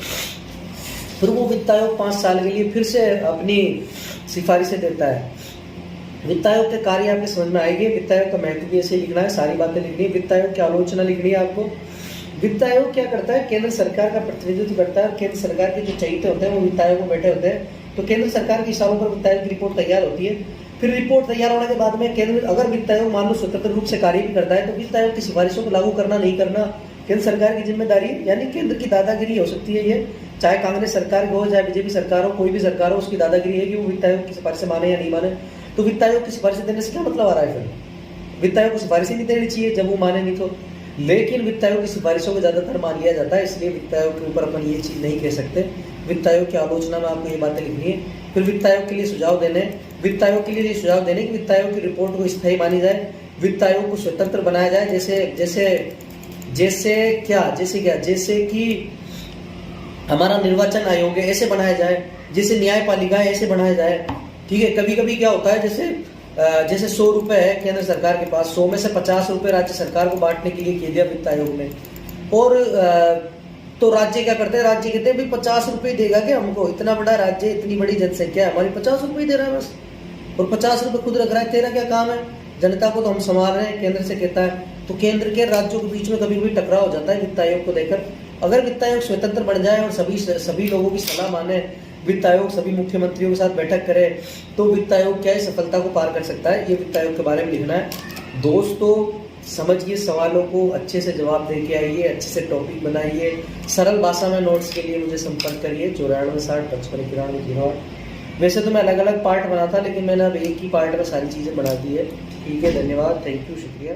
फिर वो वित्त आयोग 5 साल के लिए फिर से अपनी सिफारिशें देता है। वित्त आयोग के कार्य आपके समझ में आएंगे। वित्त आयोग का महत्व भी ऐसे लिखना है, सारी बातें लिखनी है। वित्त आयोग की आलोचना लिखनी है आपको। वित्त आयोग क्या करता है, केंद्र सरकार का प्रतिनिधित्व करता है और केंद्र सरकार के जो चहेते होते हैं वो वित्त आयोग में बैठे होते हैं। तो केंद्र सरकार के इशारों पर वित्त आयोग की रिपोर्ट तैयार होती है। फिर रिपोर्ट तैयार होने के बाद में केंद्र, अगर वित्त आयोग मान लो स्वतंत्र रूप से कार्य भी करता है तो वित्त आयोग की सिफारिशों को लागू करना नहीं करना केंद्र सरकार की जिम्मेदारी है। यानी केंद्र की दादागिरी हो सकती है ये, चाहे कांग्रेस सरकार हो, चाहे बीजेपी सरकार हो, कोई भी सरकार हो, उसकी दादागिरी है कि वो वित्त आयोग की सिफारिशें माने या नहीं माने। तो वित्त आयोग की सिफारिशें देने से क्या मतलब आ रहा है, फिर वित्त आयोग को सिफारिशें नहीं देनी चाहिए जब वो माने नहीं तो। लेकिन वित्त आयोग की सिफारिशों को ज़्यादातर मान लिया जाता है, इसलिए वित्त आयोग के ऊपर अपन ये चीज़ नहीं कह सकते। वित्त आयोग की आलोचना में आपको ये बातें लिखनी है। फिर वित्त आयोग के लिए सुझाव देने, वित्त आयोग के लिए ये सुझाव देने कि वित्त आयोग की रिपोर्ट को स्थायी मानी जाए, वित्त आयोग को स्वतंत्र बनाया जाए। जैसे कि हमारा निर्वाचन आयोग है ऐसे बनाया जाए, जैसे न्यायपालिका है ऐसे बनाया जाए, ठीक है। कभी कभी क्या होता है, जैसे 100 रुपये है केंद्र सरकार के पास, 100 में से 50 रुपये राज्य सरकार को बांटने के लिए कह दिया वित्त आयोग ने। और तो राज्य क्या करते हैं, राज्य कहते हैं भाई 50 रुपये देगा क्या हमको, इतना बड़ा राज्य, इतनी बड़ी जनसंख्या है हमारी, 50 रुपये दे रहा है बस, और 50 रुपये खुद रख रहा है, तेरा क्या काम है, जनता को तो हम संभाल रहे हैं, केंद्र से कहता है। तो केंद्र के राज्यों के बीच में कभी कभी टकराव हो जाता है वित्त आयोग को देकर। अगर वित्त आयोग स्वतंत्र बन जाए और सभी लोगों की सलाह माने, वित्त आयोग सभी मुख्यमंत्रियों के साथ बैठक करे, तो वित्त आयोग क्या है, सफलता को पार कर सकता है। ये वित्त आयोग के बारे में लिखना है। दोस्तों समझिए, सवालों को अच्छे से जवाब दे के आइए, अच्छे से टॉपिक बनाइए। सरल भाषा में नोट्स के लिए मुझे संपर्क करिए 94 60 55 93 08। वैसे तो मैं अलग अलग पार्ट बना था, लेकिन मैंने अब एक ही पार्ट में सारी चीज़ें बना दी है। ठीक है, धन्यवाद, थैंक यू, शुक्रिया।